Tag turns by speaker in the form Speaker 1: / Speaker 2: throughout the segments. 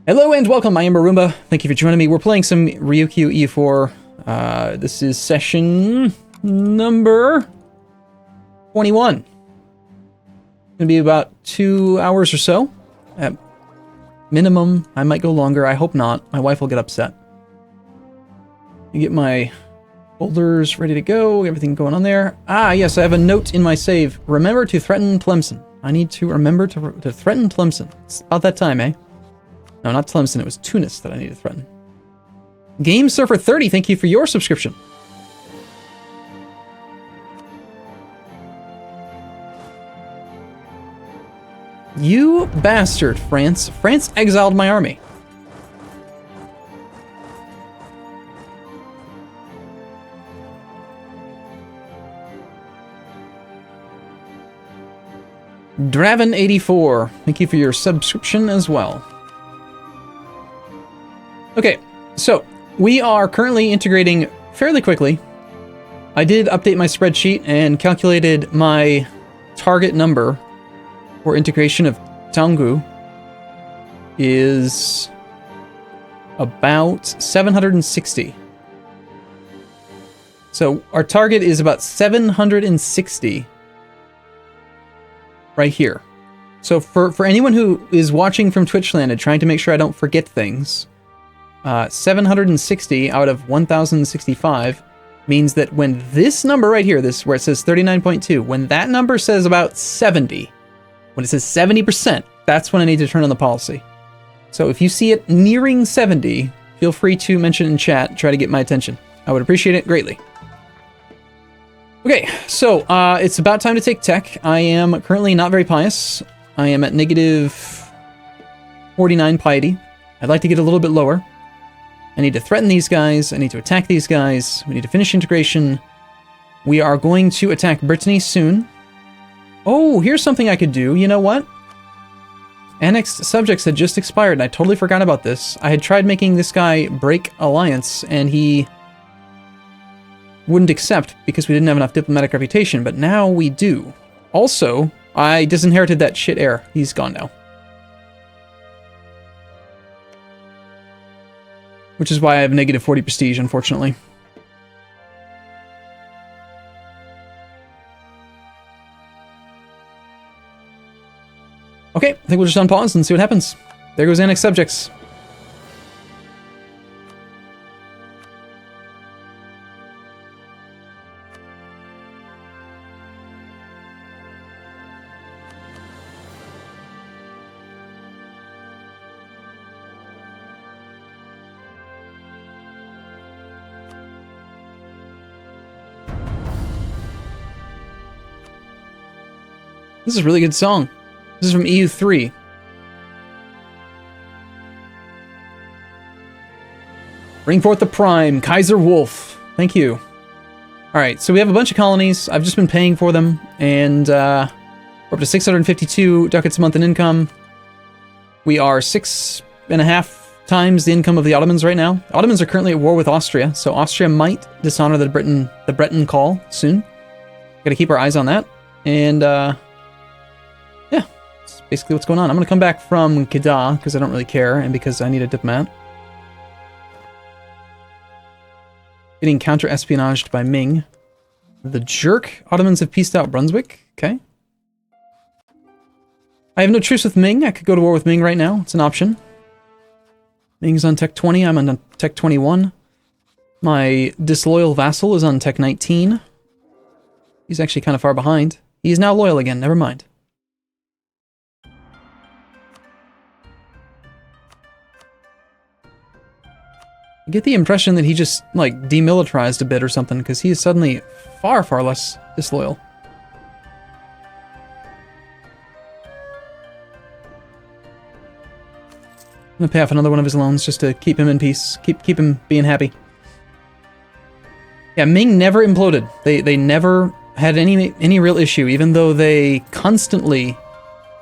Speaker 1: Hello and welcome, I am Arumba. Thank you for joining me. We're playing some Ryukyu EU4. This is session number 21. Gonna be about 2 hours or so. At minimum, I might go longer. I hope not. My wife will get upset. You get my folders ready to go. Everything going on there. Ah, yes, I have a note in my save. Remember to threaten Tlemcen. I need to remember to threaten Tlemcen. It's about that time, eh? No, not Tlemcen. It was Tunis that I need to threaten. Game Surfer 30, thank you for your subscription. You bastard, France. France exiled my army. Draven84, thank you for your subscription as well. Okay, so we are currently integrating fairly quickly. I did update my spreadsheet and calculated my target number for integration of Taungu is about 760. So our target is about 760 right here. So for anyone who is watching from Twitchland and trying to make sure I don't forget things, 760 out of 1065 means that when this number right here, this where it says 39.2, when that number says about 70, when it says 70%, that's when I need to turn on the policy. So if you see it nearing 70, feel free to mention it in chat, try to get my attention. I would appreciate it greatly. Okay, so it's about time to take tech. I am currently not very pious. I am at negative 49 piety. I'd like to get a little bit lower. I need to threaten these guys. I need to attack these guys. We need to finish integration. We are going to attack Brittany soon. Oh, here's something I could do. You know what? Annexed subjects had just expired, and I totally forgot about this. I had tried making this guy break alliance, and he wouldn't accept because we didn't have enough diplomatic reputation, but now we do. Also, I disinherited that shit heir. He's gone now. Which is why I have negative 40 prestige, unfortunately. Okay, I think we'll just unpause and see what happens. There goes annexed subjects. This is a really good song. This is from EU3. Bring forth the prime, Kaiser Wolf. Thank you. Alright, so we have a bunch of colonies. I've just been paying for them, and we're up to 652 ducats a month in income. We are 6.5 times the income of the Ottomans right now. Ottomans are currently at war with Austria, so Austria might dishonor the Breton call soon. Gotta keep our eyes on that. And yeah, that's basically what's going on. I'm gonna come back from Kedah because I don't really care and because I need a diplomat. Getting counter-espionaged by Ming. The jerk. Ottomans have pieced out Brunswick. Okay. I have no truce with Ming. I could go to war with Ming right now. It's an option. Ming's on tech 20. I'm on tech 21. My disloyal vassal is on tech 19. He's actually kind of far behind. He's now loyal again. Never mind. I get the impression that he just, like, demilitarized a bit or something, because he is suddenly far, far less disloyal. I'm gonna pay off another one of his loans just to keep him in peace, keep him being happy. Yeah, Ming never imploded. They never had any real issue, even though they constantly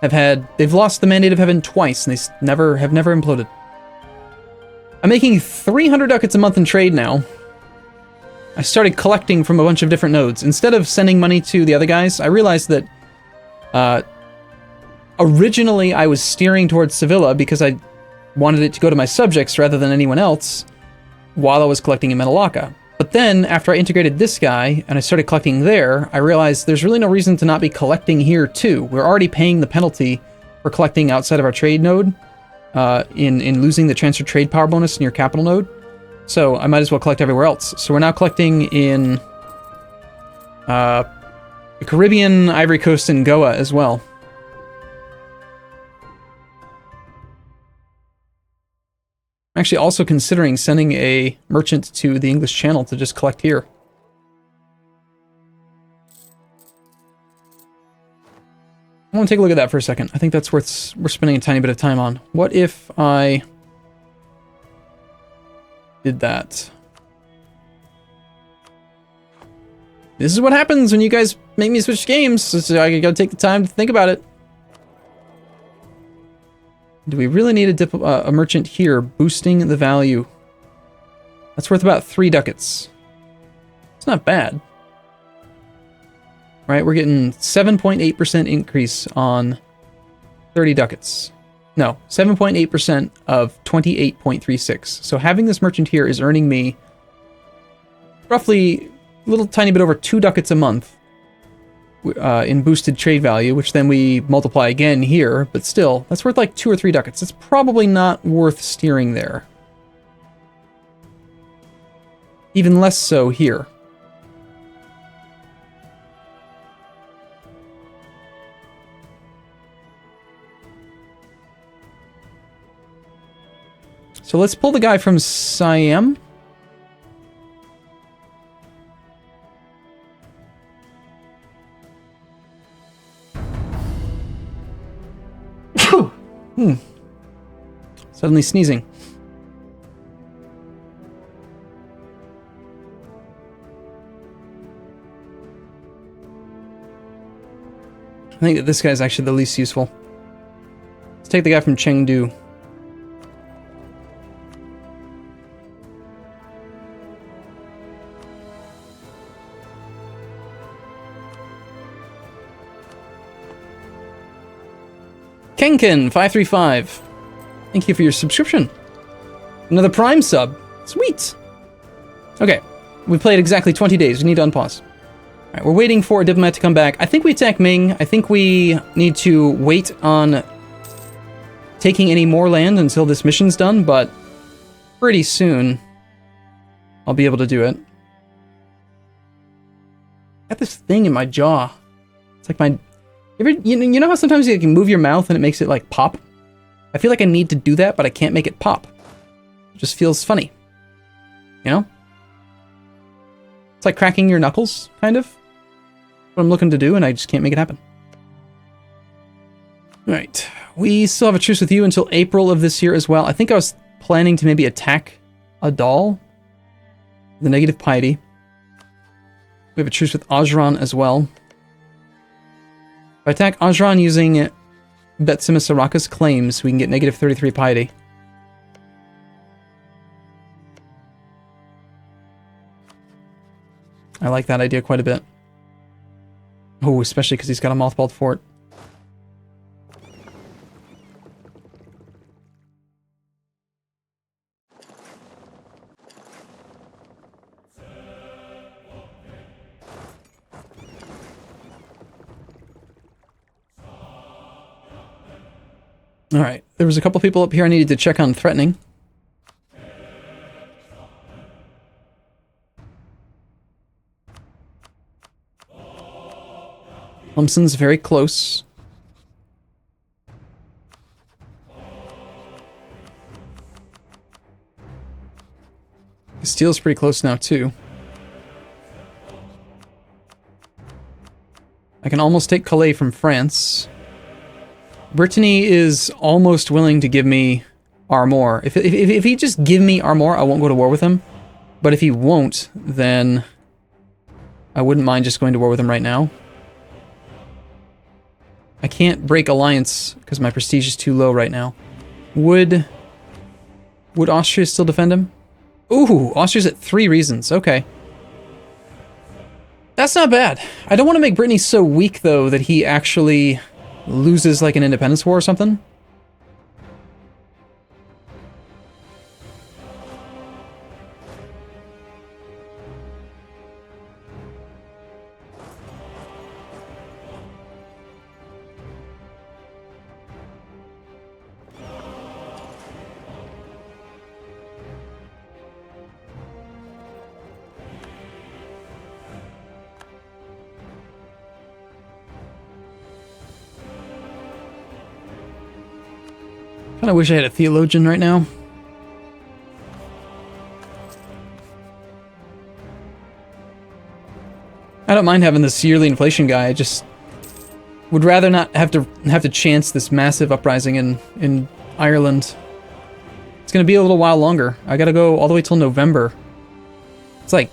Speaker 1: they've lost the Mandate of Heaven twice, and they have never imploded. I'm making 300 ducats a month in trade now. I started collecting from a bunch of different nodes. Instead of sending money to the other guys, I realized that originally I was steering towards Sevilla because I wanted it to go to my subjects rather than anyone else while I was collecting in Metalaka. But then, after I integrated this guy, and I started collecting there, I realized there's really no reason to not be collecting here too. We're already paying the penalty for collecting outside of our trade node, in losing the transfer trade power bonus in your capital node. So I might as well collect everywhere else. So we're now collecting in the Caribbean, Ivory Coast, and Goa as well. I'm actually also considering sending a merchant to the English Channel to just collect here. I want to take a look at that for a second. I think that's worth we're spending a tiny bit of time on. What if I did that? This is what happens when you guys make me switch games. So I gotta take the time to think about it. Do we really need a merchant here boosting the value? That's worth about 3 ducats. It's not bad. Right, we're getting 7.8% increase on 30 ducats. No, 7.8% of 28.36. So having this merchant here is earning me roughly a little tiny bit over 2 ducats a month in boosted trade value, which then we multiply again here, but still, that's worth like 2 or 3 ducats. It's probably not worth steering there. Even less so here. So let's pull the guy from Siam. Suddenly sneezing. I think that this guy is actually the least useful. Let's take the guy from Chengdu. Kenken535. Thank you for your subscription. Another Prime sub. Sweet. Okay. We played exactly 20 days. We need to unpause. Alright, we're waiting for a diplomat to come back. I think we attack Ming. I think we need to wait on taking any more land until this mission's done, but pretty soon I'll be able to do it. I got this thing in my jaw. It's like my... You know how sometimes you can move your mouth and it makes it like pop? I feel like I need to do that, but I can't make it pop. It just feels funny. You know? It's like cracking your knuckles, kind of. What I'm looking to do, and I just can't make it happen. Alright. We still have a truce with you until April of this year as well. I think I was planning to maybe attack a doll. The negative piety. We have a truce with Ajran as well. If I attack Ajran using Betsima Soraka's claims, we can get negative 33 piety. I like that idea quite a bit. Oh, especially because he's got a mothballed fort. Alright, there was a couple people up here I needed to check on threatening. Lumsden's very close. Castile's pretty close now, too. I can almost take Calais from France. Brittany is almost willing to give me Armor. If he just give me Armor, I won't go to war with him. But if he won't, then I wouldn't mind just going to war with him right now. I can't break alliance because my prestige is too low right now. Would Austria still defend him? Ooh, Austria's at 3 reasons. Okay. That's not bad. I don't want to make Brittany so weak, though, that he actually loses, like, an independence war or something. Kind of wish I had a theologian right now. I don't mind having this yearly inflation guy. I just would rather not have to chance this massive uprising in Ireland. It's gonna be a little while longer. I gotta go all the way till November. It's like,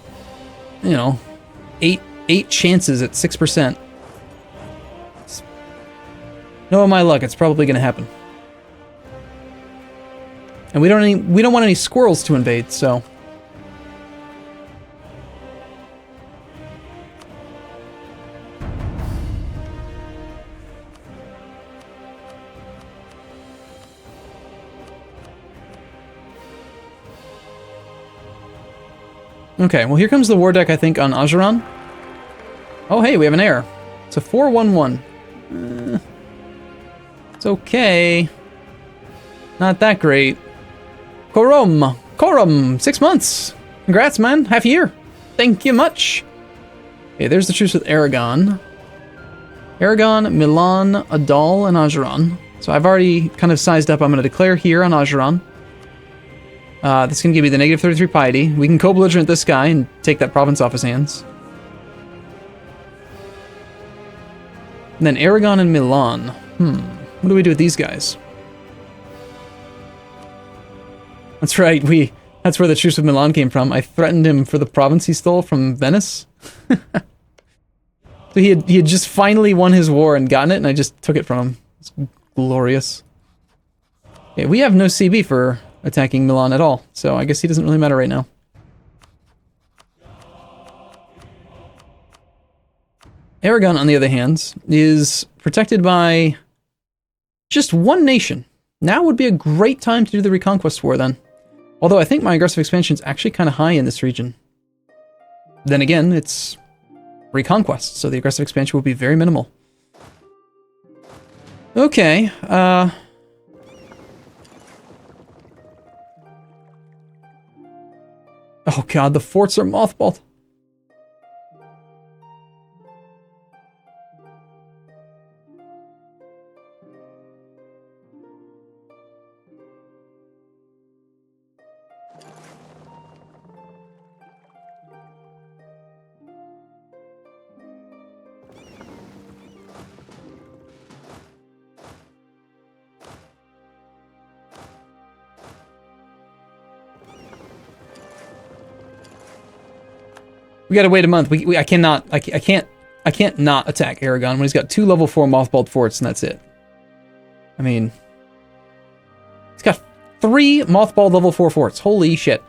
Speaker 1: you know, eight chances at 6%. No, my luck, it's probably gonna happen. And we don't want any squirrels to invade, so. Okay, well here comes the war deck, I think, on Ajuran. Oh hey, we have an error. It's a 4-1-1. It's okay. Not that great. Corum, 6 months. Congrats, man, half a year. Thank you much. Okay, there's the truce with Aragon. Aragon, Milan, Adal, and Ajuran. So I've already kind of sized up. I'm going to declare here on Ajuran. That's going to give me the negative 33 piety. We can co-belligerent this guy and take that province off his hands. And then Aragon and Milan. What do we do with these guys? That's right, that's where the truce with Milan came from. I threatened him for the province he stole from Venice. So he had just finally won his war and gotten it, and I just took it from him. It's glorious. Okay, we have no CB for attacking Milan at all, so I guess he doesn't really matter right now. Aragon, on the other hand, is protected by just one nation. Now would be a great time to do the Reconquest War, then. Although I think my aggressive expansion is actually kind of high in this region. Then again, it's Reconquest, so the aggressive expansion will be very minimal. Okay, oh god, the forts are mothballed. We gotta wait a month. I can't not attack Aragon when he's got 2 level 4 mothballed forts and that's it. I mean, he's got 3 mothballed level 4 forts. Holy shit.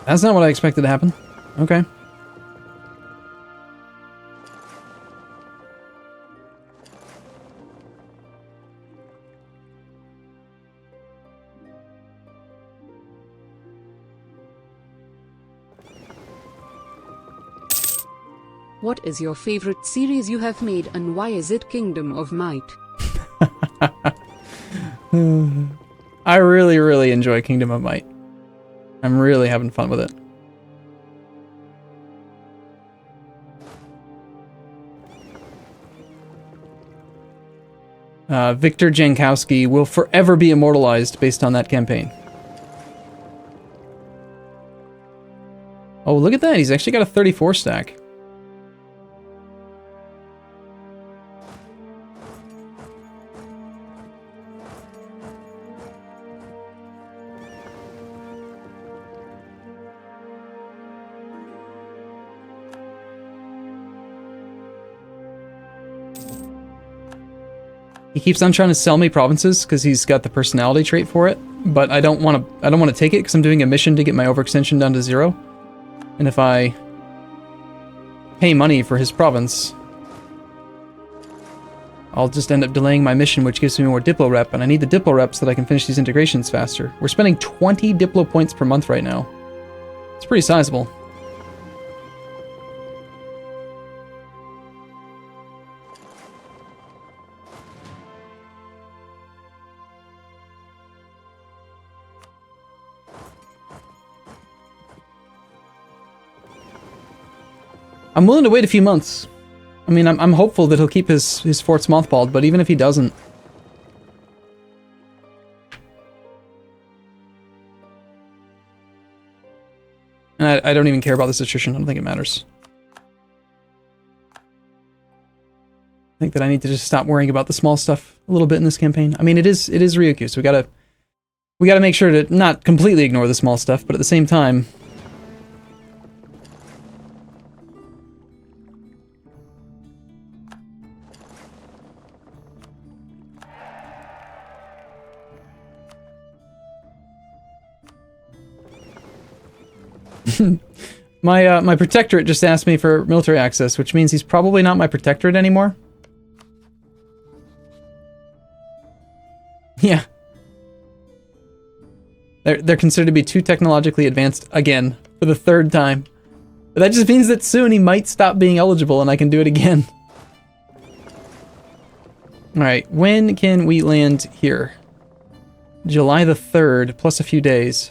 Speaker 1: That's not what I expected to happen. Okay.
Speaker 2: What is your favorite series you have made and why is it Kingdom of Might?
Speaker 1: I really, really enjoy Kingdom of Might. I'm really having fun with it. Victor Jankowski will forever be immortalized based on that campaign. Oh, look at that. He's actually got a 34 stack. He keeps on trying to sell me provinces because he's got the personality trait for it, but I don't want to take it because I'm doing a mission to get my overextension down to 0. And if I pay money for his province, I'll just end up delaying my mission, which gives me more Diplo rep, and I need the Diplo rep so that I can finish these integrations faster. We're spending 20 Diplo points per month right now. It's pretty sizable. I'm willing to wait a few months. I mean, I'm hopeful that he'll keep his forts mothballed, but even if he doesn't... And I don't even care about this attrition. I don't think it matters. I think that I need to just stop worrying about the small stuff a little bit in this campaign. I mean, it is Ryukyu, so we gotta make sure to not completely ignore the small stuff, but at the same time... My protectorate just asked me for military access, which means he's probably not my protectorate anymore. Yeah. They're considered to be too technologically advanced again, for the third time. But that just means that soon he might stop being eligible and I can do it again. Alright, when can we land here? July the 3rd, plus a few days.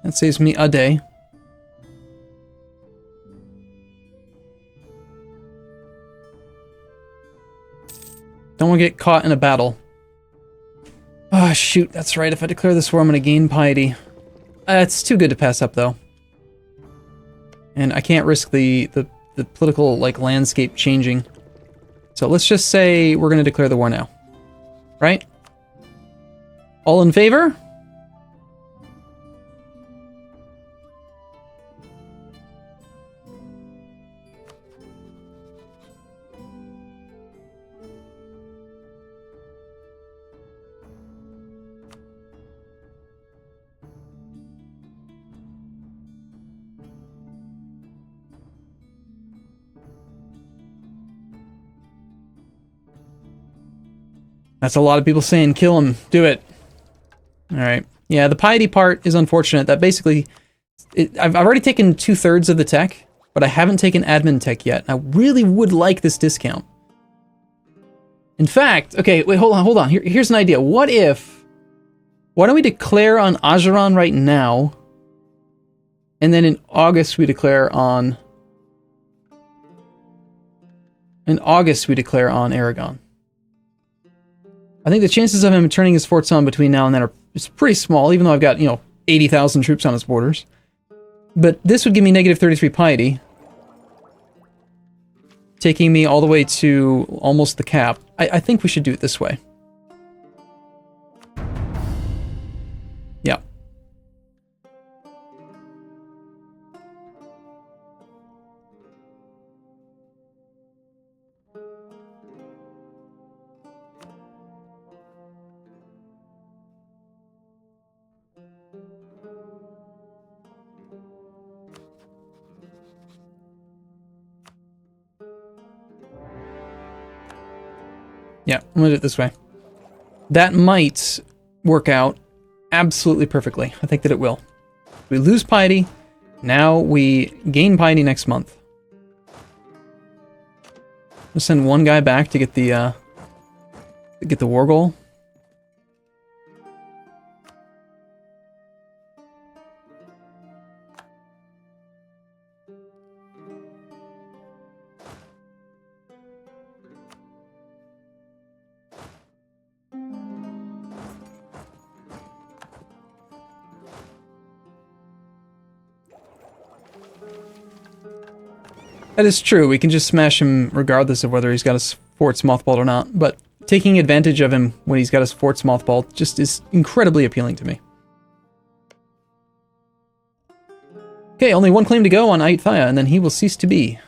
Speaker 1: That saves me a day. Don't want to get caught in a battle. Ah, shoot, that's right. If I declare this war, I'm going to gain piety. It's too good to pass up, though. And I can't risk the political, like, landscape changing. So let's just say we're going to declare the war now. Right? All in favor? That's a lot of people saying, kill him, do it. Alright. Yeah, the piety part is unfortunate. That basically... I've already taken 2/3 of the tech, but I haven't taken admin tech yet. I really would like this discount. In fact, okay, wait, hold on. Here's an idea. What if... Why don't we declare on Ajuran right now, and then in August we declare on... In August we declare on Aragon. I think the chances of him turning his forts on between now and then are pretty small, even though I've got, 80,000 troops on his borders. But this would give me negative 33 piety, taking me all the way to almost the cap. I think we should do it this way. Yeah. Yeah, I'm gonna do it this way. That might work out absolutely perfectly. I think that it will. We lose piety. Now we gain piety next month. We'll send one guy back to get the war goal. That is true, we can just smash him regardless of whether he's got his forts mothballed or not, but taking advantage of him when he's got his forts mothballed just is incredibly appealing to me. Okay, only one claim to go on Aitthaya, and then he will cease to be.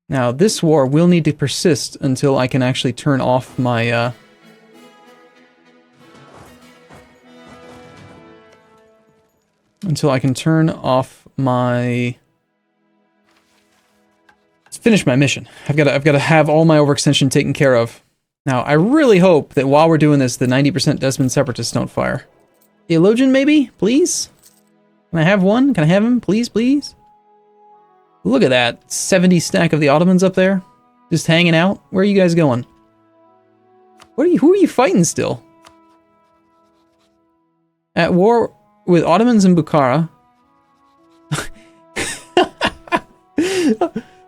Speaker 1: Now, this war will need to persist until I can actually turn off my, finish my mission. I've got to have all my overextension taken care of. Now, I really hope that while we're doing this, the 90% Desmond Separatists don't fire. Theologian, maybe? Please? Can I have one? Can I have him? Please, please? Look at that 70 stack of the Ottomans up there. Just hanging out. Where are you guys going? Who are you fighting still? At war with Ottomans and Bukhara.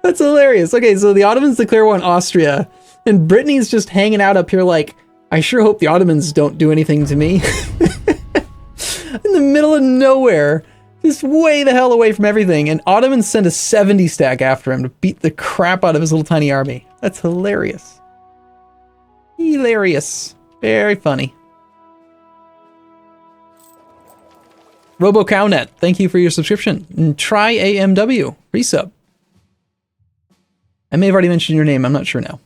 Speaker 1: That's hilarious. Okay, so the Ottomans declare war on Austria, and Brittany's just hanging out up here like, I sure hope the Ottomans don't do anything to me. In the middle of nowhere, just way the hell away from everything, and Ottomans send a 70 stack after him to beat the crap out of his little tiny army. That's hilarious. Hilarious. Very funny. RoboCowNet, thank you for your subscription. And try AMW, resub. I may have already mentioned your name, I'm not sure now.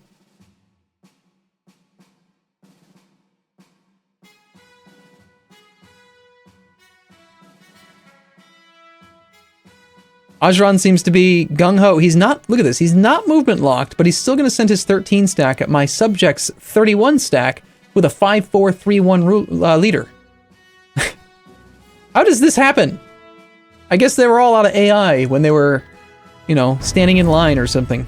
Speaker 1: Ajran seems to be gung-ho. He's not, look at this, he's not movement locked, but he's still going to send his 13 stack at my subject's 31 stack with a 5-4-3-1 leader. How does this happen? I guess they were all out of AI when they were, you know, standing in line or something.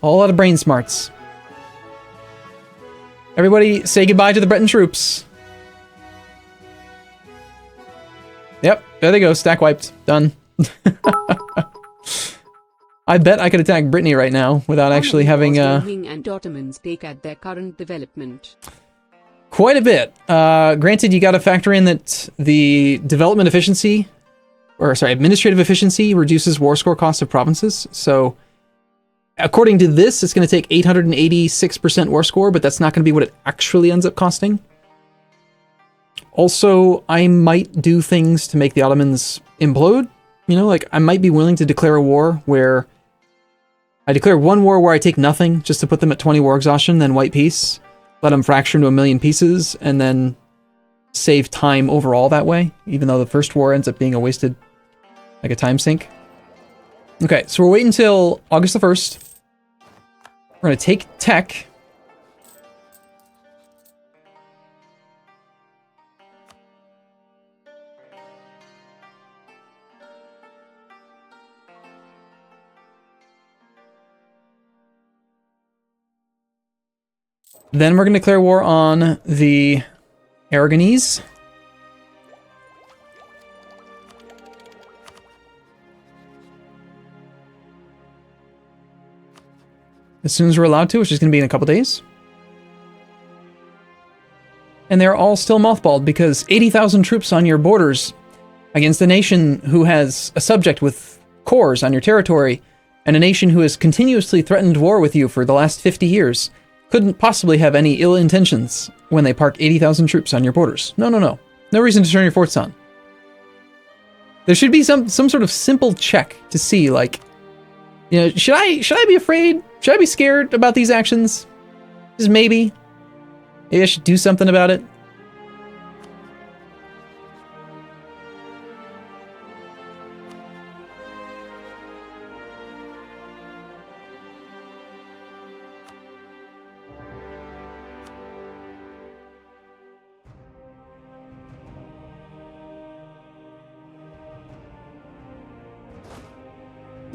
Speaker 1: All out of brain smarts. Everybody say goodbye to the Breton troops. Yep, there they go, stack wiped. Done. I bet I could attack Brittany right now without actually having
Speaker 2: and Ottomans take at their current development.
Speaker 1: Quite a bit. Granted, you got to factor in that the development efficiency, or sorry, administrative efficiency reduces war score cost of provinces. So, according to this, it's going to take 886% war score, but that's not going to be what it actually ends up costing. Also, I might do things to make the Ottomans implode. You know, like, I might be willing to declare a war where I declare one war where I take nothing just to put them at 20 war exhaustion, then white peace, let them fracture into 1,000,000 pieces, and then save time overall that way, even though the first war ends up being a wasted, like a time sink. Okay, so we're waiting until August the 1st. We're going to take tech. Then we're going to declare war on the Aragonese. As soon as we're allowed to, which is going to be in a couple days. And they're all still mothballed because 80,000 troops on your borders against a nation who has a subject with cores on your territory and a nation who has continuously threatened war with you for the last 50 years couldn't possibly have any ill intentions when they park 80,000 troops on your borders. No, no, no. No reason to turn your forts on. There should be some sort of simple check to see, like, you know, should I be afraid? Should I be scared about these actions? Just maybe. Maybe I should do something about it.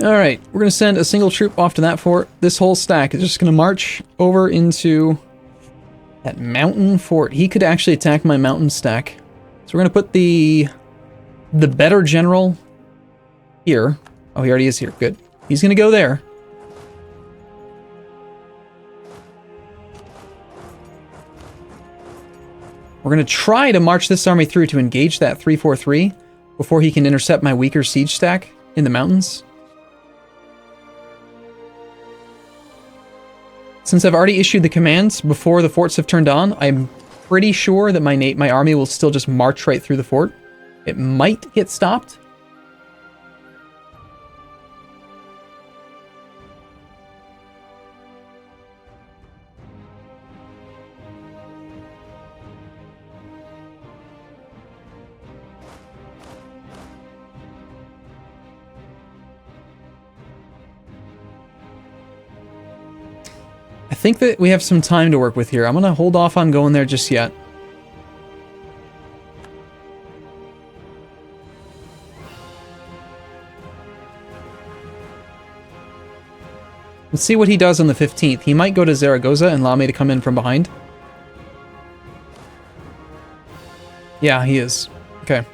Speaker 1: Alright, we're going to send a single troop off to that fort. This whole stack is just going to march over into that mountain fort. He could actually attack my mountain stack. So we're going to put the better general here. Oh, he already is here. Good. He's going to go there. We're going to try to march this army through to engage that 343 before he can intercept my weaker siege stack in the mountains. Since I've already issued the commands before the forts have turned on, I'm pretty sure that my army will still just march right through the fort. It might get stopped. I think that we have some time to work with here. I'm going to hold off on going there just yet. Let's see what he does on the 15th. He might go to Zaragoza and allow me to come in from behind. Yeah, he is. Okay.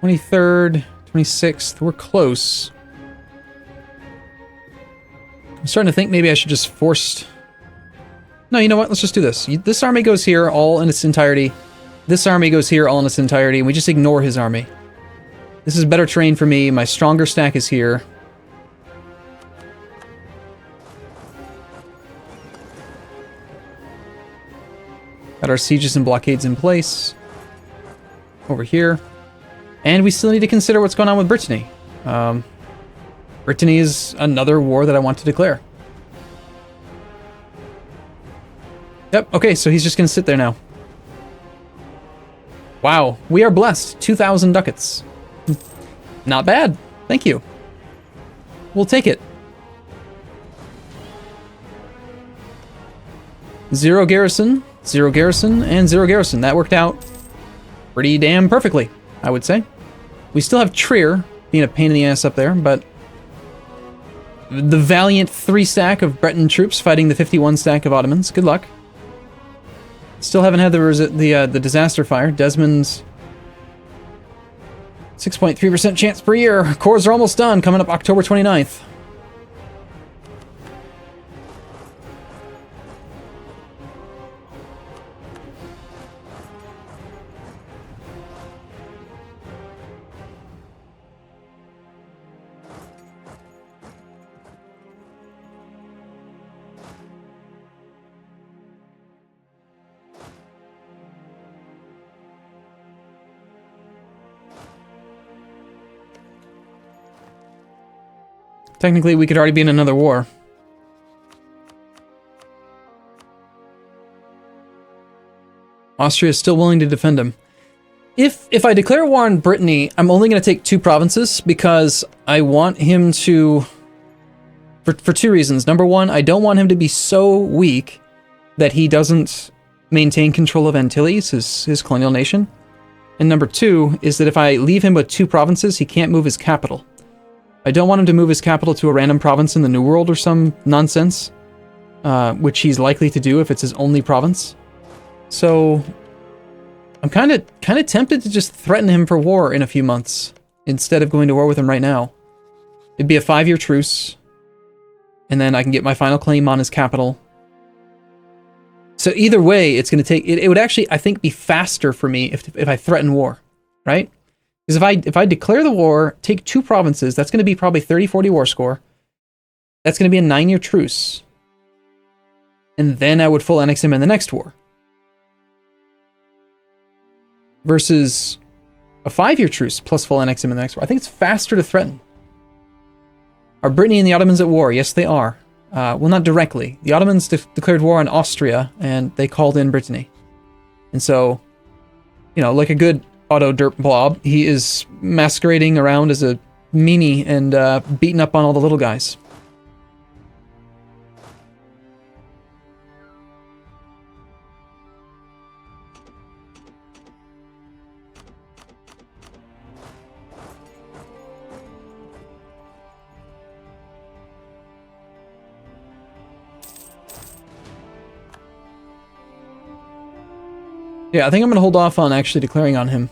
Speaker 1: "23rd, 26th, we're close. I'm starting to think maybe I should just force... No, you know what? Let's just do this. This army goes here all in its entirety. This army goes here all in its entirety, and we just ignore his army. This is better terrain for me. My stronger stack is here. Got our sieges and blockades in place. Over here. And we still need to consider what's going on with Brittany. Brittany is another war that I want to declare. Yep, okay, so he's just going to sit there now. Wow, we are blessed. 2,000 ducats. Not bad. Thank you. We'll take it. 0 garrison, 0 garrison, and 0 garrison. That worked out pretty damn perfectly, I would say. We still have Trier being a pain in the ass up there, but the valiant 3 stack of Breton troops fighting the 51 stack of Ottomans. Good luck. Still haven't had the disaster fire. Desmond's 6.3% chance per year. Cores are almost done, coming up October 29th. Technically, we could already be in another war. Austria is still willing to defend him. If I declare war on Brittany, I'm only going to take 2 provinces because I want him to... For 2 reasons. Number 1, I don't want him to be so weak that he doesn't maintain control of Antilles, his colonial nation. And number 2 is that if I leave him with 2 provinces, he can't move his capital. I don't want him to move his capital to a random province in the New World or some nonsense, which he's likely to do if it's his only province. So I'm kind of tempted to just threaten him for war in a few months instead of going to war with him right now. It'd be a 5-year truce, and then I can get my final claim on his capital. So either way, it's going to take... It would actually, I think, be faster for me if I threaten war, right? Because if I declare the war, take 2 provinces, that's going to be probably 30-40 war score. That's going to be a 9-year truce. And then I would full annex him in the next war. Versus a 5-year truce plus full annex him in the next war. I think it's faster to threaten. Are Brittany and the Ottomans at war? Yes, they are. Well, not directly. The Ottomans declared war on Austria, and they called in Brittany. And so, you know, like a good Otto Derp blob, he is masquerading around as a meanie and beating up on all the little guys. Yeah, I think I'm going to hold off on actually declaring on him.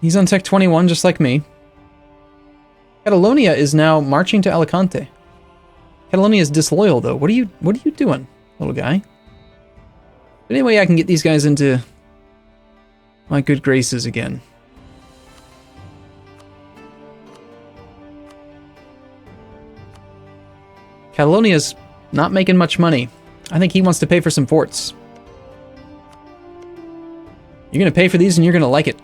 Speaker 1: He's on Tech 21, just like me. Catalonia is now marching to Alicante. Catalonia is disloyal, though. What are you doing, little guy? But anyway, I can get these guys into my good graces again. Catalonia's not making much money. I think he wants to pay for some forts. You're going to pay for these and you're going to like it.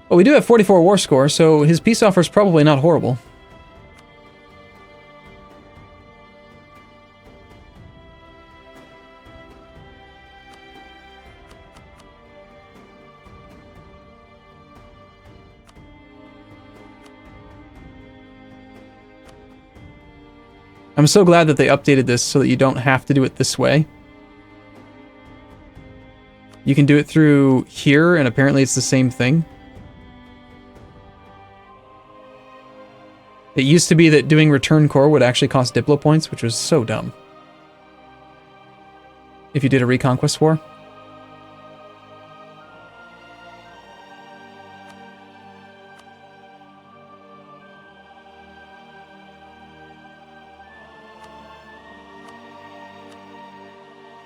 Speaker 1: Well, we do have 44 war score, so his peace offer is probably not horrible. I'm so glad that they updated this so that you don't have to do it this way. You can do it through here, and apparently it's the same thing. It used to be that doing return core would actually cost Diplo points, which was so dumb. If you did a Reconquest war.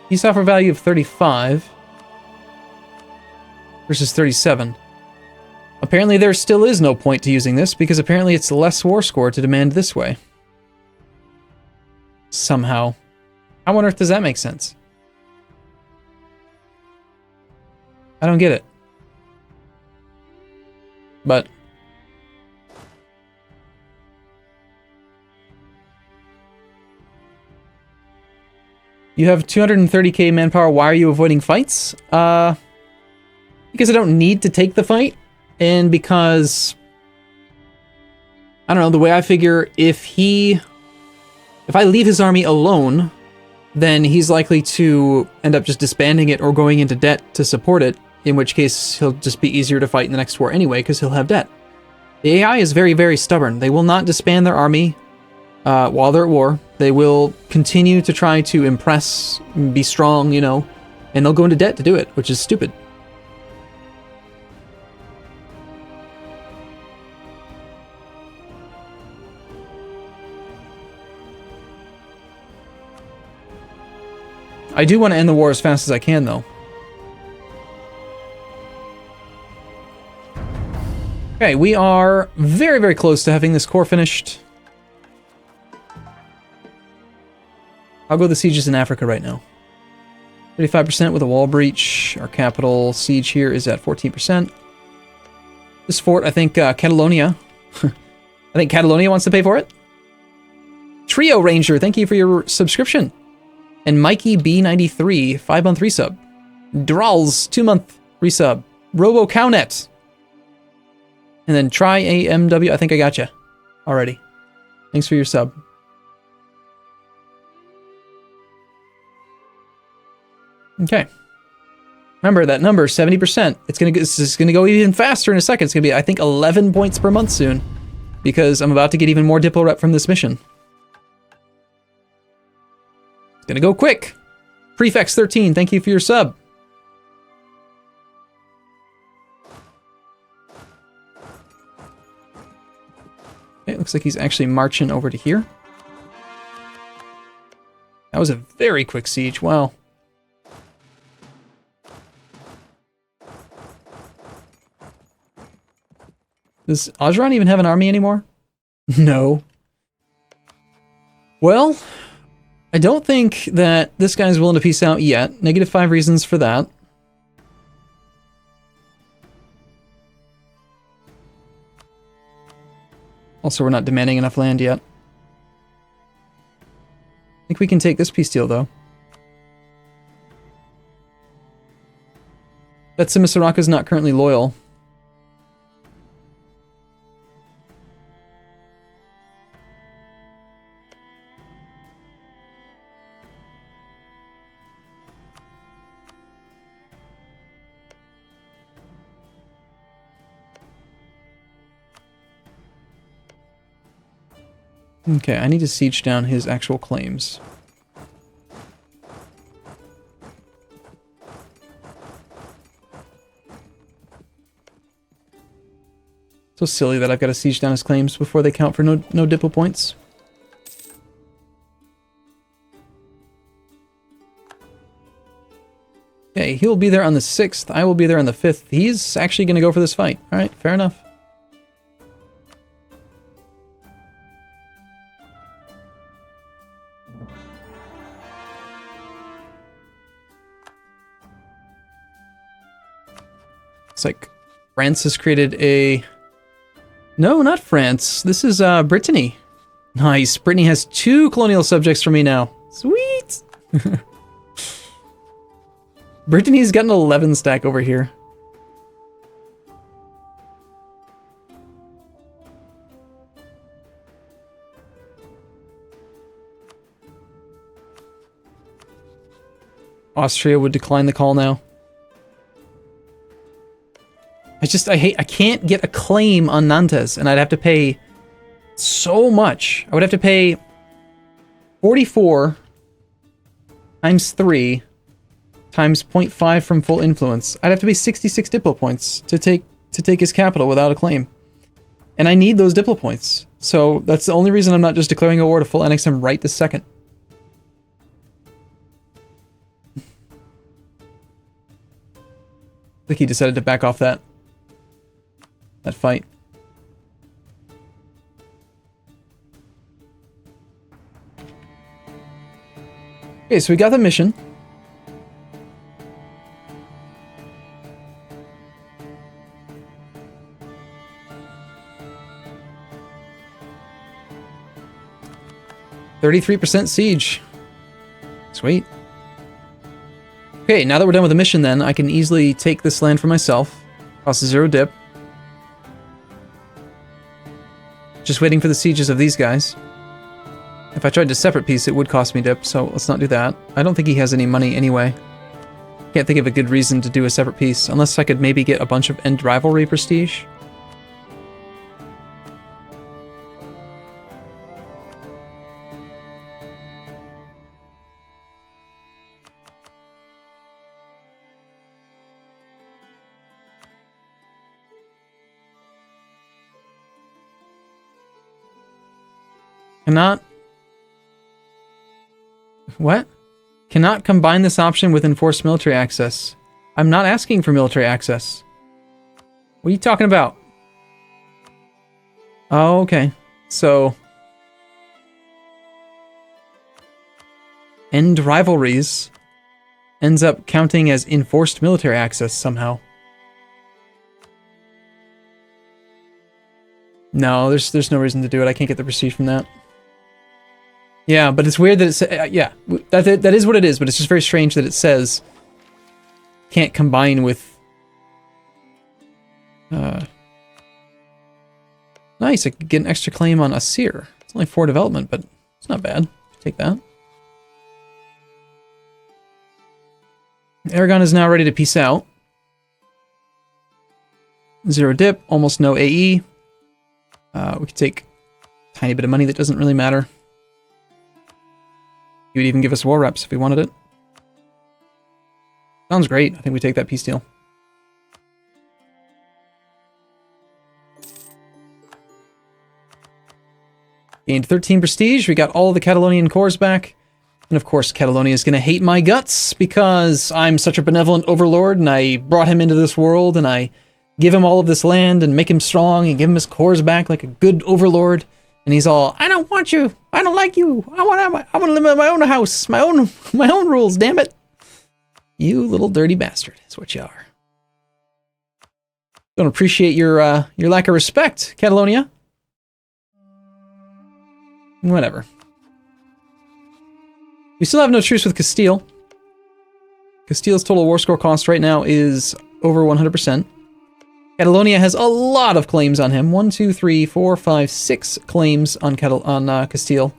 Speaker 1: Peace offer value of 35 versus 37. Apparently there still is no point to using this because apparently it's less war score to demand this way. Somehow. How on earth does that make sense? I don't get it. But you have 230k manpower. Why are you avoiding fights? Because I don't need to take the fight, and because I don't know, the way I figure, if I leave his army alone, then he's likely to end up just disbanding it or going into debt to support it, in which case he'll just be easier to fight in the next war anyway, because he'll have debt. The AI is very, very stubborn. They will not disband their army while they're at war. They will continue to try to impress, be strong, you know, and they'll go into debt to do it, which is stupid. I do want to end the war as fast as I can, though. Okay, we are very, very close to having this core finished. I'll go the sieges in Africa right now. 35% with a wall breach. Our capital siege here is at 14%. This fort, I think Catalonia. I think Catalonia wants to pay for it. Trio Ranger, thank you for your subscription. And Mikey B93, 5-month resub. Dralls, 2-month resub. Robo Cownet. And then Try AMW, I think I got you already. Thanks for your sub. Okay. Remember that number, 70%. This is gonna go even faster in a second. It's gonna be, I think, 11 points per month soon, because I'm about to get even more Diplo rep from this mission. It's gonna go quick. Prefix 13, thank you for your sub. Okay, looks like he's actually marching over to here. That was a very quick siege, wow. Does Ajran even have an army anymore? No. Well, I don't think that this guy's willing to peace out yet. -5 reasons for that. Also, we're not demanding enough land yet. I think we can take this peace deal, though. That Simisaraka is not currently loyal. Okay, I need to siege down his actual claims. So silly that I've got to siege down his claims before they count for no Diplo points. Okay, he'll be there on the 6th. I will be there on the 5th. He's actually going to go for this fight. Alright, fair enough. It's like France has created a... No, not France. This is Brittany. Nice. Brittany has 2 colonial subjects for me now. Sweet! Brittany's got an 11 stack over here. Austria would decline the call now. I can't get a claim on Nantes, and I'd have to pay so much. I would have to pay 44 times 3 times 0.5 from full influence. I'd have to pay 66 Diplo points to take his capital without a claim. And I need those Diplo points. So that's the only reason I'm not just declaring a war to full annex him right this second. I think he decided to back off that fight. Okay, so we got the mission. "33% siege." Sweet. Okay, now that we're done with the mission then, I can easily take this land for myself. Costs 0 dip. Just waiting for the sieges of these guys. If I tried to separate piece, it would cost me dip, so let's not do that. I don't think he has any money anyway. Can't think of a good reason to do a separate piece, unless I could maybe get a bunch of end rivalry prestige. Cannot... What? Cannot combine this option with enforced military access. I'm not asking for military access. What are you talking about? Oh, okay. So... End rivalries ends up counting as enforced military access somehow. No, there's no reason to do it. I can't get the prestige from that. Yeah, but it's weird that it says... yeah, that is what it is, but it's just very strange that it says... can't combine with... Nice, I could get an extra claim on Asir. It's only 4 development, but it's not bad. Take that. Aragon is now ready to peace out. 0 dip, almost no AE. We could take a tiny bit of money that doesn't really matter. He would even give us war reps if we wanted it. Sounds great. I think we take that peace deal. Gained 13 prestige. We got all the Catalonian cores back. And of course, Catalonia is going to hate my guts because I'm such a benevolent overlord and I brought him into this world and I give him all of this land and make him strong and give him his cores back like a good overlord. And he's all, I don't want you. I don't like you. I want to live in my own house. My own rules, damn it. You little dirty bastard is what you are. Don't appreciate your lack of respect, Catalonia. Whatever. We still have no truce with Castile. Castile's total war score cost right now is over 100%. Catalonia has a lot of claims on him. 1, 2, 3, 4, 5, 6 claims on Castile.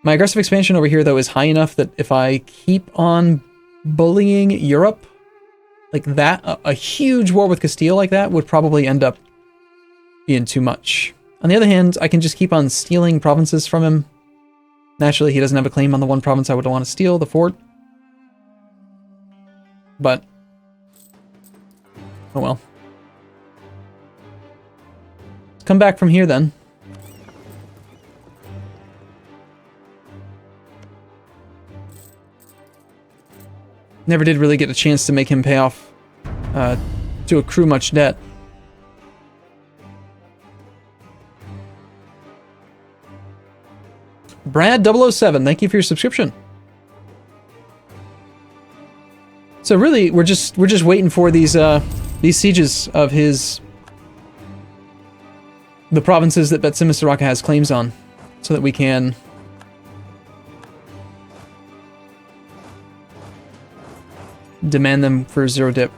Speaker 1: My aggressive expansion over here, though, is high enough that if I keep on bullying Europe like that, a huge war with Castile like that would probably end up being too much. On the other hand, I can just keep on stealing provinces from him. Naturally, he doesn't have a claim on the one province I would want to steal, the fort. But, oh well. Let's come back from here then. Never did really get a chance to make him pay off, to accrue much debt. Brad007, thank you for your subscription. So really, we're just waiting for these sieges of his the provinces that Betsimisaraka has claims on, so that we can demand them for 0 dip.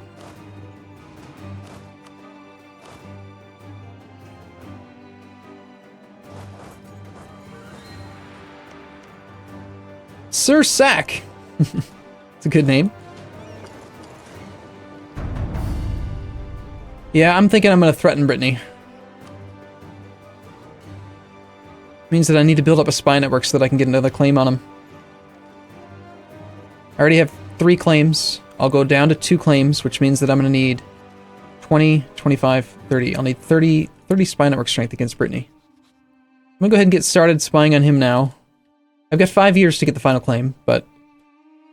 Speaker 1: Sir Sack. It's a good name. Yeah, I'm thinking I'm going to threaten Brittany. Means that I need to build up a spy network so that I can get another claim on him. I already have 3 claims. I'll go down to 2 claims, which means that I'm going to need 20, 25, 30. I'll need 30 spy network strength against Brittany. I'm going to go ahead and get started spying on him now. I've got 5 years to get the final claim, but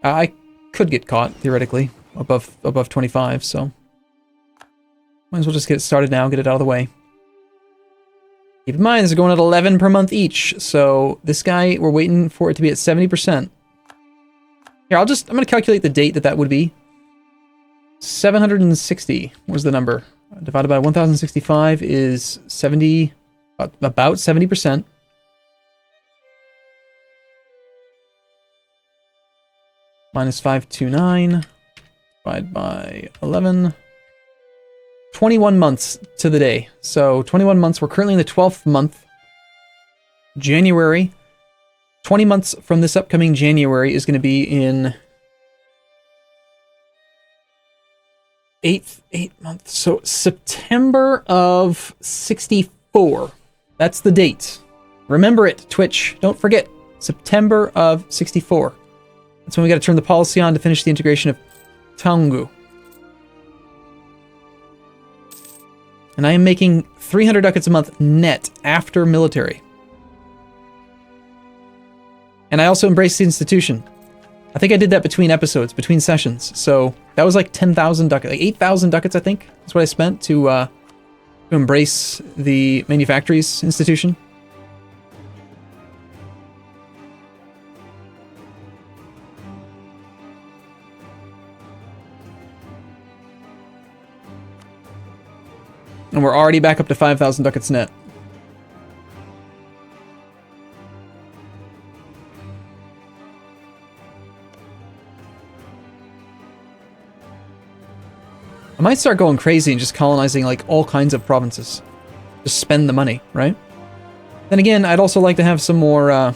Speaker 1: I could get caught, theoretically, above 25, so might as well just get it started now, get it out of the way. Keep in mind, they're going at 11 per month each, so this guy, we're waiting for it to be at 70%. Here, I'm going to calculate the date that would be. 760 was the number. Divided by 1065 is 70, about 70%. Minus 529, divided by 11. 21 months to the day. So 21 months, we're currently in the 12th month. January. 20 months from this upcoming January is going to be in 8 months. So September of 64. That's the date. Remember it, Twitch. Don't forget. September of 64. That's when we got to turn the policy on to finish the integration of Taungu. And I am making 300 ducats a month net after military. And I also embraced the institution. I think I did that between episodes, between sessions. So that was like 10,000 ducats, like 8,000 ducats, I think. That's what I spent to embrace the manufactories institution. And we're already back up to 5,000 ducats net. I might start going crazy and just colonizing like all kinds of provinces. Just spend the money, right? Then again, I'd also like to have some more...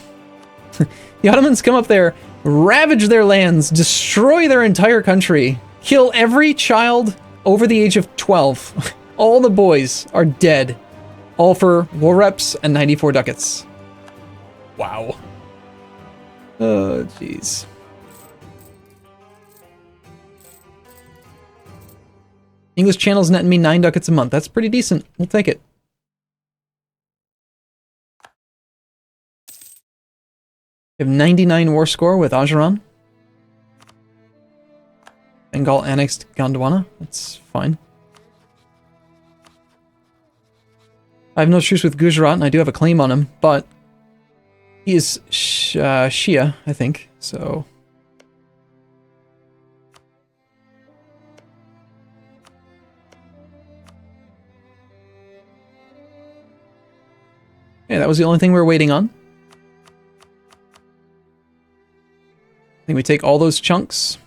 Speaker 1: the Ottomans come up there, ravage their lands, destroy their entire country, kill every child over the age of 12. All the boys are dead. All for war reps and 94 ducats. Wow. Oh, jeez. English channel's netting me 9 ducats a month. That's pretty decent. We'll take it. We have 99 war score with Ajuran. Bengal annexed Gondwana. That's fine. I have no truce with Gujarat, and I do have a claim on him, but he is Shia, I think, so... Yeah, that was the only thing we were waiting on. I think we take all those chunks.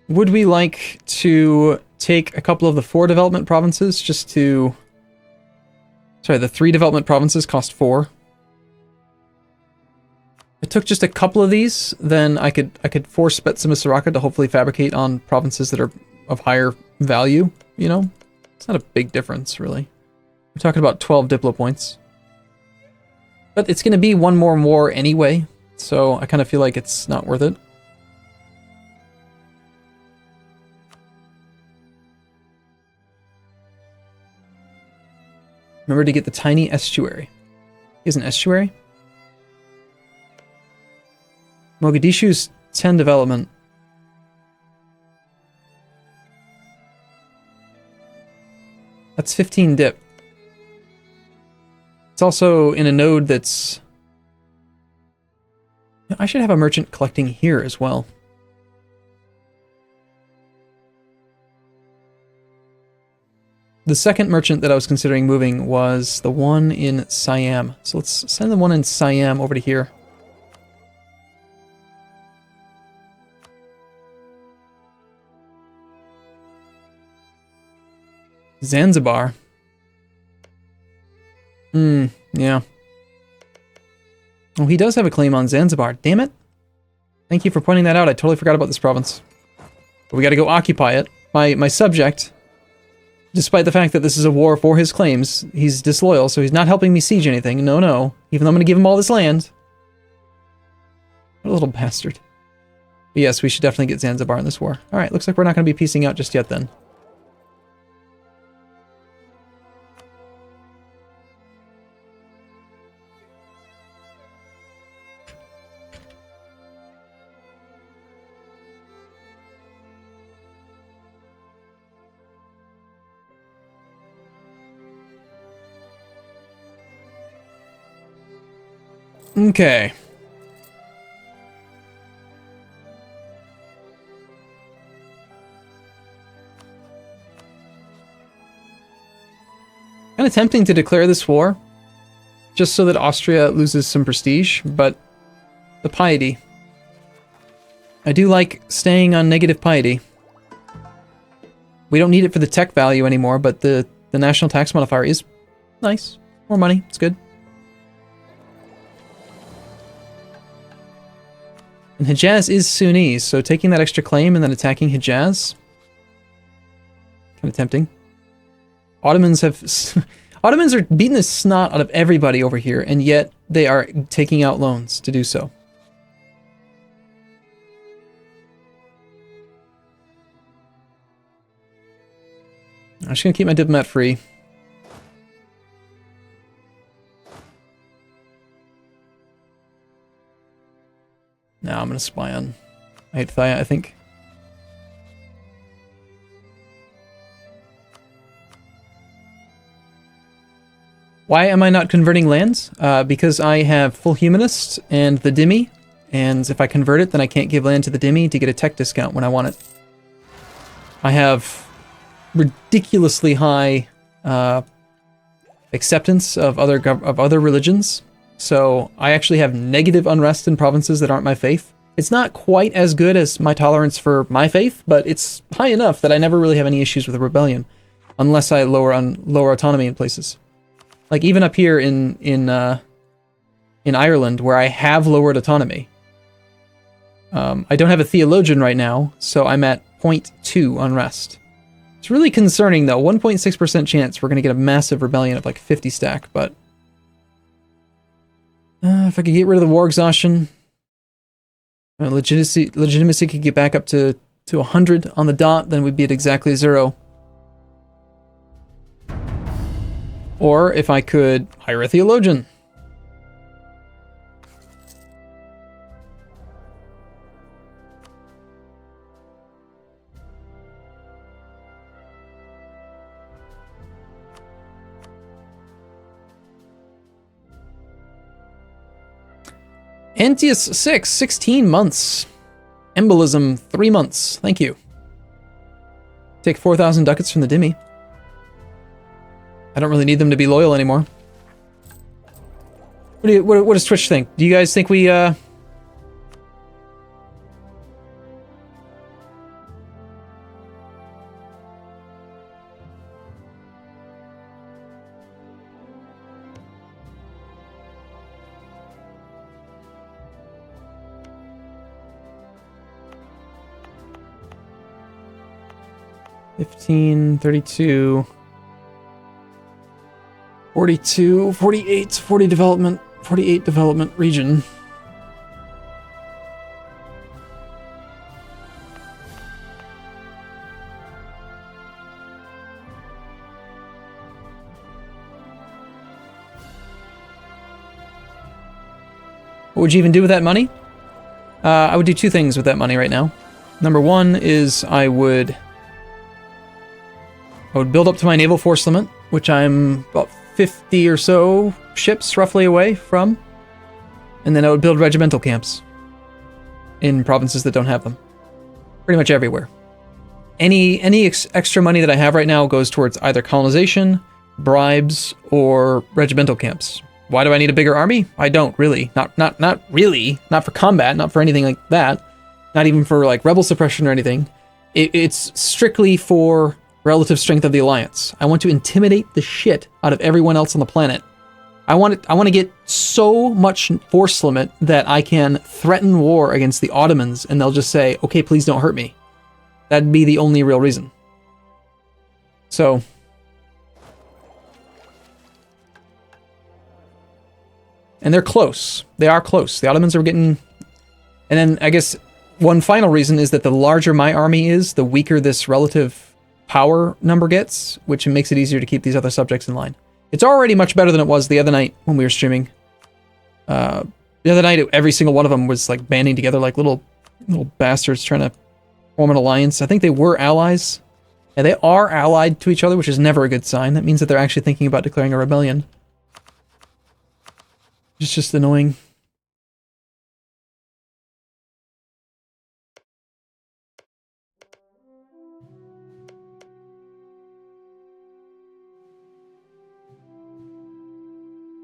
Speaker 1: Would we like to take a couple of the 4 development provinces just to... Sorry, the 3 development provinces cost 4. If I took just a couple of these, then I could force Betsimisaraka to hopefully fabricate on provinces that are of higher value, you know? It's not a big difference, really. We're talking about 12 Diplo points. But it's going to be one more war anyway, so I kind of feel like it's not worth it. Remember to get the tiny estuary. Is an estuary? Mogadishu's 10 development. That's 15 dip. It's also in a node that's... I should have a merchant collecting here as well. The second merchant that I was considering moving was the one in Siam. So let's send the one in Siam over to here. Zanzibar. Yeah. Oh, he does have a claim on Zanzibar. Damn it. Thank you for pointing that out. I totally forgot about this province. But we gotta go occupy it. My subject, despite the fact that this is a war for his claims, he's disloyal, so he's not helping me siege anything. No, no. Even though I'm gonna give him all this land. What a little bastard. But yes, we should definitely get Zanzibar in this war. Alright, looks like we're not gonna be piecing out just yet then. Okay. Kind of tempting to declare this war, just so that Austria loses some prestige, but the piety. I do like staying on negative piety. We don't need it for the tech value anymore, but the national tax modifier is nice. More money, it's good. And Hijaz is Sunni, so taking that extra claim and then attacking Hijaz, kind of tempting. Ottomans are beating the snot out of everybody over here, and yet they are taking out loans to do so. I'm just gonna keep my diplomat free. Now I'm going to spy on Aithaya, I think. Why am I not converting lands? Because I have full humanist and the dhimmi, and if I convert it, then I can't give land to the dhimmi to get a tech discount when I want it. I have ridiculously high acceptance of other religions. So I actually have negative unrest in provinces that aren't my faith. It's not quite as good as my tolerance for my faith, but it's high enough that I never really have any issues with a rebellion, unless I lower autonomy in places. Like even up here in Ireland, where I have lowered autonomy. I don't have a theologian right now, so I'm at 0.2 unrest. It's really concerning though. 1.6% chance we're gonna get a massive rebellion of like 50 stack, but if I could get rid of the war exhaustion, legitimacy could get back up to 100 on the dot, then we'd be at exactly 0. Or if I could hire a theologian. Antius 6, 16 months. Embolism, 3 months. Thank you. Take 4,000 ducats from the dhimmi. I don't really need them to be loyal anymore. What does Twitch think? Do you guys think we, 15, 32, 42, 48, 40 development, 48 development region. What would you even do with that money? I would do 2 things with that money right now. Number 1 is I would build up to my naval force limit, which I'm about 50 or so ships roughly away from. And then I would build regimental camps in provinces that don't have them. Pretty much everywhere. any extra money that I have right now goes towards either colonization, bribes, or regimental camps. Why do I need a bigger army? I don't really. Not really. Not for combat, not for anything like that. Not even for like rebel suppression or anything. It's strictly for relative strength of the alliance. I want to intimidate the shit out of everyone else on the planet. I want to get so much force limit that I can threaten war against the Ottomans and they'll just say, okay, please don't hurt me. That'd be the only real reason. So, and they're close. They are close. The Ottomans are getting... And then I guess one final reason is that the larger my army is, the weaker this relative power number gets, which makes it easier to keep these other subjects in line. It's already much better than it was the other night when we were streaming. The other night, every single one of them was like banding together like little bastards trying to form an alliance. I think they were allies. And they are allied to each other, which is never a good sign. That means that they're actually thinking about declaring a rebellion. It's just annoying.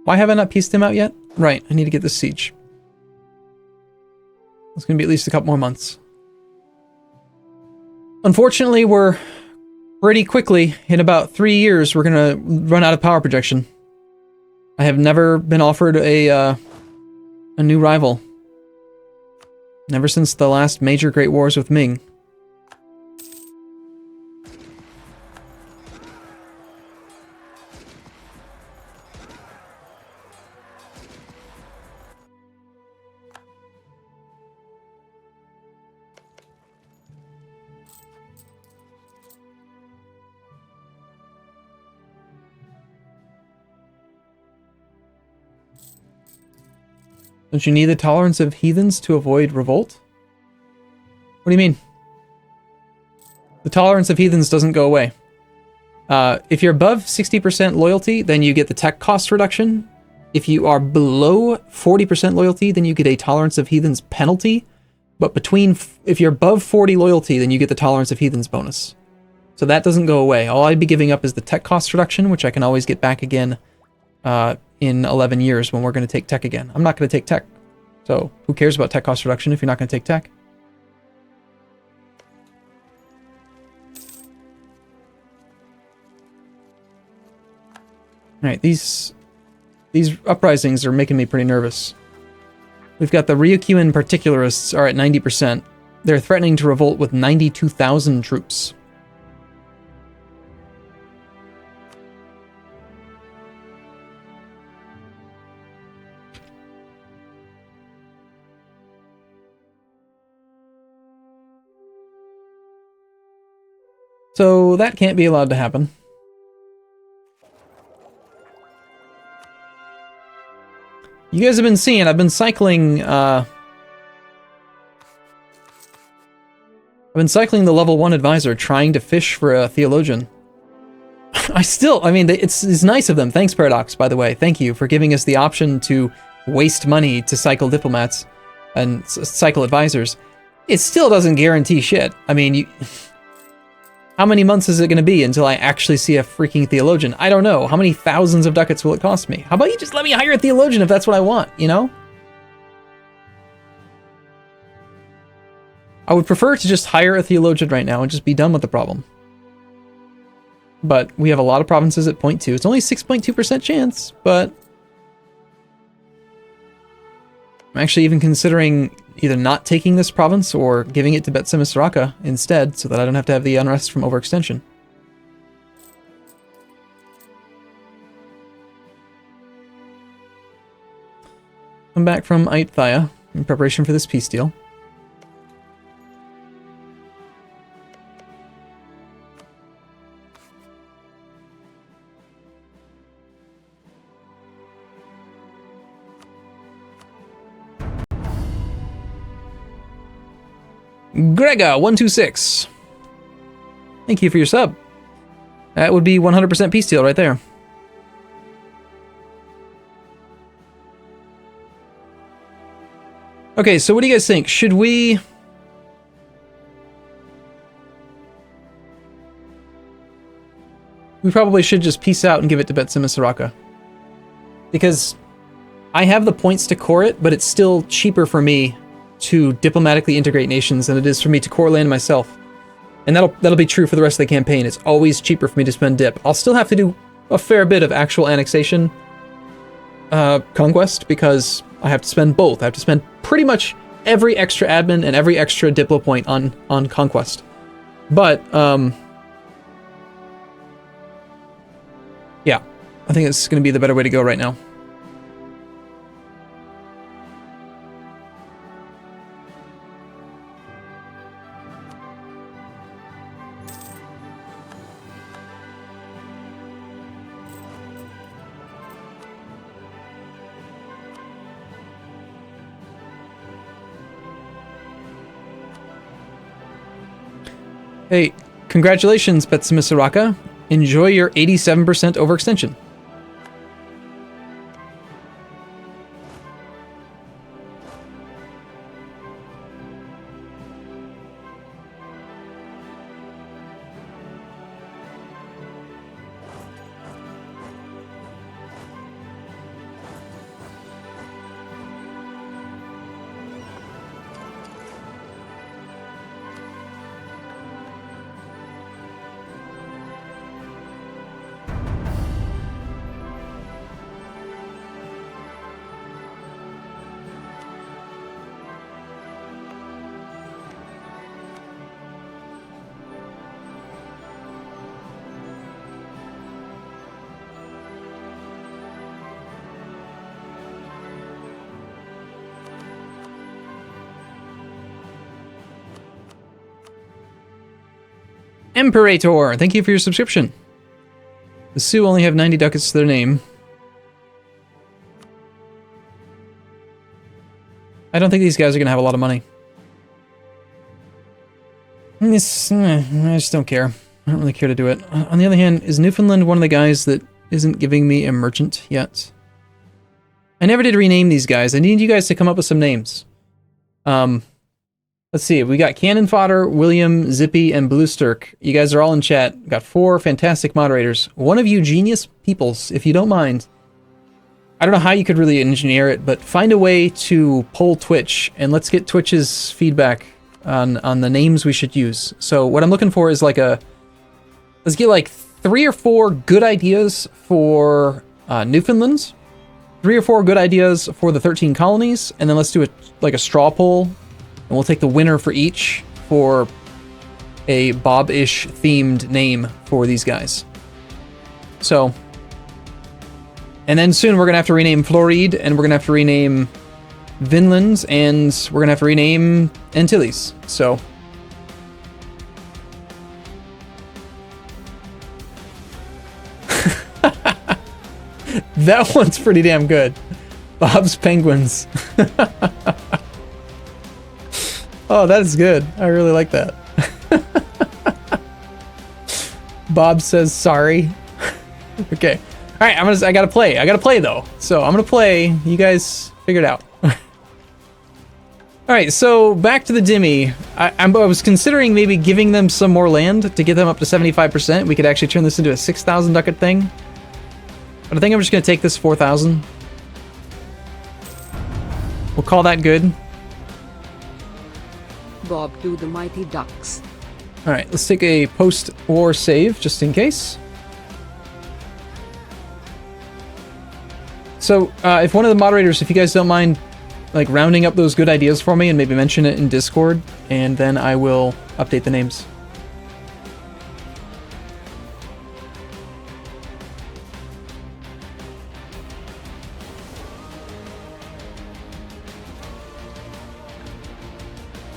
Speaker 1: Why have I not pieced him out yet? Right, I need to get this siege. It's going to be at least a couple more months. Unfortunately, we're pretty quickly, in about 3 years, we're going to run out of power projection. I have never been offered a new rival. Never since the last major Great Wars with Ming. Don't you need the tolerance of heathens to avoid revolt? What do you mean? The tolerance of heathens doesn't go away. If you're above 60% loyalty, then you get the tech cost reduction. If you are below 40% loyalty, then you get a tolerance of heathens penalty. But if you're above 40 loyalty, then you get the tolerance of heathens bonus. So that doesn't go away. All I'd be giving up is the tech cost reduction, which I can always get back again in 11 years when we're going to take tech again. I'm not going to take tech. So who cares about tech cost reduction if you're not going to take tech? Alright, these uprisings are making me pretty nervous. We've got the Ryukyu particularists are at 90%. They're threatening to revolt with 92,000 troops. So that can't be allowed to happen. You guys have been seeing, I've been cycling the level 1 advisor trying to fish for a theologian. I mean, it's nice of them. Thanks, Paradox, by the way. Thank you for giving us the option to waste money to cycle diplomats and cycle advisors. It still doesn't guarantee shit. I mean, how many months is it going to be until I actually see a freaking theologian? I don't know. How many thousands of ducats will it cost me? How about you just let me hire a theologian if that's what I want, you know? I would prefer to just hire a theologian right now and just be done with the problem. But we have a lot of provinces at 0.2. It's only 6.2% chance, but I'm actually even considering either not taking this province or giving it to Bet-Semisaraka instead so that I don't have to have the unrest from overextension. Come back from Aitthaya in preparation for this peace deal. Grega126. Thank you for your sub. That would be 100% peace deal right there. Okay, so what do you guys think? Should we we probably should just peace out and give it to Betsimisaraka. Because I have the points to core it, but it's still cheaper for me to diplomatically integrate nations than it is for me to core land myself. And that'll be true for the rest of the campaign. It's always cheaper for me to spend dip. I'll still have to do a fair bit of actual annexation conquest, because I have to spend both. I have to spend pretty much every extra admin and every extra diplo point on conquest. But, yeah, I think it's going to be the better way to go right now. Hey, congratulations, Betsimisaraka. Enjoy your 87% overextension. Imperator, thank you for your subscription. The Sioux only have 90 ducats to their name. I don't think these guys are going to have a lot of money. I just don't care. I don't really care to do it. On the other hand, is Newfoundland one of the guys that isn't giving me a merchant yet? I never did rename these guys. I need you guys to come up with some names. Let's see. We got Cannon Fodder, William, Zippy, and Blue Sturk. You guys are all in chat. We've got 4 fantastic moderators. One of you genius peoples, if you don't mind. I don't know how you could really engineer it, but find a way to poll Twitch, and let's get Twitch's feedback on the names we should use. So what I'm looking for is like let's get like 3 or 4 good ideas for Newfoundland, 3 or 4 good ideas for the 13 colonies, and then let's do a straw poll. And we'll take the winner for each for a Bob-ish themed name for these guys. So, and then soon we're going to have to rename Floride, and we're going to have to rename Vinland, and we're going to have to rename Antilles. So, that one's pretty damn good. Bob's Penguins. Oh, that is good. I really like that. Bob says sorry. Okay. All right, I gotta play. I gotta play though. So I'm gonna play. You guys figure it out. All right. So back to the Dimmy. I was considering maybe giving them some more land to get them up to 75%. We could actually turn this into a 6,000 ducat thing. But I think I'm just gonna take this 4,000. We'll call that good.
Speaker 2: Bob to the mighty ducks.
Speaker 1: Alright, let's take a post-war save, just in case. So, if one of the moderators, if you guys don't mind, like, rounding up those good ideas for me and maybe mention it in Discord, and then I will update the names.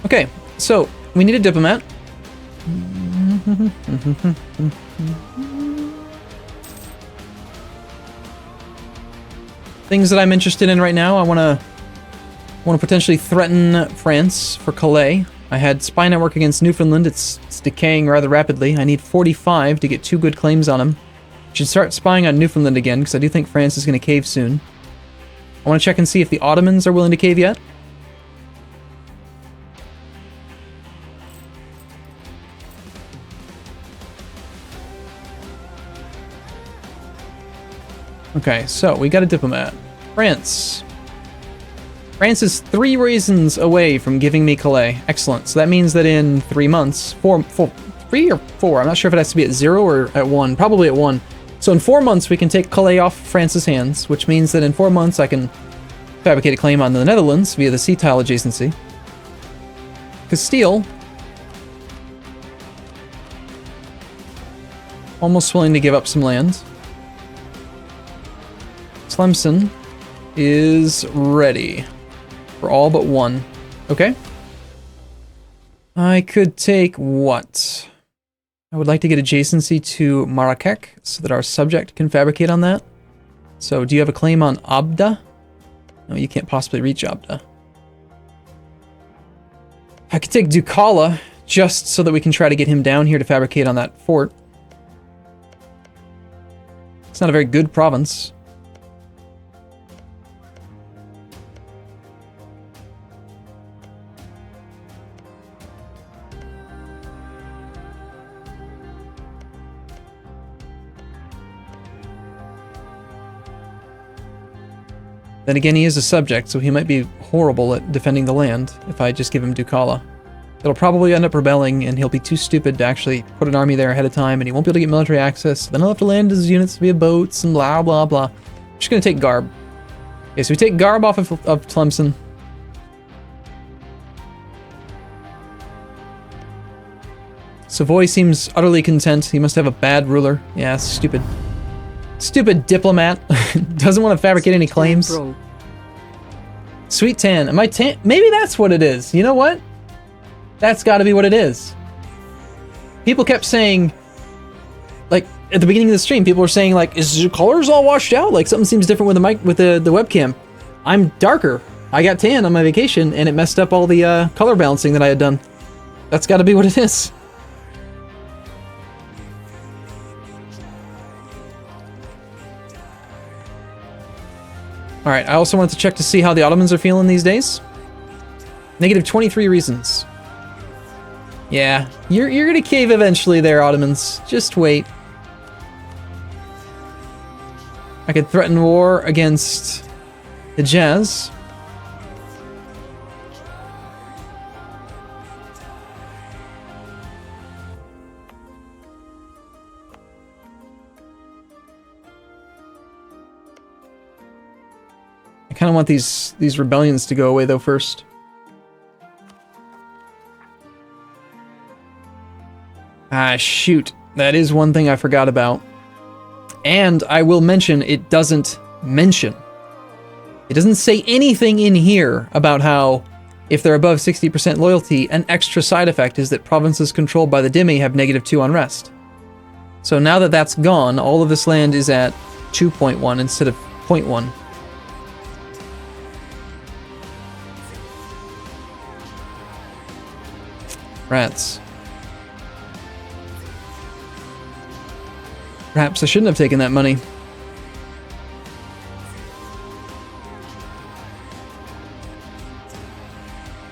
Speaker 1: Okay, so we need a diplomat. Things that I'm interested in right now, I want to potentially threaten France for Calais. I had spy network against Newfoundland. It's decaying rather rapidly. I need 45 to get 2 good claims on him. Should start spying on Newfoundland again, because I do think France is going to cave soon. I want to check and see if the Ottomans are willing to cave yet. Okay, so we got a diplomat. France. France is 3 reasons away from giving me Calais. Excellent. So that means that in 3 months, 3 or 4, I'm not sure if it has to be at 0 or at 1, probably at 1. So in 4 months, we can take Calais off France's hands, which means that in 4 months, I can fabricate a claim on the Netherlands via the sea tile adjacency. Castile, almost willing to give up some land. Tlemcen is ready for all but 1. Okay. I could take what? I would like to get adjacency to Marrakech so that our subject can fabricate on that. So do you have a claim on Abda? No, you can't possibly reach Abda. I could take Ducala just so that we can try to get him down here to fabricate on that fort. It's not a very good province. Then again, he is a subject, so he might be horrible at defending the land if I just give him Ducala. It'll probably end up rebelling, and he'll be too stupid to actually put an army there ahead of time, and he won't be able to get military access. Then he'll have to land his units via boats and blah, blah, blah. I'm just going to take Garb. Okay, so we take Garb off of Tlemcen. Savoy seems utterly content. He must have a bad ruler. Yeah, stupid. Stupid diplomat. Doesn't want to fabricate any claims. Sweet tan. Am I tan? Maybe that's what it is. You know what? That's got to be what it is. People kept saying, like, at the beginning of the stream, people were saying, like, is your colors all washed out? Like, something seems different with the mic, with the webcam. I'm darker. I got tan on my vacation, and it messed up all the color balancing that I had done. That's got to be what it is. Alright, I also wanted to check to see how the Ottomans are feeling these days. Negative 23 reasons. Yeah, you're gonna cave eventually there, Ottomans. Just wait. I could threaten war against the Hejaz. I kind of want these rebellions to go away though first. Ah, shoot. That is one thing I forgot about. And I will mention, it doesn't mention. It doesn't say anything in here about how, if they're above 60% loyalty, an extra side effect is that provinces controlled by the Dhimmi have -2 unrest. So now that that's gone, all of this land is at 2.1 instead of 0.1. Rats. Perhaps I shouldn't have taken that money.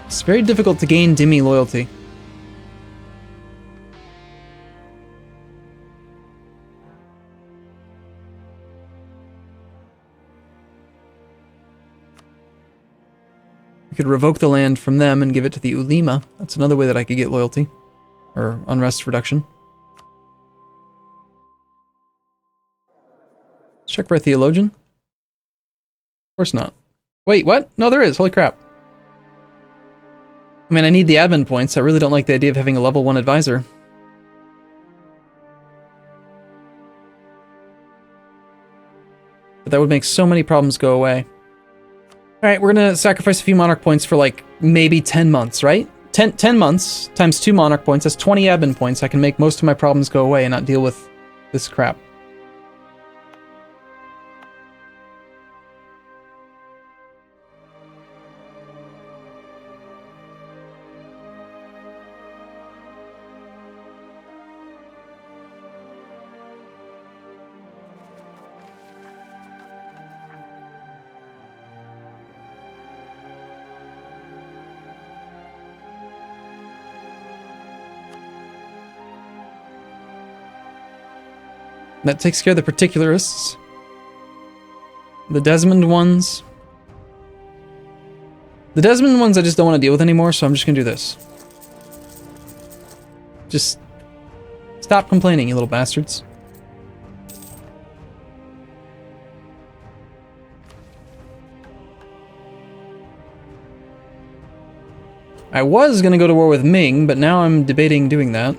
Speaker 1: It's very difficult to gain Dhimmi loyalty. I could revoke the land from them and give it to the Ulema. That's another way that I could get loyalty. Or unrest reduction. Let's check for a theologian. Of course not. Wait, what? No, there is. Holy crap. I mean, I need the admin points. I really don't like the idea of having a level 1 advisor. But that would make so many problems go away. Alright, we're gonna sacrifice a few monarch points for like maybe 10 months, right? 10 months times 2 monarch points, that's 20 admin points. I can make most of my problems go away and not deal with this crap. That takes care of the particularists. The Desmond ones. The Desmond ones I just don't want to deal with anymore, so I'm just gonna do this. Just stop complaining, you little bastards. I was gonna go to war with Ming, but now I'm debating doing that.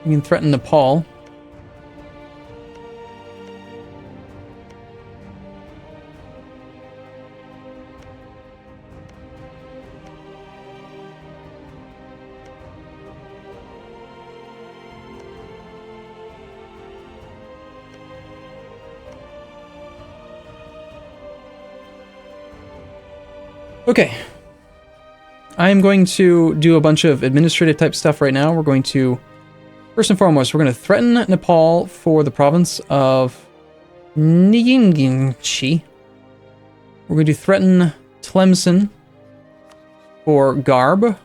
Speaker 1: You can threaten Nepal. Okay. I am going to do a bunch of administrative type stuff right now. We're going to, first and foremost, we're going to threaten Nepal for the province of Nyingchi. We're going to threaten Tlemcen for Garb.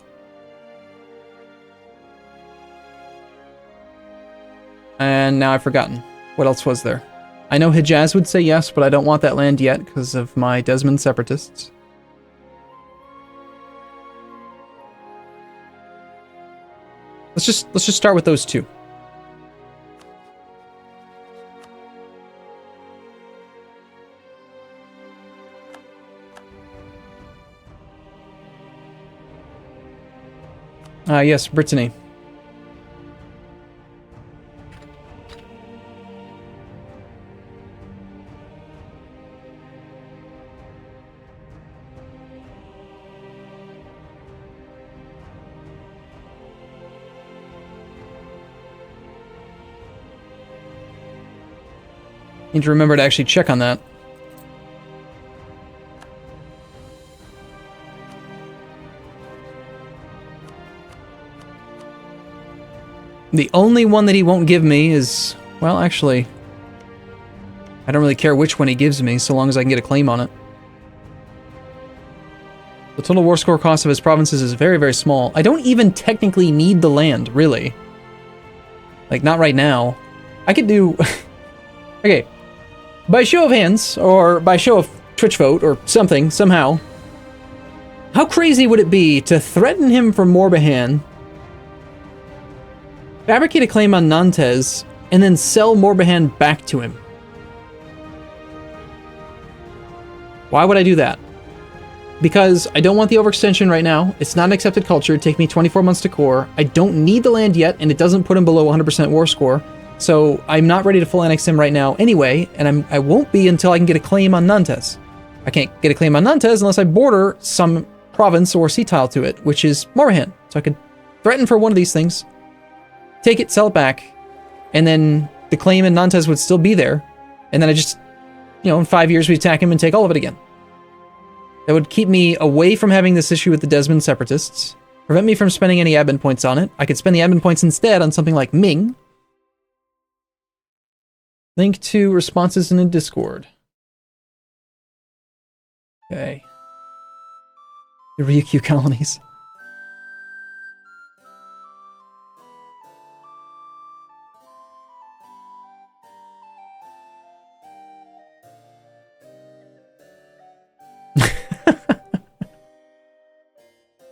Speaker 1: And now I've forgotten. What else was there? I know Hijaz would say yes, but I don't want that land yet because of my Desmond separatists. Let's just start with those two. Yes, Brittany. Need to remember to actually check on that. The only one that he won't give me is, well, actually, I don't really care which one he gives me, so long as I can get a claim on it. The total war score cost of his provinces is very, very small. I don't even technically need the land, really. Like, not right now. I could do... Okay. By show of hands, or by show of Twitch vote, or something, somehow, how crazy would it be to threaten him for Morbihan, fabricate a claim on Nantes, and then sell Morbihan back to him? Why would I do that? Because I don't want the overextension right now. It's not an accepted culture. It'd take me 24 months to core. I don't need the land yet, and it doesn't put him below 100% war score. So I'm not ready to full annex him right now anyway, and I won't be until I can get a claim on Nantes. I can't get a claim on Nantes unless I border some province or sea tile to it, which is Morbihan. So I could threaten for one of these things, take it, sell it back, and then the claim in Nantes would still be there, and then I just, you know, in 5 years we attack him and take all of it again. That would keep me away from having this issue with the Desmond separatists, prevent me from spending any admin points on it. I could spend the admin points instead on something like Ming. Link to responses in a Discord. Okay. The Ryukyu colonies.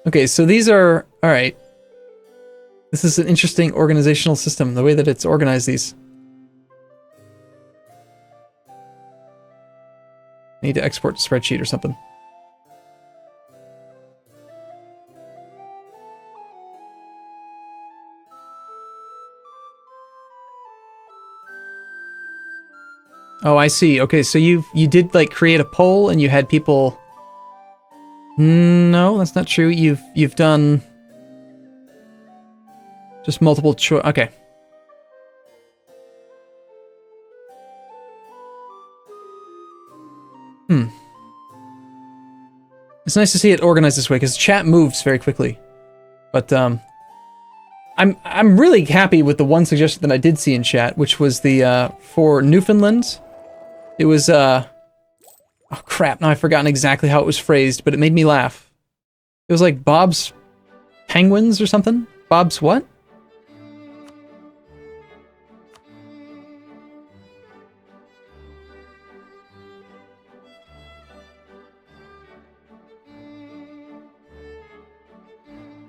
Speaker 1: Okay, so these are... Alright. This is an interesting organizational system, the way that it's organized these. I need to export to spreadsheet or something. Oh, I see. Okay, so you did like create a poll and you had people. No, that's not true. You've done just multiple choice. Okay. It's nice to see it organized this way because chat moves very quickly. But I'm really happy with the one suggestion that I did see in chat, which was the for Newfoundland. It was Oh crap, now I've forgotten exactly how it was phrased, but it made me laugh. It was like Bob's Penguins or something? Bob's what?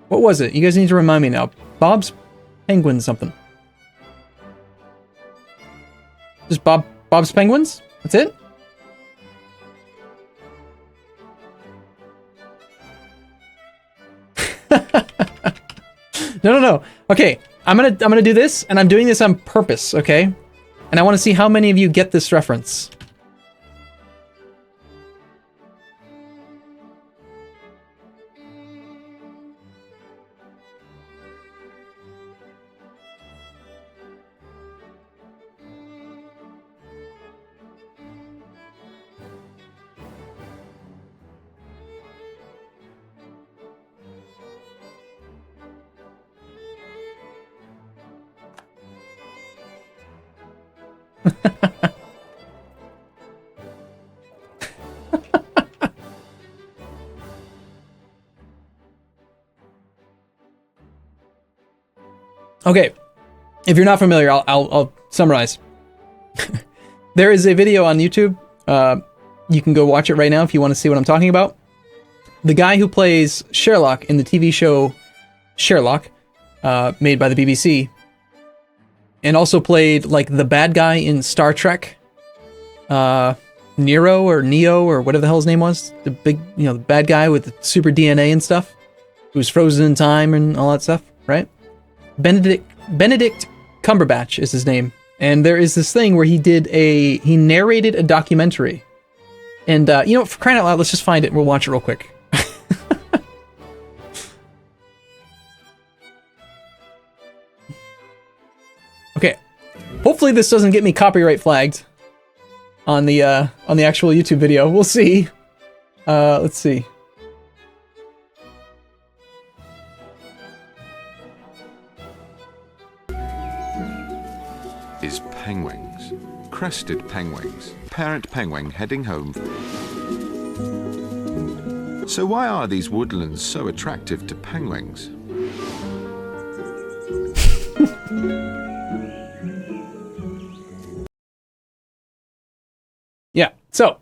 Speaker 1: What was it? You guys need to remind me now. Bob's Penguins something. Just Bob's Penguins? That's it? No. Okay, I'm gonna do this, and I'm doing this on purpose, okay? And I want to see how many of you get this reference. Okay, if you're not familiar, I'll summarize. There is a video on YouTube. You can go watch it right now if you want to see what I'm talking about. The guy who plays Sherlock in the TV show Sherlock, made by the BBC, and also played like the bad guy in Star Trek, Nero or whatever the hell his name was, the big, the bad guy with the super DNA and stuff, who was frozen in time and all that stuff, right? Benedict Cumberbatch is his name, and there is this thing where he narrated a documentary, and for crying out loud, let's just find it and we'll watch it real quick. Okay, hopefully this doesn't get me copyright flagged on the actual YouTube video. We'll see. Let's see.
Speaker 3: Is penguins. Crested penguins. Parent penguin heading home. So why are these woodlands so attractive to penguins?
Speaker 1: Yeah, so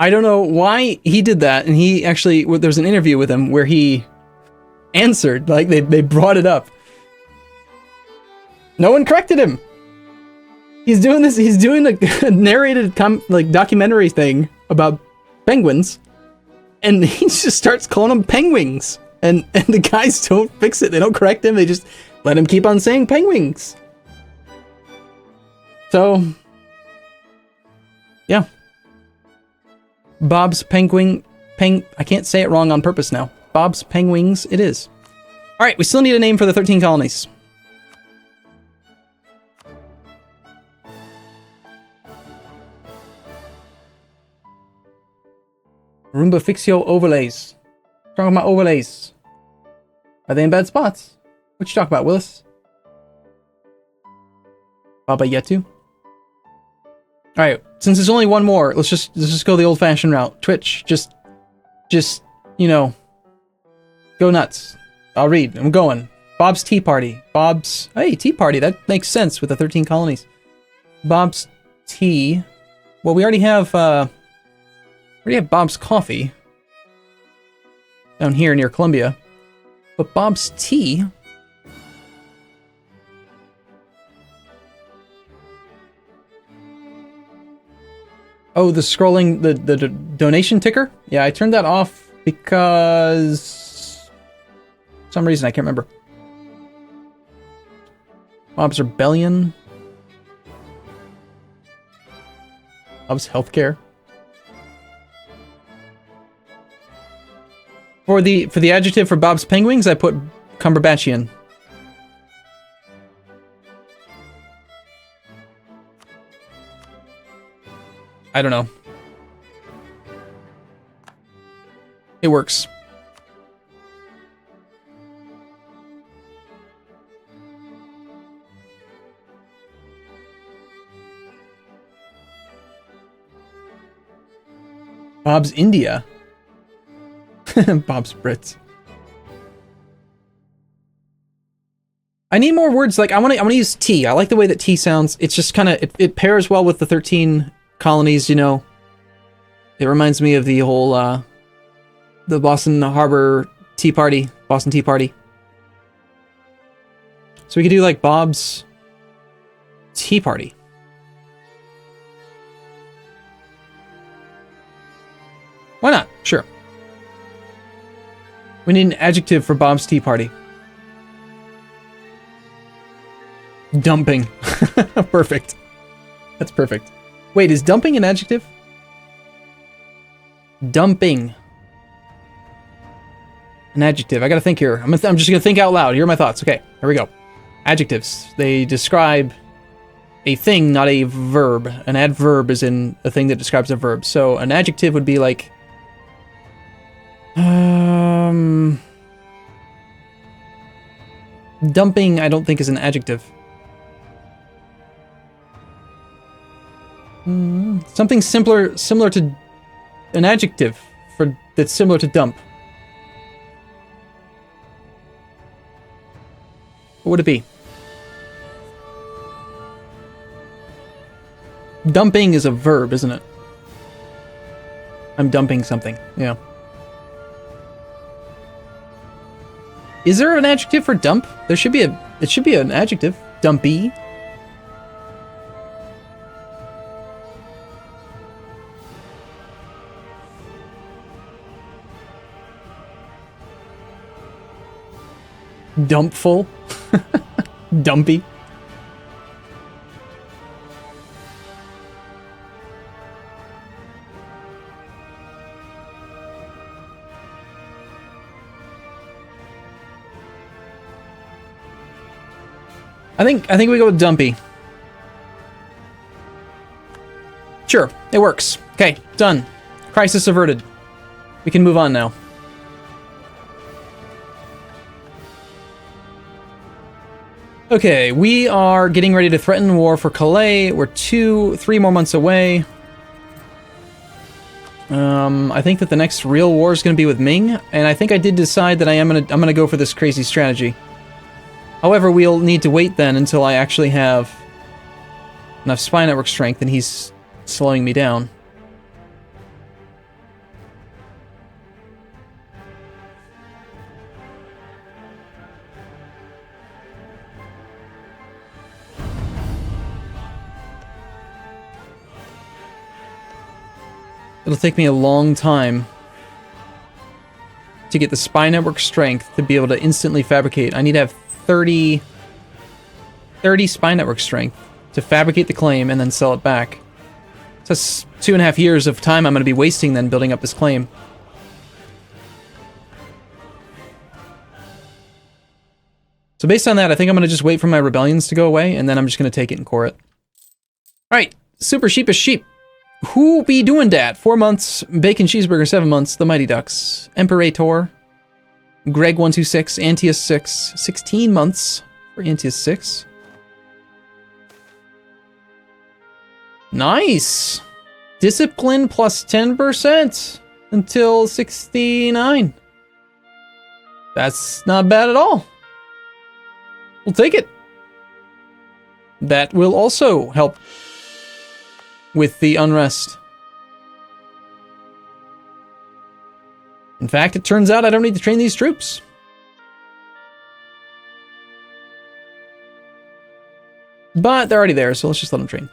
Speaker 1: I don't know why he did that, and he actually, there's an interview with him where he answered, like they brought it up. No one corrected him. He's doing a narrated documentary thing about penguins, and he just starts calling them penguins, and the guys don't fix it. They don't correct him. They just let him keep on saying penguins. So, yeah. Bob's I can't say it wrong on purpose now. Bob's Penguins it is. Alright, we still need a name for the 13 colonies. Arumba Fixio overlays. Talking about overlays. Are they in bad spots? What you talking about, Willis? Baba Yetu? Alright, since there's only one more, let's just go the old-fashioned route. Twitch, just go nuts. I'll read. I'm going. Bob's Tea Party. Hey, Tea Party. That makes sense with the 13 colonies. Bob's Tea. Well, we already have Bob's Coffee down here near Columbia. But Bob's Tea. Oh, the scrolling, the donation ticker? Yeah, I turned that off because for some reason I can't remember. Bob's Rebellion. Bob's Healthcare. For the adjective for Bob's Penguins, I put Cumberbatchian. I don't know. It works. Bob's India. Bob's Brits. I need more words. Like I want to use tea. I like the way that tea sounds. It's just kind of it pairs well with the 13 colonies. You know, it reminds me of the whole the Boston Harbor Tea Party, Boston Tea Party. So we could do like Bob's Tea Party. Why not? Sure. We need an adjective for Bob's Tea Party. Dumping. Perfect. That's perfect. Wait, is dumping an adjective? Dumping. An adjective. I gotta think here. I'm just gonna think out loud. Here are my thoughts. Okay, here we go. Adjectives. They describe a thing, not a verb. An adverb is in a thing that describes a verb. So an adjective would be like... dumping, I don't think, is an adjective. Something similar to an adjective that's similar to dump. What would it be? Dumping is a verb, isn't it? I'm dumping something. Yeah. Is there an adjective for dump? There should be it should be an adjective. Dumpy. Dumpful. Dumpy. I think we go with dumpy. Sure, it works. Okay, done. Crisis averted. We can move on now. Okay, we are getting ready to threaten war for Calais. We're 3 more months away. I think that the next real war is going to be with Ming, and I think I did decide that I'm gonna go for this crazy strategy. However, we'll need to wait then until I actually have enough spy network strength, and he's slowing me down. It'll take me a long time to get the spy network strength to be able to instantly fabricate. I need to have 30 spy network strength to fabricate the claim and then sell it back. So that's 2.5 years of time I'm going to be wasting then building up this claim. So based on that, I think I'm going to just wait for my rebellions to go away, and then I'm just going to take it and core it. Alright, Super Sheepish Sheep. Who be doing that? 4 months, Bacon Cheeseburger 7 months, The Mighty Ducks, Imperator, Greg126, Antius 6, 16 months for Antius 6. Nice! Discipline plus 10% until 69. That's not bad at all. We'll take it. That will also help with the unrest. In fact, it turns out I don't need to train these troops. But they're already there, so let's just let them train.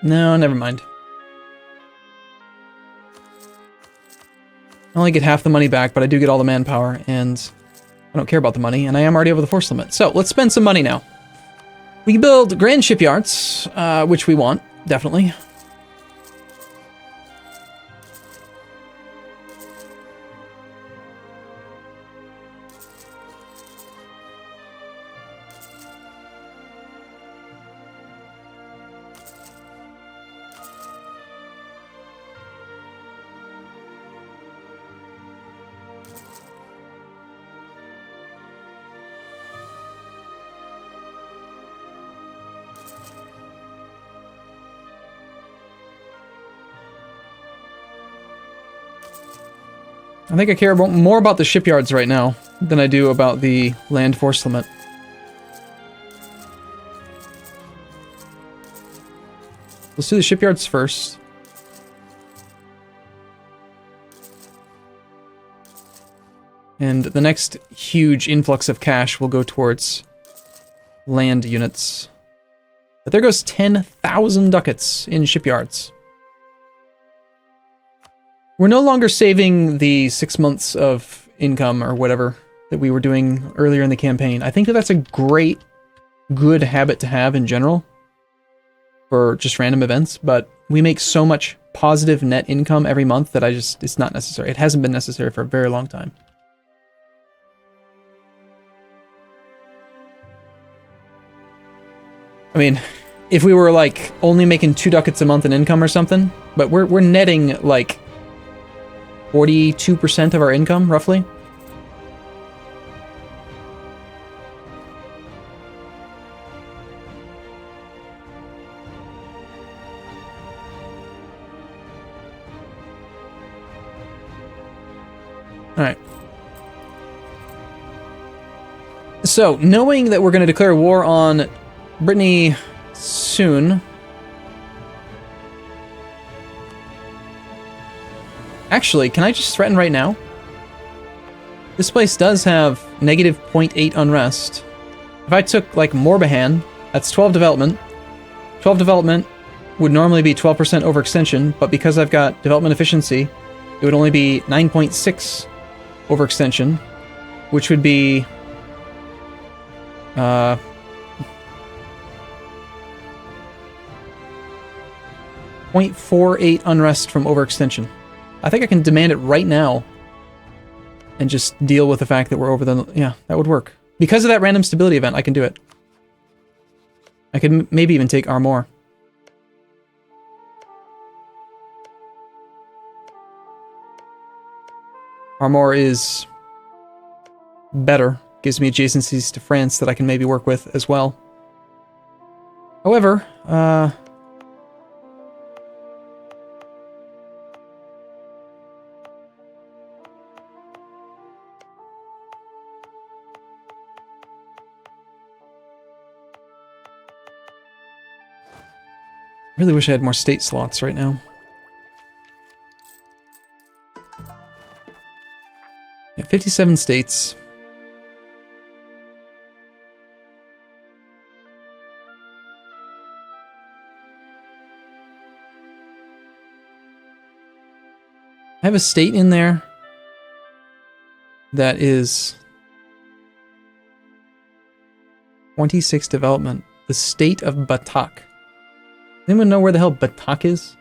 Speaker 1: No, never mind. I only get half the money back, but I do get all the manpower, and I don't care about the money, and I am already over the force limit. So, let's spend some money now. We can build grand shipyards, which we want, definitely. I think I care more about the shipyards right now than I do about the land force limit. Let's do the shipyards first. And the next huge influx of cash will go towards land units. But there goes 10,000 ducats in shipyards. We're no longer saving the 6 months of income or whatever that we were doing earlier in the campaign. I think that that's a great, good habit to have in general for just random events, but we make so much positive net income every month that it's not necessary. It hasn't been necessary for a very long time. I mean, if we were like only making 2 ducats a month in income or something, but we're netting like 42% of our income, roughly. All right. So, knowing that we're going to declare war on Brittany soon. Actually, can I just threaten right now? This place does have negative 0.8 unrest. If I took, like, Morbihan, that's 12 development. 12 development would normally be 12% overextension, but because I've got development efficiency, it would only be 9.6 overextension, which would be 0.48 unrest from overextension. I think I can demand it right now and just deal with the fact that we're over the... Yeah, that would work. Because of that random stability event, I can do it. I could maybe even take Armor. Armor is better. Gives me adjacencies to France that I can maybe work with as well. However, really wish I had more state slots right now. Yeah, 57 states. I have a state in there that is 26 development. The state of Batak. Anyone know where the hell Batak is?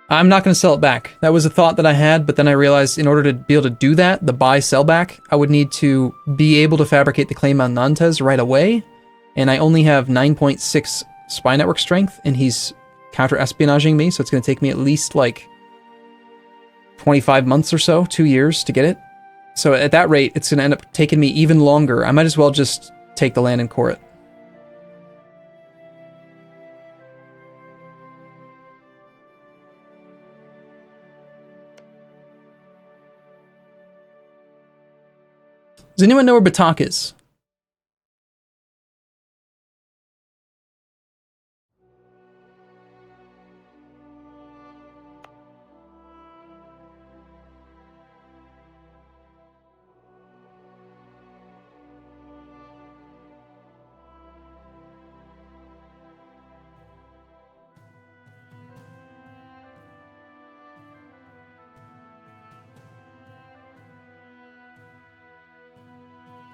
Speaker 1: I'm not going to sell it back. That was a thought that I had, but then I realized in order to be able to do that, the buy-sell back, I would need to be able to fabricate the claim on Nantes right away, and I only have 9.6 spy network strength, and he's counter-espionaging me, so it's going to take me at least, like, 25 months or so, 2 years to get it. So at that rate, it's going to end up taking me even longer. I might as well just take the land and core it. Does anyone know where Batak is?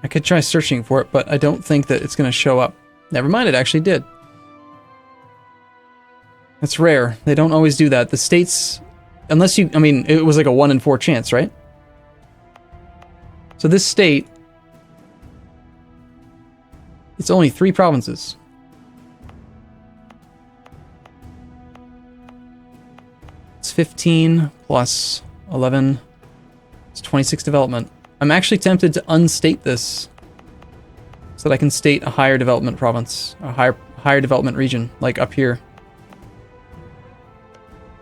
Speaker 1: I could try searching for it, but I don't think that it's going to show up. Never mind, it actually did. That's rare. They don't always do that. The states, unless you, I mean, it was like a 1 in 4 chance, right? So this state, it's only 3 provinces. It's 15 plus 11. It's 26 development. I'm actually tempted to unstate this so that I can state a higher development province, a higher development region, like up here.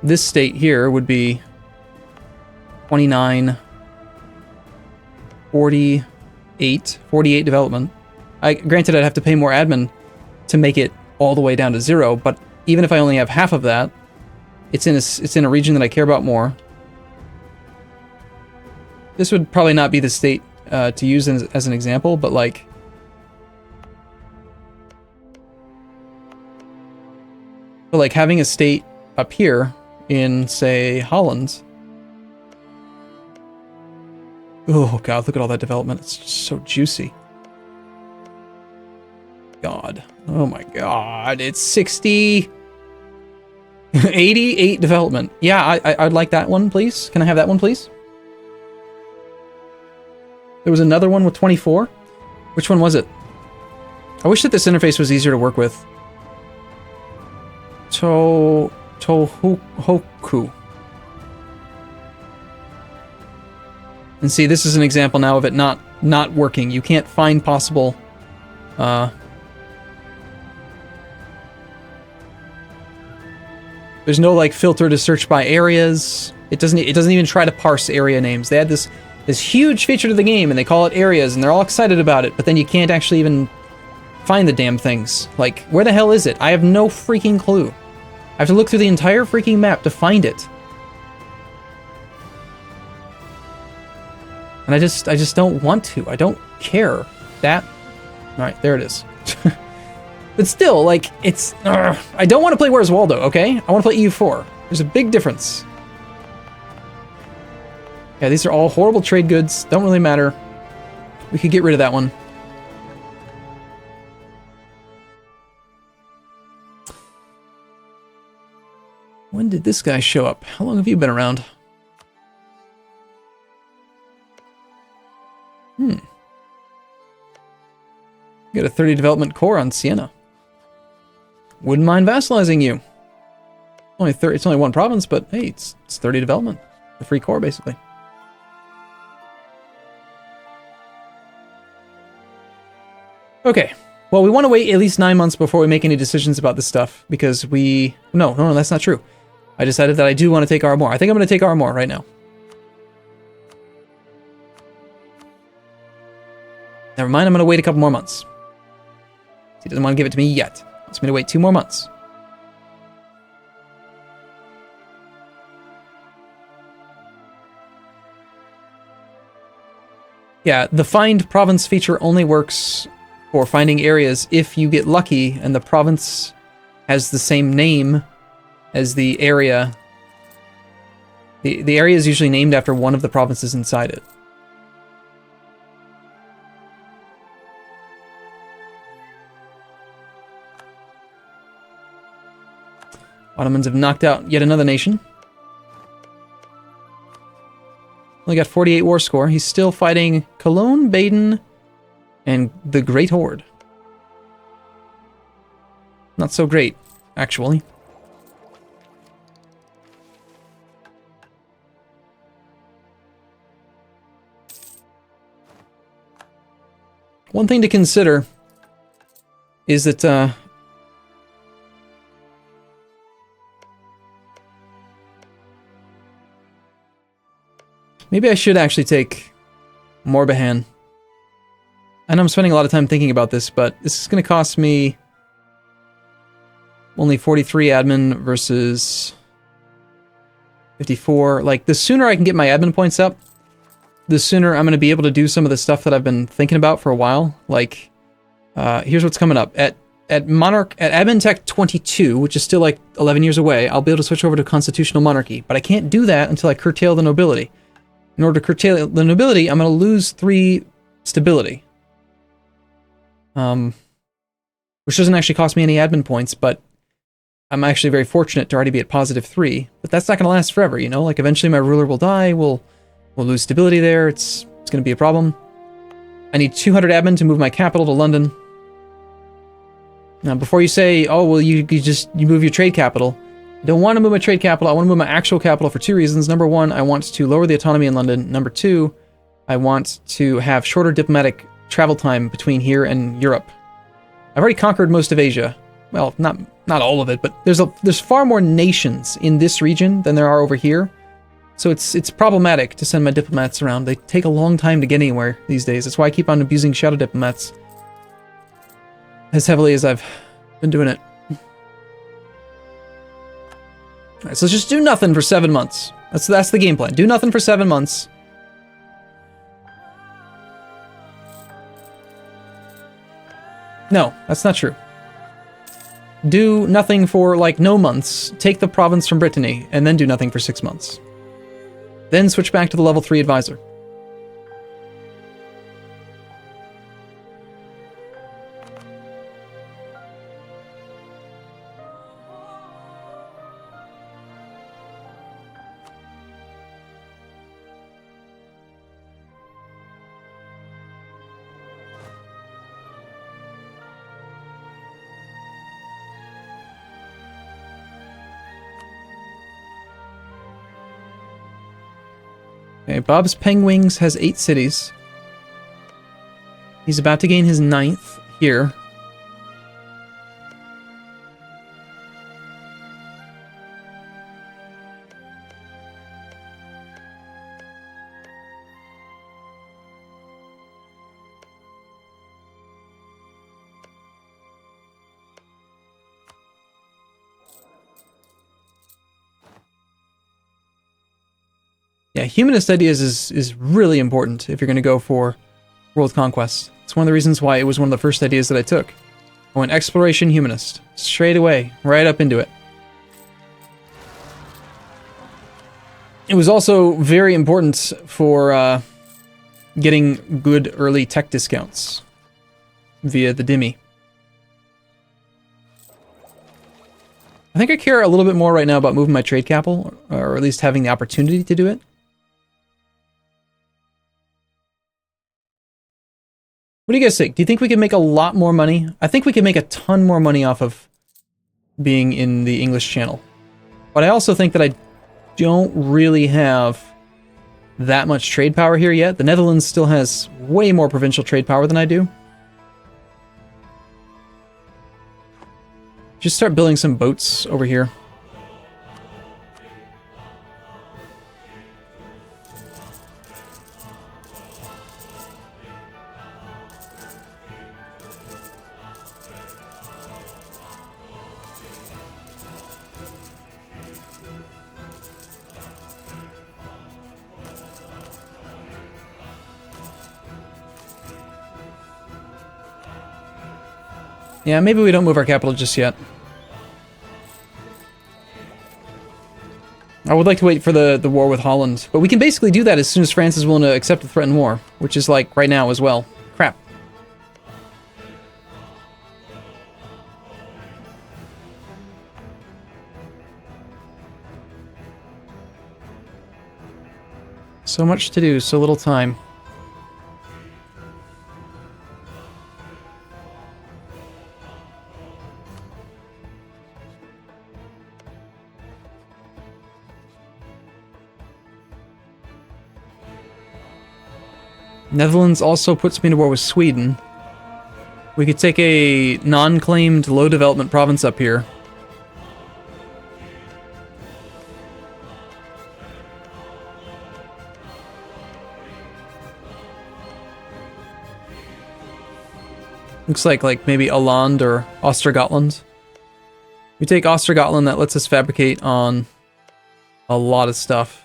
Speaker 1: this state here would be 29, 48 development. Granted, I'd have to pay more admin to make it all the way down to 0, but even if I only have half of that, it's in a region that I care about more. This would probably not be the state to use as an example, but like... But like having a state up here in, say, Holland. Oh god, look at all that development. It's just so juicy. God. Oh my god. It's 60... 88 development. Yeah, I'd like that one, please. Can I have that one, please? There was another one with 24. Which one was it? I wish that this interface was easier to work with. Tohoku. And see, this is an example now of it not working. You can't find possible there's no like filter to search by areas. It doesn't even try to parse area names. They had this huge feature to the game and they call it areas and they're all excited about it, but then you can't actually even find the damn things. Like, where the hell is it? I have no freaking clue. I have to look through the entire freaking map to find it. And I just don't want to. I don't care. That... Alright, there it is. But still, like, it's... I don't want to play Where's Waldo, okay? I want to play EU4. There's a big difference. Yeah, these are all horrible trade goods. Don't really matter. We could get rid of that one. When did this guy show up? How long have you been around? Got a 30 development core on Siena. Wouldn't mind vassalizing you. It's only one province, but hey, it's 30 development. The free core, basically. Okay. Well, we want to wait at least 9 months before we make any decisions about this stuff, because we... No, that's not true. I decided that I do want to take Arumba. I think I'm going to take Arumba right now. Never mind, I'm going to wait a couple more months. He doesn't want to give it to me yet. He wants me to wait 2 more months. Yeah, the find province feature only works for finding areas if you get lucky and the province has the same name as the area. The area is usually named after one of the provinces inside it. Ottomans have knocked out yet another nation. Only got 48 war score. He's still fighting Cologne, Baden, and the Great Horde. Not so great, actually. One thing to consider is that maybe I should actually take Morbihan. I know I'm spending a lot of time thinking about this, but this is going to cost me only 43 admin versus 54. Like, the sooner I can get my admin points up, the sooner I'm going to be able to do some of the stuff that I've been thinking about for a while. Like, here's what's coming up. At Admin Tech 22, which is still like 11 years away, I'll be able to switch over to Constitutional Monarchy. But I can't do that until I curtail the nobility. In order to curtail the nobility, I'm going to lose 3 stability. Which doesn't actually cost me any admin points, but I'm actually very fortunate to already be at positive 3. But that's not going to last forever, you know? Like, eventually my ruler will die, we'll lose stability there, it's going to be a problem. I need 200 admin to move my capital to London. Now, before you say, oh, well, you move your trade capital, I don't want to move my trade capital. I want to move my actual capital for 2 reasons. Number 1, I want to lower the autonomy in London. Number 2, I want to have shorter diplomatic travel time between here and Europe. I've already conquered most of Asia. well, not all of it, but there's far more nations in this region than there are over here. So it's problematic to send my diplomats around. They take a long time to get anywhere these days. That's why I keep on abusing shadow diplomats as heavily as I've been doing it. Alright, so let's just do nothing for 7 months. That's the game plan. Do nothing for 7 months. No, that's not true. Do nothing for, like, no months. Take the province from Brittany, and then do nothing for 6 months. Then switch back to the level 3 advisor. Okay, Bob's Penguins has 8 cities. He's about to gain his 9th here. Yeah, humanist ideas is really important if you're going to go for world conquest. It's one of the reasons why it was one of the first ideas that I took. I went exploration humanist. Straight away, right up into it. It was also very important for getting good early tech discounts via the Dhimmi. I think I care a little bit more right now about moving my trade capital, or at least having the opportunity to do it. What do you guys think? Do you think we can make a lot more money? I think we can make a ton more money off of being in the English Channel. But I also think that I don't really have that much trade power here yet. The Netherlands still has way more provincial trade power than I do. Just start building some boats over here. Yeah, maybe we don't move our capital just yet. I would like to wait for the war with Holland, but we can basically do that as soon as France is willing to accept a threatened war, which is like right now as well. Crap. So much to do, so little time. Netherlands also puts me to war with Sweden. We could take a non-claimed low development province up here. Looks like maybe Åland or Östergötland. We take Östergötland, that lets us fabricate on a lot of stuff.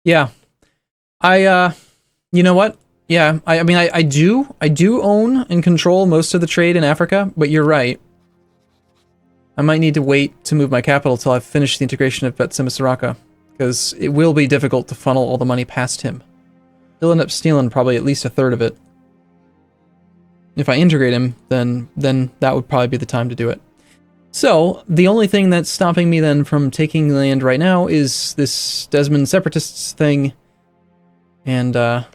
Speaker 1: Yeah, you know what? Yeah, I mean, I do own and control most of the trade in Africa, but you're right. I might need to wait to move my capital till I've finished the integration of Betsimisaraka, because it will be difficult to funnel all the money past him. He'll end up stealing probably at least a third of it. If I integrate him, then that would probably be the time to do it. So, the only thing that's stopping me then from taking land right now is this Desmond Separatists thing. And, other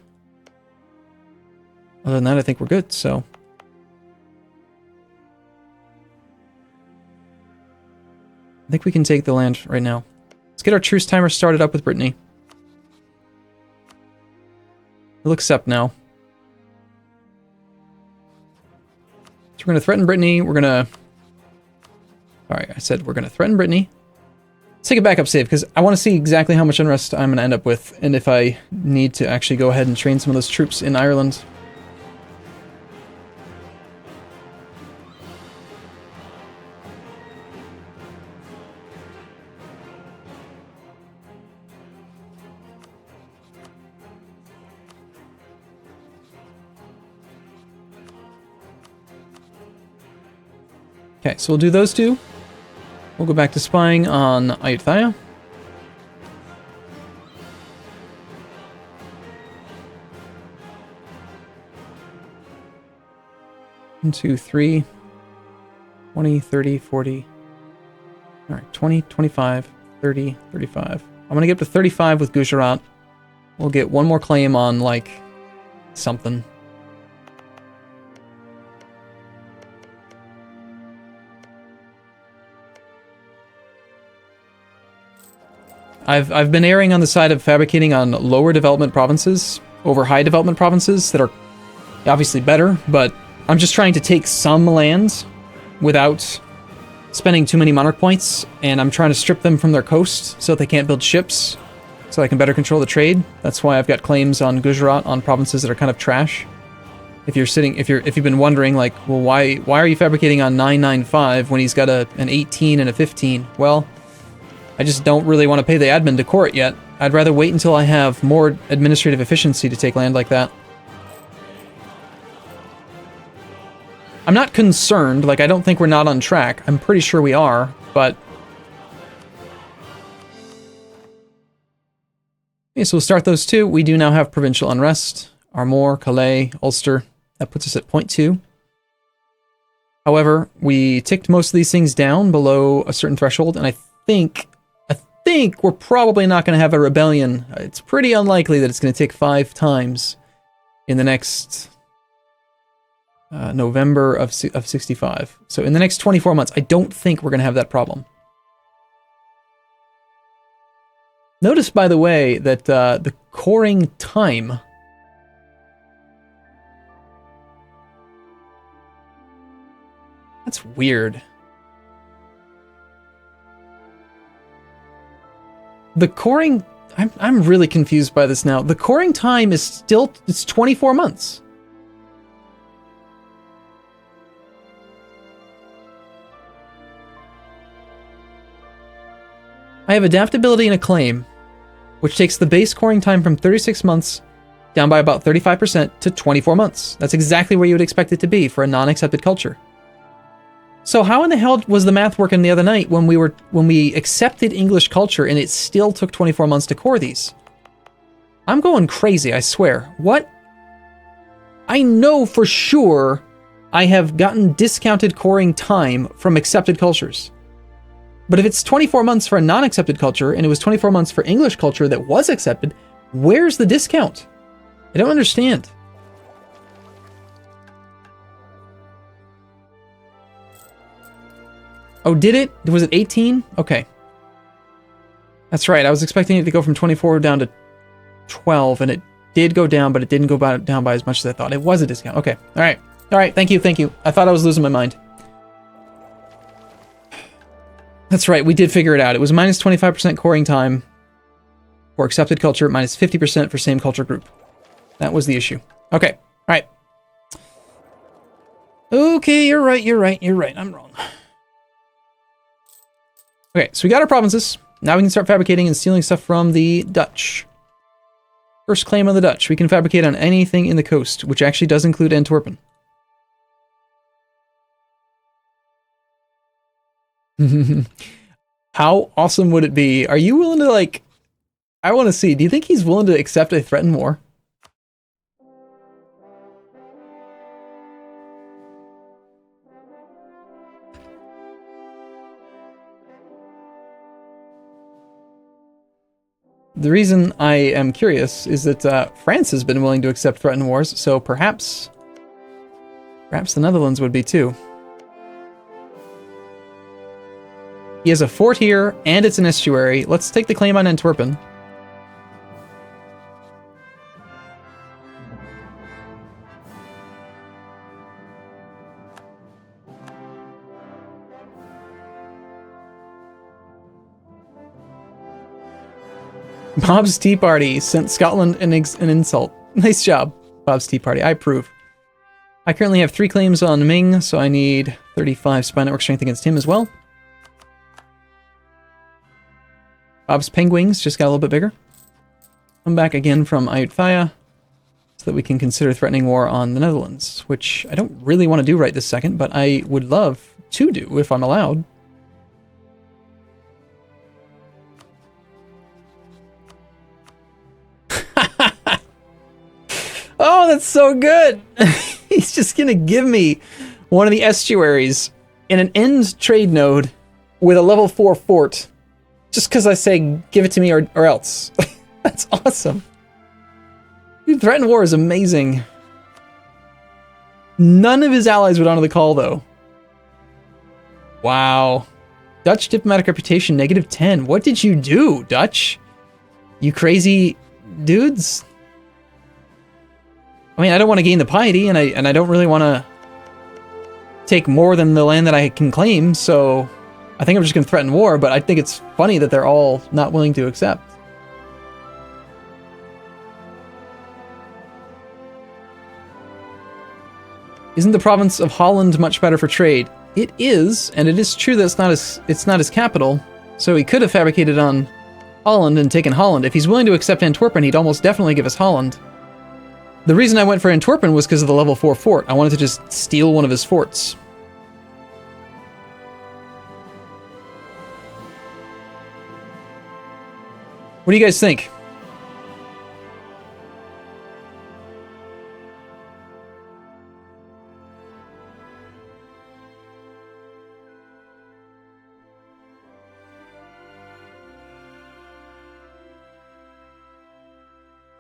Speaker 1: than that, I think we're good, so. I think we can take the land right now. Let's get our truce timer started up with Brittany. We'll accept now. So we're going to threaten Brittany. We're going to... Sorry, I said we're going to threaten Brittany. Let's take a backup save, because I want to see exactly how much unrest I'm going to end up with, and if I need to actually go ahead and train some of those troops in Ireland. Okay, so we'll do those two. We'll go back to spying on Ayutthaya. One, two, three. 20, 30, 40. Alright, 20, 25, 30, 35. I'm gonna get up to 35 with Gujarat. We'll get one more claim on, like, something. I've been erring on the side of fabricating on lower development provinces over high development provinces that are obviously better, but I'm just trying to take some lands without spending too many monarch points, and I'm trying to strip them from their coast so that they can't build ships, so I can better control the trade. That's why I've got claims on Gujarat on provinces that are kind of trash. If you've been wondering, like, well, why are you fabricating on 995 when he's got an 18 and a 15? Well, I just don't really want to pay the admin to core it yet. I'd rather wait until I have more administrative efficiency to take land like that. I'm not concerned, like, I don't think we're not on track. I'm pretty sure we are, but... Okay, so we'll start those two. We do now have provincial unrest. Armor, Calais, Ulster. That puts us at 0.2. However, we ticked most of these things down below a certain threshold, and I think we're probably not going to have a rebellion. It's pretty unlikely that it's going to take 5 times in the next November of 65. So in the next 24 months, I don't think we're going to have that problem. Notice, by the way, that the coring time... That's weird. The coring... I'm really confused by this now. The coring time is still... It's 24 months. I have adaptability in a claim, which takes the base coring time from 36 months down by about 35% to 24 months. That's exactly where you would expect it to be for a non-accepted culture. So how in the hell was the math working the other night when we accepted English culture and it still took 24 months to core these? I'm going crazy, I swear. What? I know for sure I have gotten discounted coring time from accepted cultures. But if it's 24 months for a non-accepted culture and it was 24 months for English culture that was accepted, where's the discount? I don't understand. Oh, did it? Was it 18? Okay. That's right. I was expecting it to go from 24 down to 12, and it did go down, but it didn't go down by as much as I thought. It was a discount. Okay. All right. All right. Thank you. Thank you. I thought I was losing my mind. That's right. We did figure it out. It was minus 25% coring time for accepted culture, minus 50% for same culture group. That was the issue. Okay. All right. Okay. You're right. You're right. You're right. I'm wrong. Okay, so we got our provinces. Now we can start fabricating and stealing stuff from the Dutch. First claim on the Dutch. We can fabricate on anything in the coast, which actually does include Antwerpen. How awesome would it be? Are you willing to, like... I want to see. Do you think he's willing to accept a threatened war? The reason I am curious is that France has been willing to accept threatened wars, so perhaps the Netherlands would be too. He has a fort here, and it's an estuary. Let's take the claim on Antwerpen. Bob's Tea Party sent Scotland an insult. Nice job, Bob's Tea Party. I approve. I currently have 3 claims on Ming, so I need 35 spy network strength against him as well. Bob's Penguins just got a little bit bigger. Come back again from Ayutthaya so that we can consider threatening war on the Netherlands, which I don't really want to do right this second, but I would love to do if I'm allowed. Oh, that's so good! He's just gonna give me one of the estuaries in an end trade node with a level 4 fort. Just because I say, give it to me or else. That's awesome. Dude, threatened war is amazing. None of his allies would honor the call, though. Wow. Dutch diplomatic reputation, -10. What did you do, Dutch? You crazy dudes? I mean, I don't want to gain the piety, and I don't really want to take more than the land that I can claim, so I think I'm just going to threaten war, but I think it's funny that they're all not willing to accept. Isn't the province of Holland much better for trade? It is, and it is true that it's not his capital, so he could have fabricated on Holland and taken Holland. If he's willing to accept Antwerpen, he'd almost definitely give us Holland. The reason I went for Antwerpen was because of the level 4 fort. I wanted to just steal one of his forts. What do you guys think?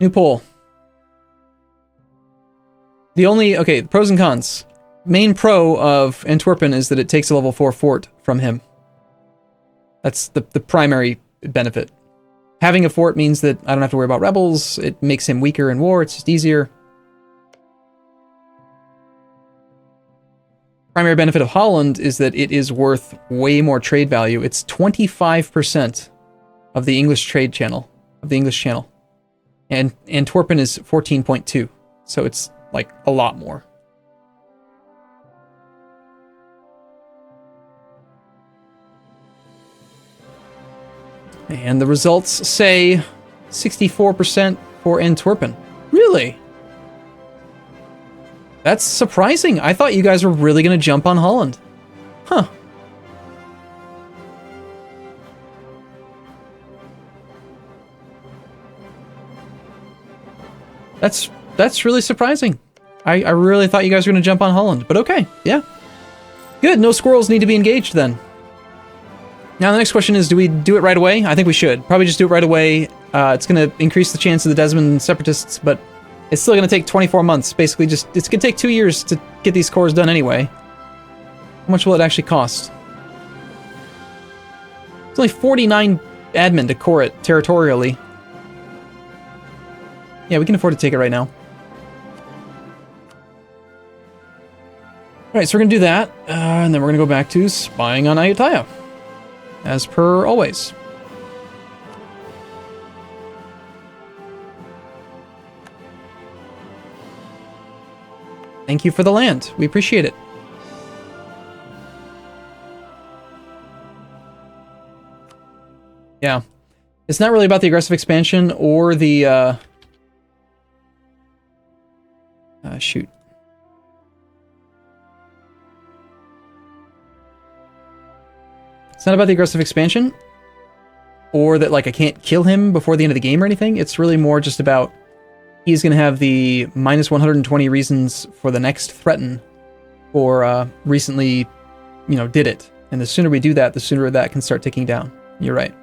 Speaker 1: New poll. Okay, pros and cons. Main pro of Antwerpen is that it takes a level 4 fort from him. That's the primary benefit. Having a fort means that I don't have to worry about rebels. It makes him weaker in war. It's just easier. Primary benefit of Holland is that it is worth way more trade value. It's 25% of the English trade channel, And Antwerpen is 14.2, so it's like a lot more. And the results say 64% for Antwerpen. Really? That's surprising. I thought you guys were really going to jump on Holland. Huh. That's really surprising. I really thought you guys were going to jump on Holland, but okay, yeah. Good, no squirrels need to be engaged then. Now the next question is, do we do it right away? I think we should. Probably just do it right away. It's going to increase the chance of the Desmond separatists, but it's still going to take 24 months. Basically, it's going to take 2 years to get these cores done anyway. How much will it actually cost? It's only 49 admin to core it territorially. Yeah, we can afford to take it right now. Alright, so we're going to do that, and then we're going to go back to spying on Ayutthaya, as per always. Thank you for the land. We appreciate it. Yeah. It's not really about the aggressive expansion or the, shoot. It's not about the aggressive expansion, or that, like, I can't kill him before the end of the game or anything. It's really more just about he's going to have the minus 120 reasons for the next threaten, or recently, did it. And the sooner we do that, the sooner that can start ticking down. You're right.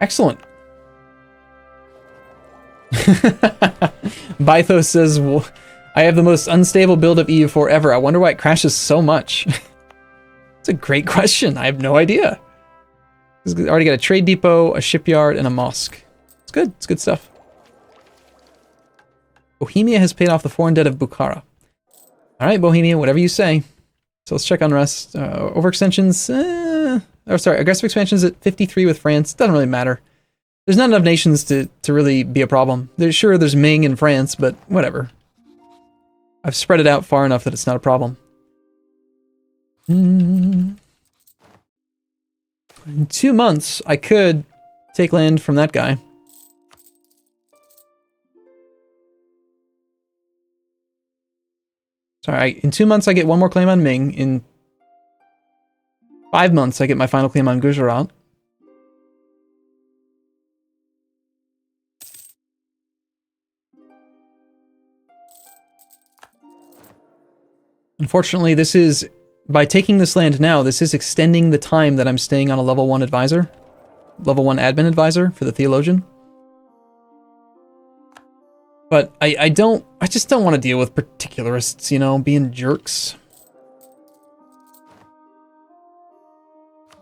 Speaker 1: Excellent. Bythos says, I have the most unstable build of EU4 ever. I wonder why it crashes so much. It's a great question. I have no idea. It's already got a trade depot, a shipyard, and a mosque. It's good. It's good stuff. Bohemia has paid off the foreign debt of Bukhara. All right, Bohemia, whatever you say. So let's check unrest. Overextensions. Aggressive expansions at 53 with France. Doesn't really matter. There's not enough nations to really be a problem. There's Ming and France, but whatever. I've spread it out far enough that it's not a problem. In 2 months, I could take land from that guy. Sorry, in 2 months I get one more claim on Ming. In 5 months I get my final claim on Gujarat. Unfortunately, this is, by taking this land now, this is extending the time that I'm staying on a level 1 advisor. Level 1 admin advisor for the theologian. But I just don't want to deal with particularists, you know, being jerks.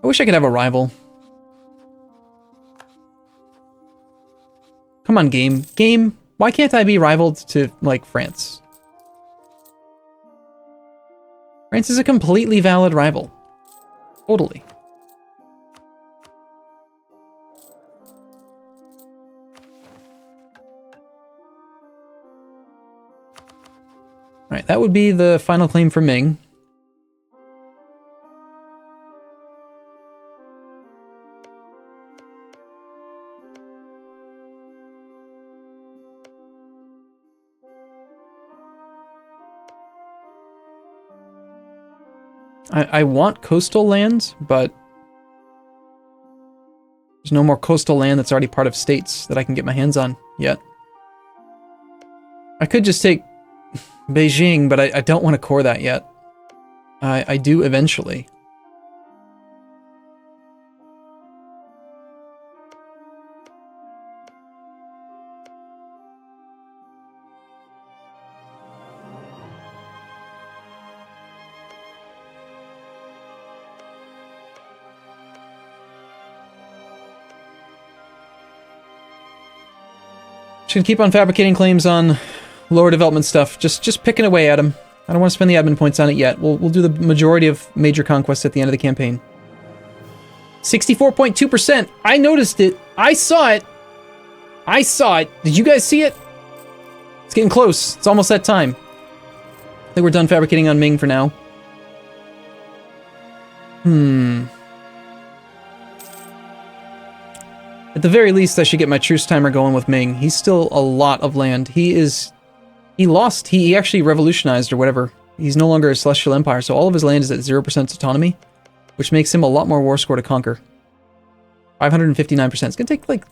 Speaker 1: I wish I could have a rival. Come on, game. Game, why can't I be rivaled to, like, France? France is a completely valid rival. Totally. Alright, that would be the final claim for Ming. I want coastal land, but there's no more coastal land that's already part of states that I can get my hands on yet. I could just take Beijing, but I don't want to core that yet. I do eventually. Just gonna keep on fabricating claims on lower development stuff. Just picking away at them. I don't want to spend the admin points on it yet. We'll do the majority of major conquests at the end of the campaign. 64.2%. I noticed it. I saw it. I saw it. Did you guys see it? It's getting close. It's almost that time. I think we're done fabricating on Ming for now. At the very least, I should get my truce timer going with Ming. He's still a lot of land. He actually revolutionized or whatever. He's no longer a celestial empire, so all of his land is at 0% autonomy, which makes him a lot more war score to conquer. 559%. It's gonna take like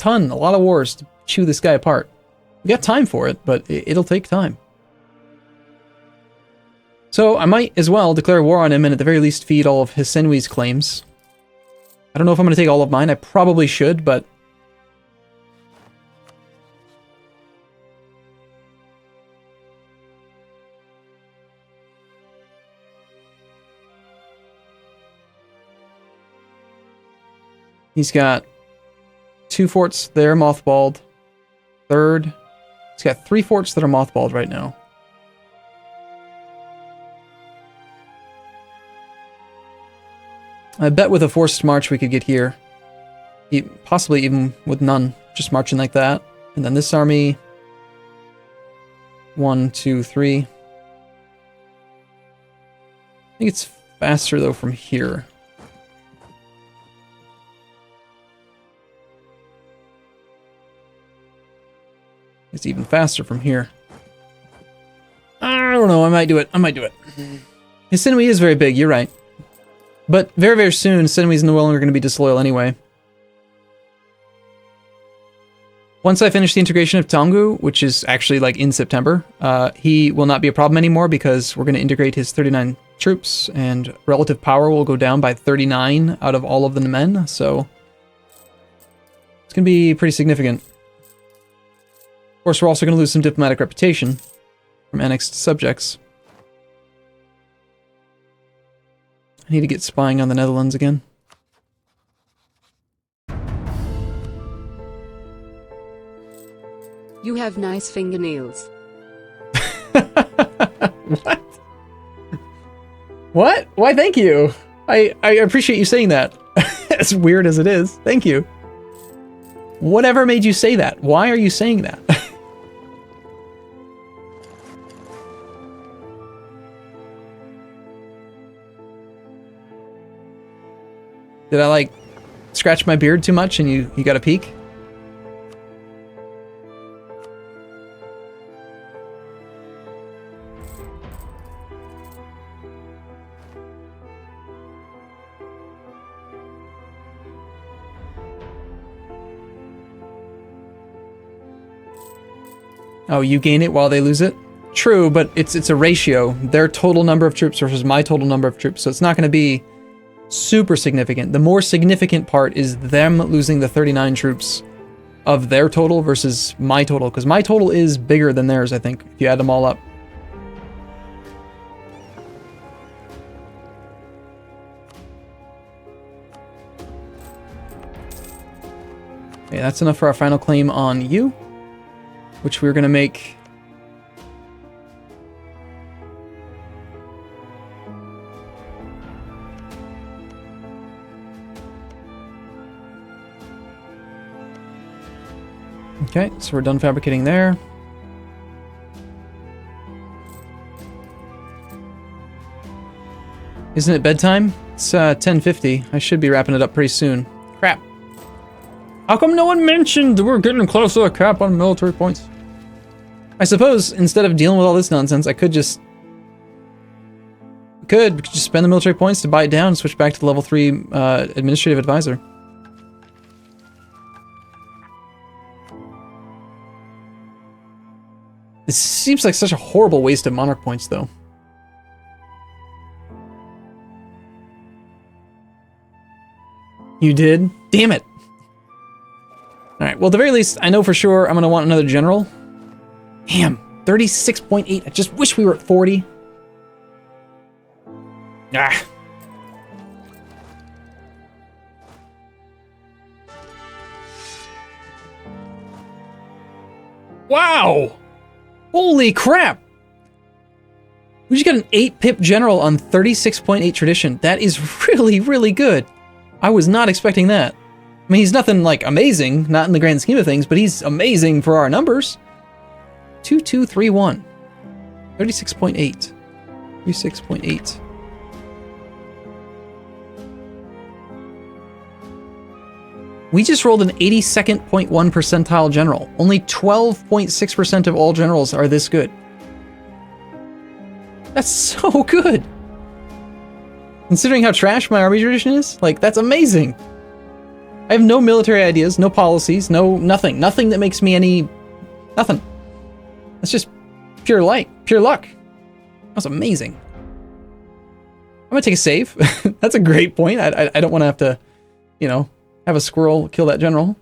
Speaker 1: a lot of wars to chew this guy apart. We got time for it, but it'll take time. So I might as well declare war on him and at the very least feed all of his Senwi's claims. I don't know if I'm going to take all of mine. I probably should, but... He's got 2 forts there, mothballed. Third. He's got 3 forts that are mothballed right now. I bet with a forced march we could get here. Possibly even with none. Just marching like that. And then this army... 1, 2, 3. I think it's faster though from here. It's even faster from here. I don't know, I might do it. His Senwi is very big, you're right. But very, very soon, Senwi's no longer going to be disloyal anyway. Once I finish the integration of Tongu, which is actually like in September, he will not be a problem anymore because we're going to integrate his 39 troops and relative power will go down by 39 out of all of the men, so it's going to be pretty significant. course, we're also going to lose some diplomatic reputation from annexed subjects. I need to get spying on the Netherlands again.
Speaker 2: You have nice fingernails.
Speaker 1: What? What? Why, thank you. I appreciate you saying that. As weird as it is. Thank you. Whatever made you say that? Why are you saying that? Did I, like, scratch my beard too much and you got a peek? Oh, you gain it while they lose it? True, but it's a ratio. Their total number of troops versus my total number of troops, so it's not going to be super significant. The more significant part is them losing the 39 troops of their total versus my total, because my total is bigger than theirs, I think, if you add them all up. Okay, that's enough for our final claim on you, which we're going to make okay, so we're done fabricating there. Isn't it bedtime? It's 10:50. I should be wrapping it up pretty soon. Crap. How come no one mentioned we're getting close to a cap on military points? I suppose instead of dealing with all this nonsense, I could just spend the military points to buy it down and switch back to the level 3 administrative advisor. This seems like such a horrible waste of monarch points, though. You did? Damn it! Alright, well, at the very least, I know for sure I'm going to want another general. Damn, 36.8. I just wish we were at 40. Ah. Wow! Holy crap! We just got an 8 pip general on 36.8 tradition. That is really, really good. I was not expecting that. I mean, he's nothing, like, amazing, not in the grand scheme of things, but he's amazing for our numbers. 2231. 36.8. 36.8. We just rolled an 82nd.1 percentile general. Only 12.6% of all generals are this good. That's so good. Considering how trash my army tradition is, like, that's amazing. I have no military ideas, no policies, no nothing. Nothing that makes me any... Nothing. That's just pure light, pure luck. That's amazing. I'm gonna take a save. That's a great point. I don't want to have to, you know, have a squirrel kill that general.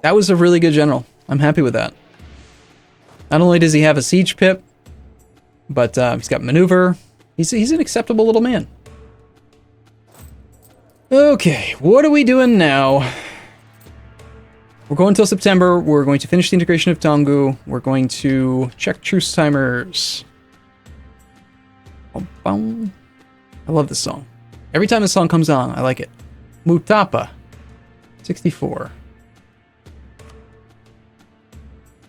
Speaker 1: That was a really good general. I'm happy with that. Not only does he have a siege pip, but he's got maneuver. He's an acceptable little man. Okay, what are we doing now? We're going until September. We're going to finish the integration of Tongu. We're going to check truce timers. I love this song. Every time this song comes on, I like it. Mutapa, 64.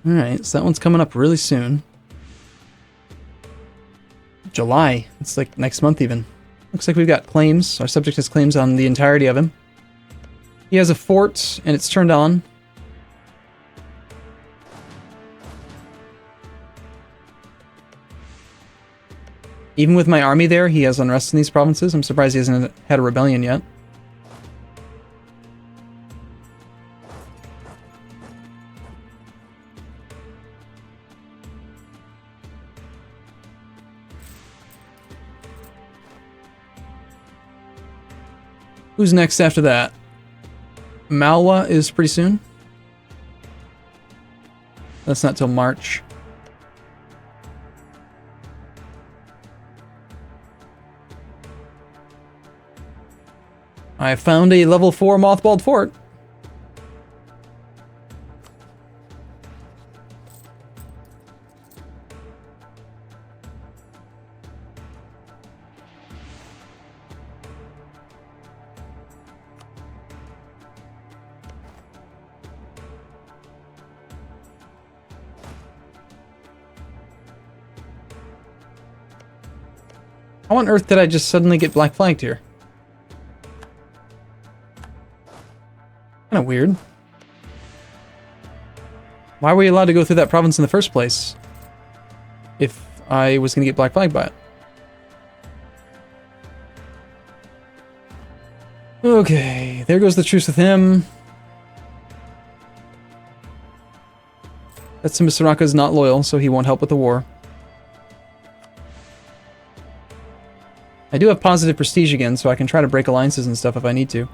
Speaker 1: Alright, so that one's coming up really soon. July. It's like next month even. Looks like we've got claims. Our subject has claims on the entirety of him. He has a fort, and it's turned on. Even with my army there, he has unrest in these provinces. I'm surprised he hasn't had a rebellion yet. Who's next after that? Malwa is pretty soon. That's not till March. I found a level 4 mothballed fort. How on earth did I just suddenly get black flagged here? Kinda weird. Why were you allowed to go through that province in the first place? If I was gonna get black flagged by it. Okay, there goes the truce with him. That's Misaraka is not loyal, so he won't help with the war. I do have positive prestige again, so I can try to break alliances and stuff if I need to.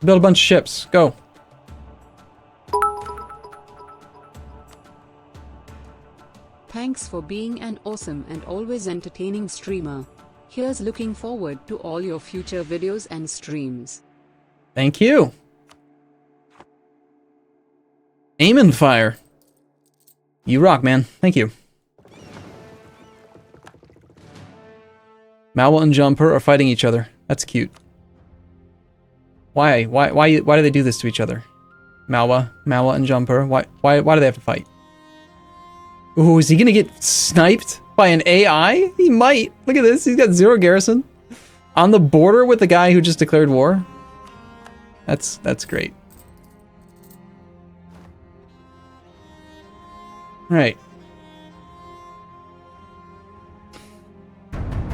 Speaker 1: Build a bunch of ships. Go.
Speaker 2: Thanks for being an awesome and always entertaining streamer. Here's looking forward to all your future videos and streams.
Speaker 1: Thank you. Aim and fire. You rock, man. Thank you. Malwa and Jumper are fighting each other. That's cute. Why do they do this to each other? Malwa and Jumper. Why do they have to fight? Ooh, is he gonna get sniped by an AI? He might. Look at this. He's got 0 garrison. On the border with the guy who just declared war. That's great. Alright.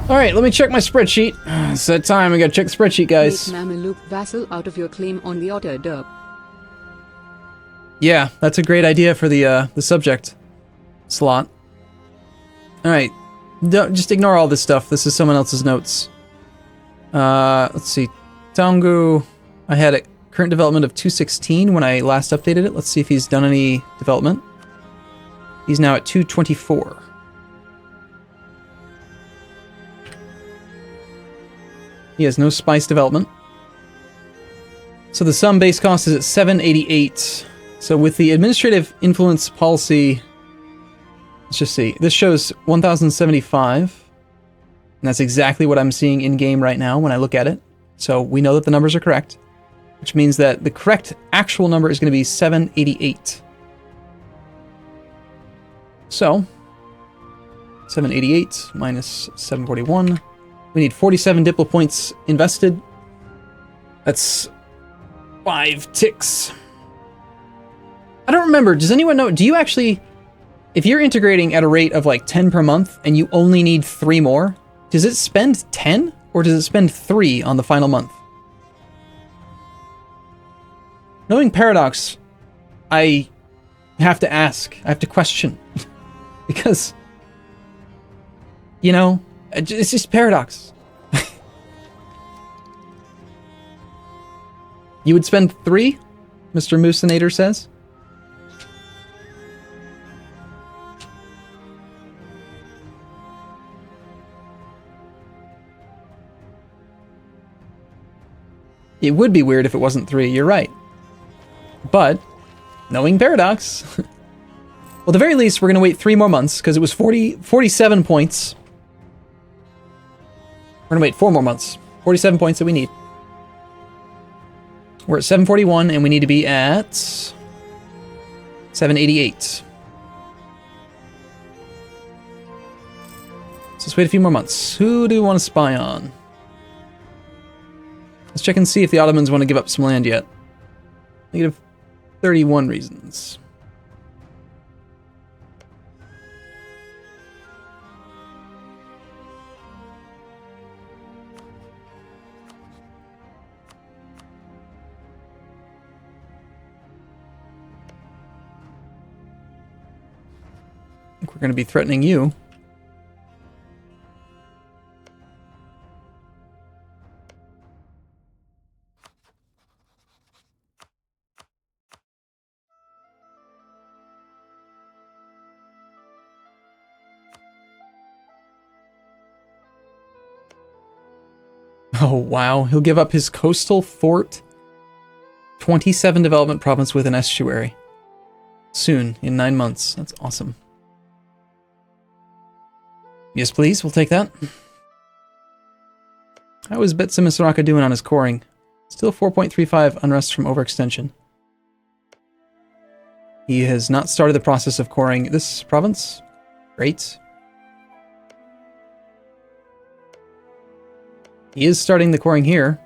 Speaker 1: Alright, let me check my spreadsheet. It's that time. I gotta check the spreadsheet, guys.
Speaker 2: Make Mameluke vassal out of your claim on the Otter Derp.
Speaker 1: Yeah, that's a great idea for the subject slot. Alright. Just ignore all this stuff. This is someone else's notes. Let's see. Taungu, I had a current development of 216 when I last updated it. Let's see if he's done any development. He's now at 224. He has no spice development. So the sum base cost is at 788. So with the administrative influence policy, let's just see. This shows 1075. And that's exactly what I'm seeing in game right now when I look at it. So we know that the numbers are correct, which means that the correct actual number is going to be 788. So 788 minus 741. We need 47 Diplo points invested. That's 5 ticks. I don't remember. Does anyone know? Do you actually, if you're integrating at a rate of like 10 per month and you only need 3 more, does it spend 10 or does it spend 3 on the final month? Knowing Paradox, I have to ask. I have to question. Because, you know, it's just Paradox. You would spend 3? Mr. Moosinator says. It would be weird if it wasn't 3, you're right. But, knowing Paradox... Well, at the very least, we're going to wait 3 more months, because it was 47 points. We're going to wait 4 more months. 47 points that we need. We're at 741, and we need to be at 788. So let's wait a few more months. Who do we want to spy on? Let's check and see if the Ottomans want to give up some land yet. -31 reasons. think we're going to be threatening you. Oh, wow. He'll give up his coastal fort, 27 development province with an estuary. Soon, in 9 months. That's awesome. Yes, please. We'll take that. How is Betsimisaraka doing on his coring? Still 4.35 unrest from overextension. He has not started the process of coring this province. Great. He is starting the coring here.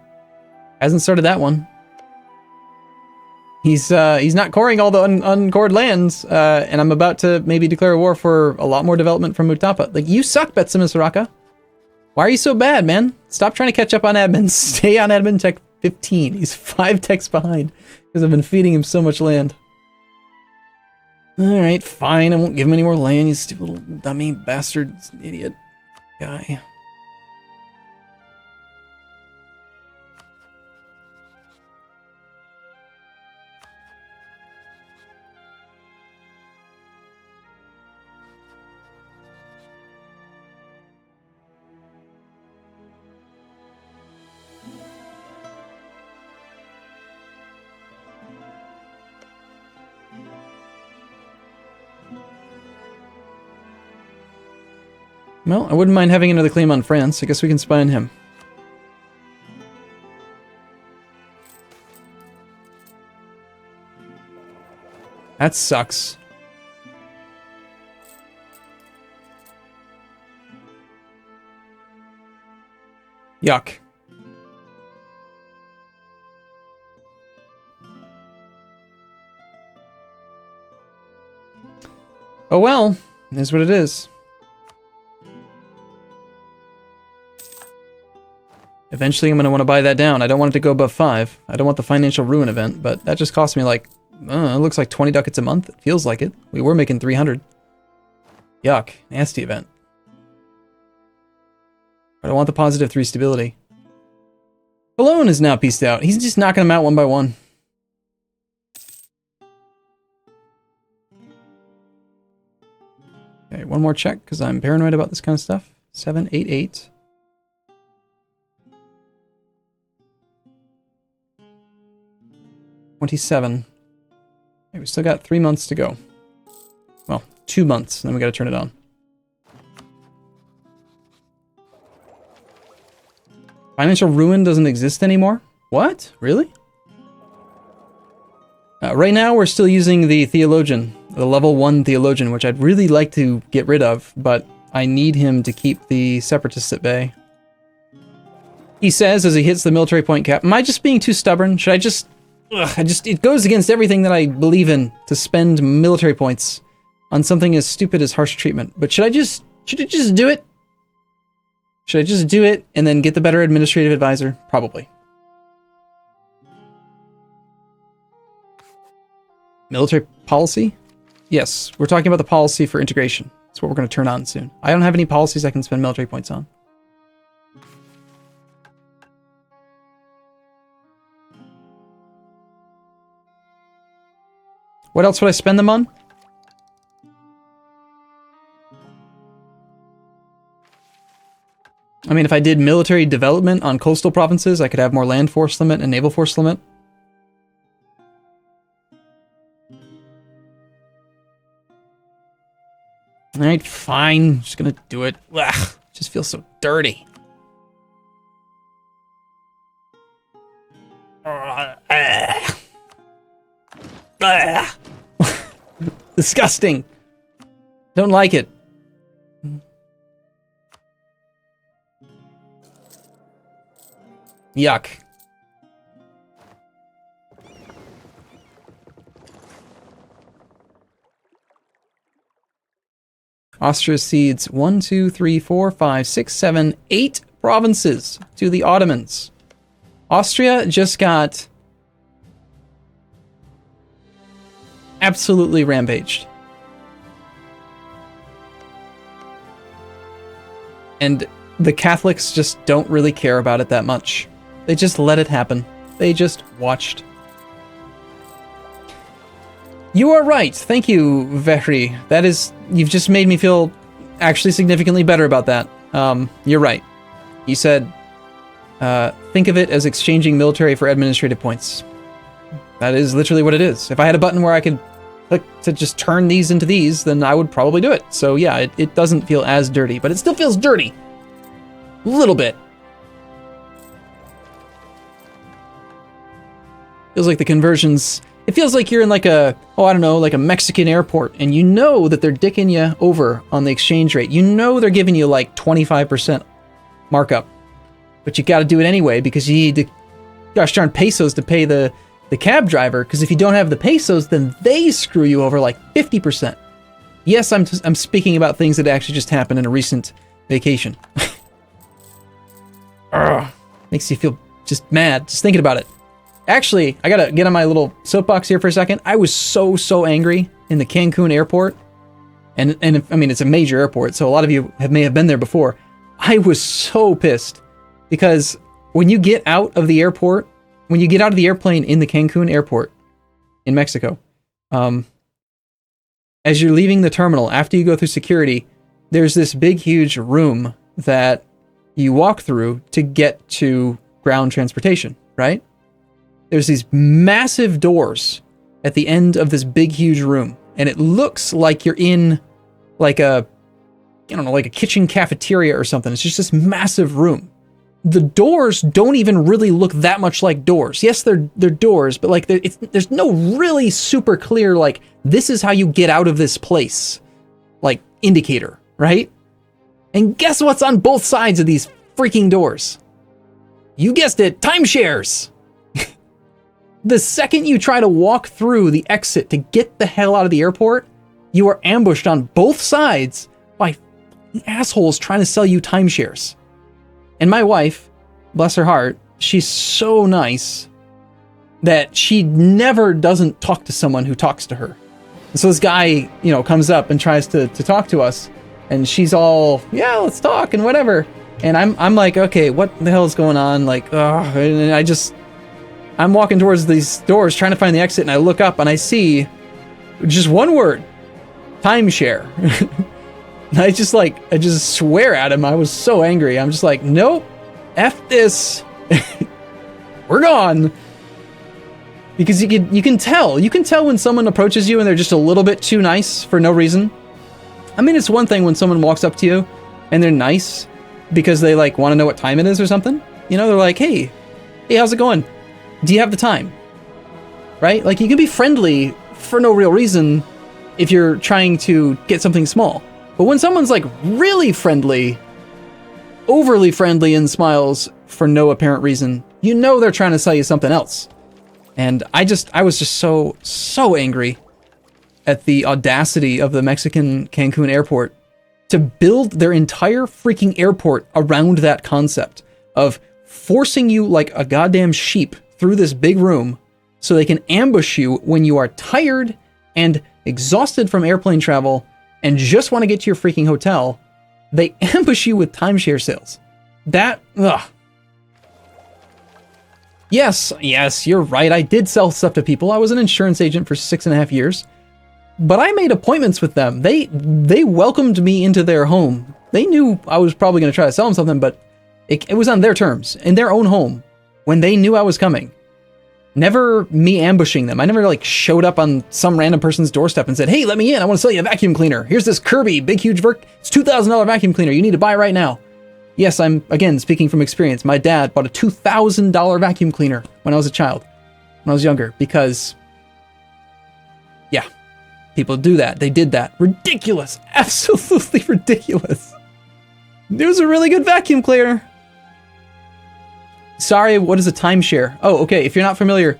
Speaker 1: Hasn't started that one. He's not coring all the uncored lands, and I'm about to maybe declare a war for a lot more development from Mutapa. Like, you suck, Betsimisaraka. Why are you so bad, man? Stop trying to catch up on admin. Stay on admin tech 15. He's 5 techs behind because I've been feeding him so much land. Alright, fine. I won't give him any more land, you stupid little dummy bastard idiot guy. Well, I wouldn't mind having another claim on France. I guess we can spy on him. That sucks. Yuck. Oh well, it is what it is. Eventually I'm going to want to buy that down. I don't want it to go above 5. I don't want the financial ruin event, but that just cost me like, it looks like 20 ducats a month. It feels like it. We were making 300. Yuck. Nasty event. I don't want the positive 3 stability. Cologne is now pieced out. He's just knocking them out one by one. Okay, one more check, because I'm paranoid about this kind of stuff. 788. 27. Okay, we still got 3 months to go. Well, 2 months, then we gotta turn it on. Financial ruin doesn't exist anymore? What? Really? Right now, we're still using the Theologian, the level 1 Theologian, which I'd really like to get rid of, but I need him to keep the Separatists at bay. He says as he hits the military point cap, am I just being too stubborn? Should I just... it goes against everything that I believe in to spend military points on something as stupid as harsh treatment. But should I just do it? Should I just do it and then get the better administrative advisor? Probably. Military policy? Yes, we're talking about the policy for integration. That's what we're going to turn on soon. I don't have any policies I can spend military points on. What else would I spend them on? I mean, if I did military development on coastal provinces, I could have more land force limit and naval force limit. Alright, fine. Just gonna do it. Ugh, just feels so dirty. Disgusting. Don't like it. Yuck. Austria cedes 1, 2, 3, 4, 5, 6, 7, 8 provinces to the Ottomans. Austria just got absolutely rampaged. And the Catholics just don't really care about it that much. They just let it happen. They just watched. You are right. Thank you, Vehri. That is, you've just made me feel actually significantly better about that. You're right. You said, think of it as exchanging military for administrative points. That is literally what it is. If I had a button where I could click to just turn these into these, then I would probably do it. So yeah, it doesn't feel as dirty, but it still feels dirty. A little bit. Feels like the conversions... It feels like you're in like a, I don't know, like a Mexican airport, and you know that they're dicking you over on the exchange rate. You know they're giving you like 25% markup. But you gotta do it anyway, because you need the gosh darn pesos to pay the cab driver, because if you don't have the pesos, then they screw you over like 50%. Yes, I'm speaking about things that actually just happened in a recent vacation. Makes you feel just mad, just thinking about it. Actually, I gotta get on my little soapbox here for a second. I was so angry in the Cancun airport. And I mean, it's a major airport, so a lot of you may have been there before. I was so pissed because when you get out of the airport, when you get out of the airplane in the Cancun airport in Mexico, as you're leaving the terminal, after you go through security, there's this big, huge room that you walk through to get to ground transportation, right? There's these massive doors at the end of this big, huge room. And it looks like you're in like a, I don't know, like a kitchen cafeteria or something. It's just this massive room. The doors don't even really look that much like doors. Yes, they're doors, but like there's no really super clear, like, this is how you get out of this place, like, indicator, right? And guess what's on both sides of these freaking doors? You guessed it, timeshares! The second you try to walk through the exit to get the hell out of the airport, you are ambushed on both sides by assholes trying to sell you timeshares. And my wife, bless her heart, she's so nice that she never doesn't talk to someone who talks to her. And so this guy, comes up and tries to talk to us, and she's all, yeah, let's talk and whatever. And I'm like, okay, what the hell is going on? Like, and I'm walking towards these doors trying to find the exit, and I look up and I see just one word, timeshare. And I just swear at him. I was so angry. I'm just like, nope, F this. We're gone. Because you can tell when someone approaches you and they're just a little bit too nice for no reason. I mean, it's one thing when someone walks up to you and they're nice because they like want to know what time it is or something. They're like, hey, how's it going? Do you have the time? Right? Like, you can be friendly for no real reason if you're trying to get something small. But when someone's like really friendly, overly friendly and smiles for no apparent reason, they're trying to sell you something else. And I was just so angry at the audacity of the Mexican Cancun airport to build their entire freaking airport around that concept of forcing you like a goddamn sheep through this big room so they can ambush you when you are tired and exhausted from airplane travel and just want to get to your freaking hotel. They ambush you with timeshare sales. Yes, you're right. I did sell stuff to people. I was an insurance agent for 6.5 years. But I made appointments with them. They welcomed me into their home. They knew I was probably going to try to sell them something, but it was on their terms, in their own home, when they knew I was coming. Never me ambushing them. I never like showed up on some random person's doorstep and said, hey, let me in. I want to sell you a vacuum cleaner. Here's this Kirby, big, huge it's $2,000 vacuum cleaner. You need to buy right now. Yes, I'm, again, speaking from experience. My dad bought a $2,000 vacuum cleaner when I was a child, when I was younger, because, yeah, people do that. They did that. Ridiculous. Absolutely ridiculous. It was a really good vacuum cleaner. Sorry, what is a timeshare? Oh, okay. If you're not familiar,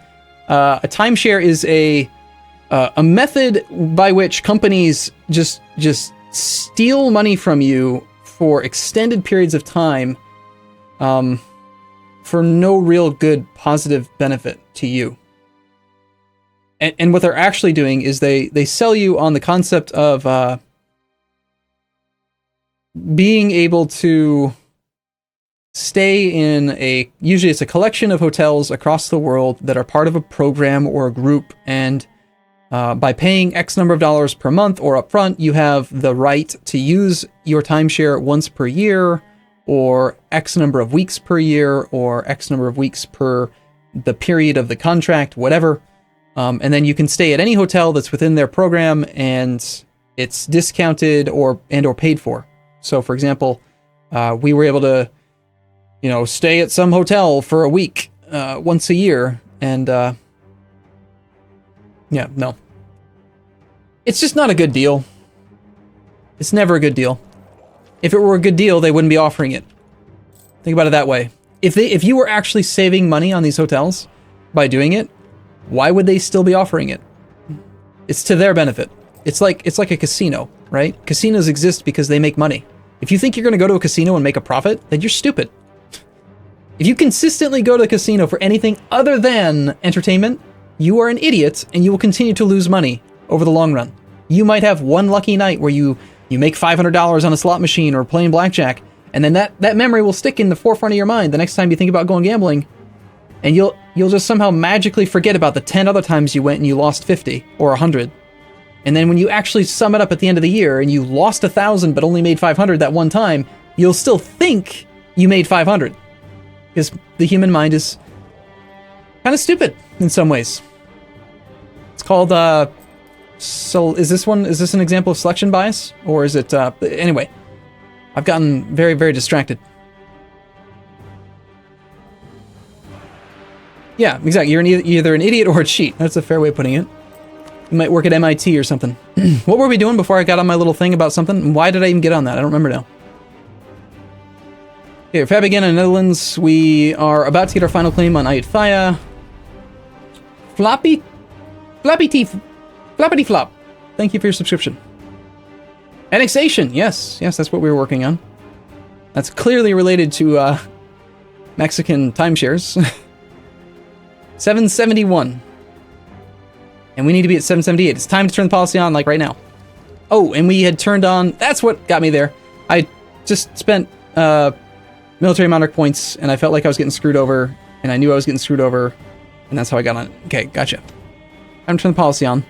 Speaker 1: a timeshare is a method by which companies just steal money from you for extended periods of time, for no real good positive benefit to you. And what they're actually doing is they sell you on the concept of being able to stay in usually it's a collection of hotels across the world that are part of a program or a group, and by paying X number of dollars per month or upfront, you have the right to use your timeshare once per year, or X number of weeks per year, or X number of weeks per the period of the contract, whatever. And then you can stay at any hotel that's within their program, and it's discounted or paid for. So, for example, we were able to, stay at some hotel for a week once a year, and yeah, no. It's just not a good deal. It's never a good deal. If it were a good deal, they wouldn't be offering it. Think about it that way. If you were actually saving money on these hotels by doing it, why would they still be offering it? It's to their benefit. It's like a casino, right? Casinos exist because they make money. If you think you're going to go to a casino and make a profit, then you're stupid. If you consistently go to a casino for anything other than entertainment, you are an idiot, and you will continue to lose money over the long run. You might have one lucky night where you make $500 on a slot machine or playing blackjack, and then that memory will stick in the forefront of your mind the next time you think about going gambling, and you'll just somehow magically forget about the 10 other times you went and you lost 50 or 100. And then when you actually sum it up at the end of the year and you lost 1,000 but only made 500 that one time, you'll still think you made 500. Because the human mind is kind of stupid in some ways. It's called, so is this an example of selection bias? Or is it, anyway, I've gotten very, very distracted. Yeah, exactly. You're either an idiot or a cheat. That's a fair way of putting it. You might work at MIT or something. What were we doing before I got on my little thing about something? Why did I even get on that? I don't remember now. Okay, Fab again in the Netherlands. We are about to get our final claim on Ayutthaya. Floppy Flop. Thank you for your subscription. Annexation. Yes, that's what we were working on. That's clearly related to Mexican timeshares. 771. And we need to be at 778. It's time to turn the policy on, like right now. Oh, and we had turned on... That's what got me there. I just spent military monarch points, and I felt like I was getting screwed over, and I knew I was getting screwed over, and that's how I got on it. Okay, gotcha. Time to turn the policy on.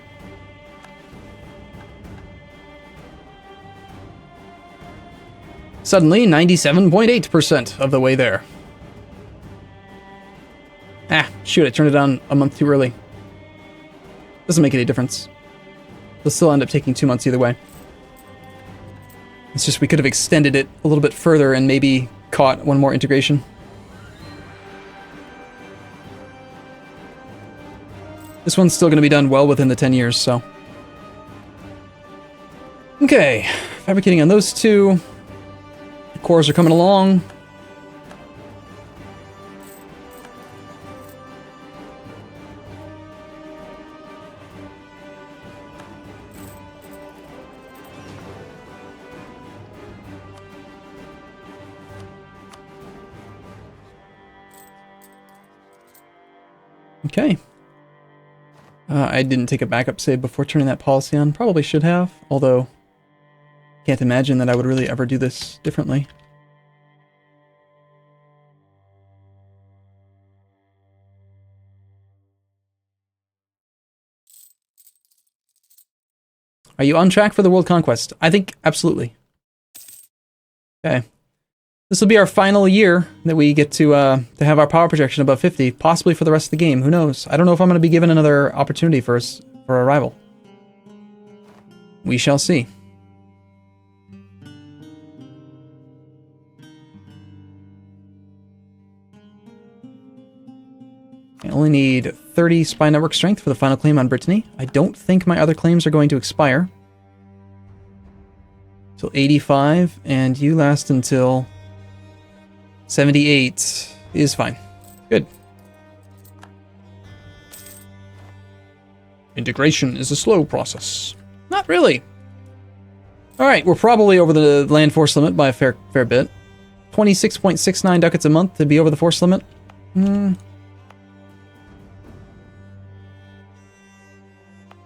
Speaker 1: Suddenly, 97.8% of the way there. Ah, shoot, I turned it on a month too early. Doesn't make any difference. They'll still end up taking 2 months either way. It's just we could have extended it a little bit further and maybe caught one more integration. This one's still going to be done well within the 10 years, so. Okay, fabricating on those two. The cores are coming along. Okay. I didn't take a backup save before turning that policy on. Probably should have, although can't imagine that I would really ever do this differently. Are you on track for the World Conquest? I think absolutely. Okay. This will be our final year that we get to have our power projection above 50, possibly for the rest of the game. Who knows? I don't know if I'm going to be given another opportunity for a rival. We shall see. I only need 30 spy network strength for the final claim on Brittany. I don't think my other claims are going to expire till 85, and you last until 78 is fine. Good. Integration is a slow process. Not really. Alright, we're probably over the land force limit by a fair bit. 26.69 ducats a month to be over the force limit.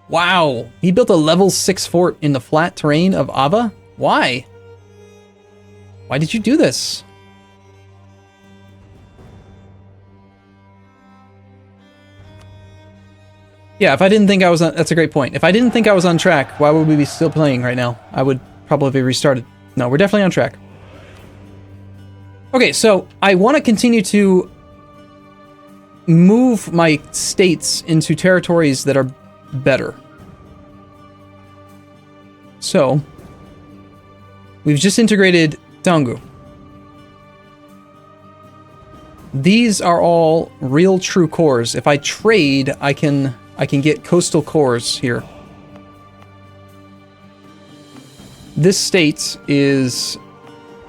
Speaker 1: Wow, he built a level 6 fort in the flat terrain of Ava? Why? Why did you do this? Yeah, if I didn't think I was on... That's a great point. If I didn't think I was on track, why would we be still playing right now? I would probably be restarted. No, we're definitely on track. Okay, so I want to continue to move my states into territories that are better. So, we've just integrated Tangu. These are all real true cores. If I trade, I can get coastal cores here. This state is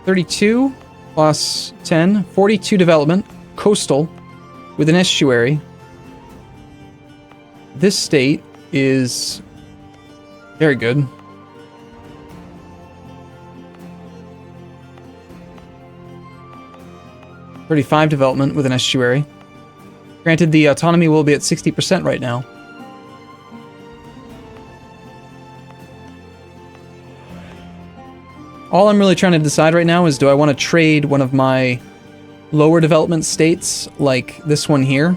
Speaker 1: 32 plus 10, 42 development, coastal, with an estuary. This state is very good. (35) development with an estuary. Granted, the autonomy will be at 60% right now. All I'm really trying to decide right now is, do I want to trade one of my lower development states, like this one here,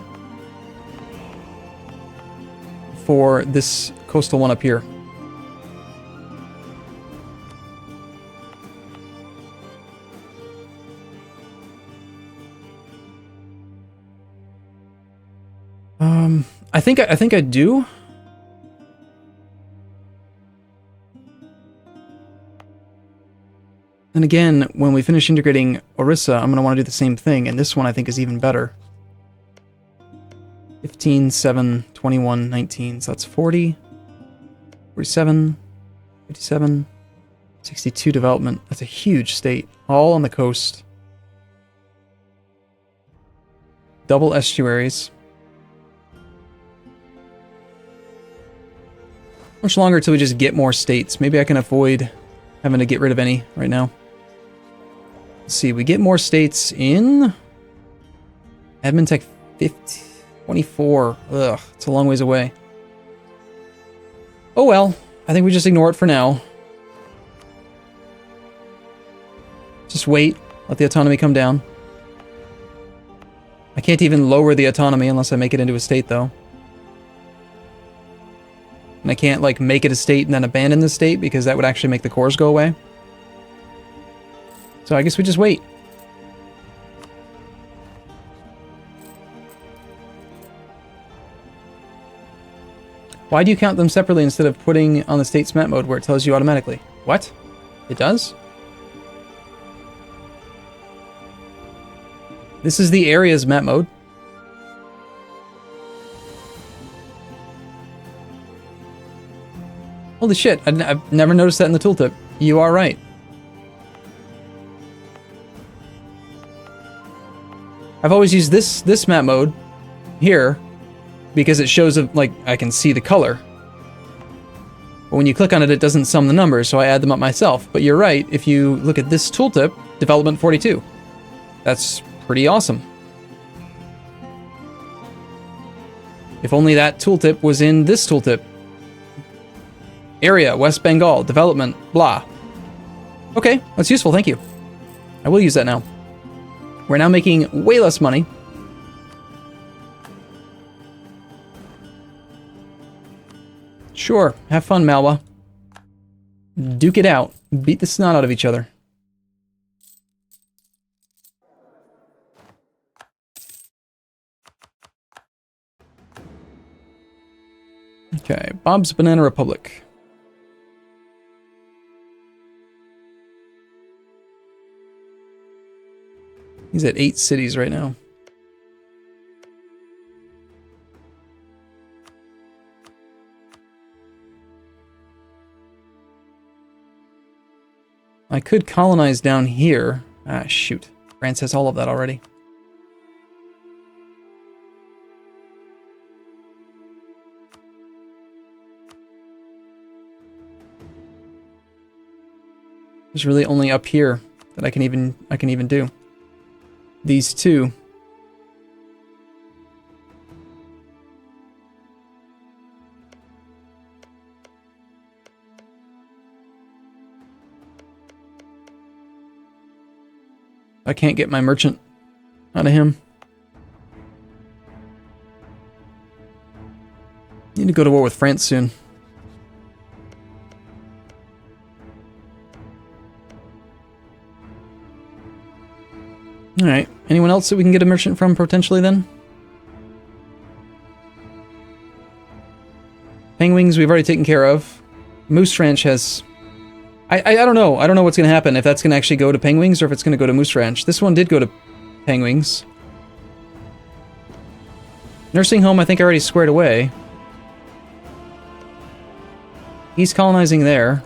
Speaker 1: for this coastal one up here? I think I do. And again, when we finish integrating Orissa, I'm going to want to do the same thing, and this one I think is even better. 15, 7, 21, 19, so that's 40, 47, 57, 62 development. That's a huge state, all on the coast. Double estuaries. Much longer till we just get more states. Maybe I can avoid having to get rid of any right now. Let's see, we get more states in Admin 50, 24. Ugh, it's a long ways away. Oh well, I think we just ignore it for now. Just wait, let the autonomy come down. I can't even lower the autonomy unless I make it into a state, though. And I can't, like, make it a state and then abandon the state, because that would actually make the cores go away. So I guess we just wait. Why do you count them separately instead of putting on the state's map mode where it tells you automatically? What? It does? This is the area's map mode. Holy shit, I've never noticed that in the tooltip. You are right. I've always used this map mode here because it shows, like, I can see the color. But when you click on it, it doesn't sum the numbers, so I add them up myself. But you're right, if you look at this tooltip, development 42. That's pretty awesome. If only that tooltip was in this tooltip. Area, West Bengal, development, blah. Okay, that's useful, thank you. I will use that now. We're now making way less money. Sure, have fun, Malwa. Duke it out. Beat the snot out of each other. Okay, Bob's Banana Republic. He's at 8 cities right now. I could colonize down here. Ah, shoot. France has all of that already. There's really only up here that I can even do. These two. I can't get my merchant out of him. Need to go to war with France soon. Alright, anyone else that we can get a merchant from potentially then? Penguins we've already taken care of. Moose Ranch has... I don't know. I don't know what's going to happen, if that's going to actually go to Penguins or if it's going to go to Moose Ranch. This one did go to Penguins. Nursing home I think I already squared away. He's colonizing there.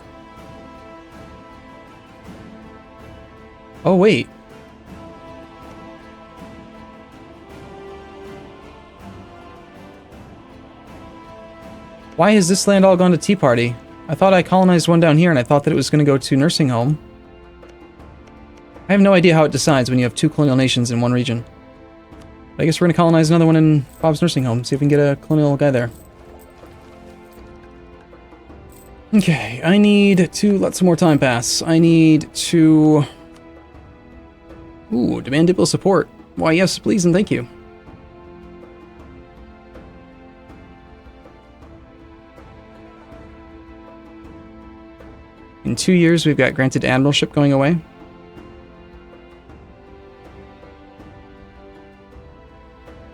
Speaker 1: Oh, wait. Why has this land all gone to Tea Party? I thought I colonized one down here and I thought that it was going to go to Nursing Home. I have no idea how it decides when you have two colonial nations in one region. But I guess we're going to colonize another one in Bob's Nursing Home, see if we can get a colonial guy there. Okay, I need to let some more time pass. I need to... Ooh, demand Diplo support. Why, yes, please and thank you. In 2 years, we've got granted admiralship going away.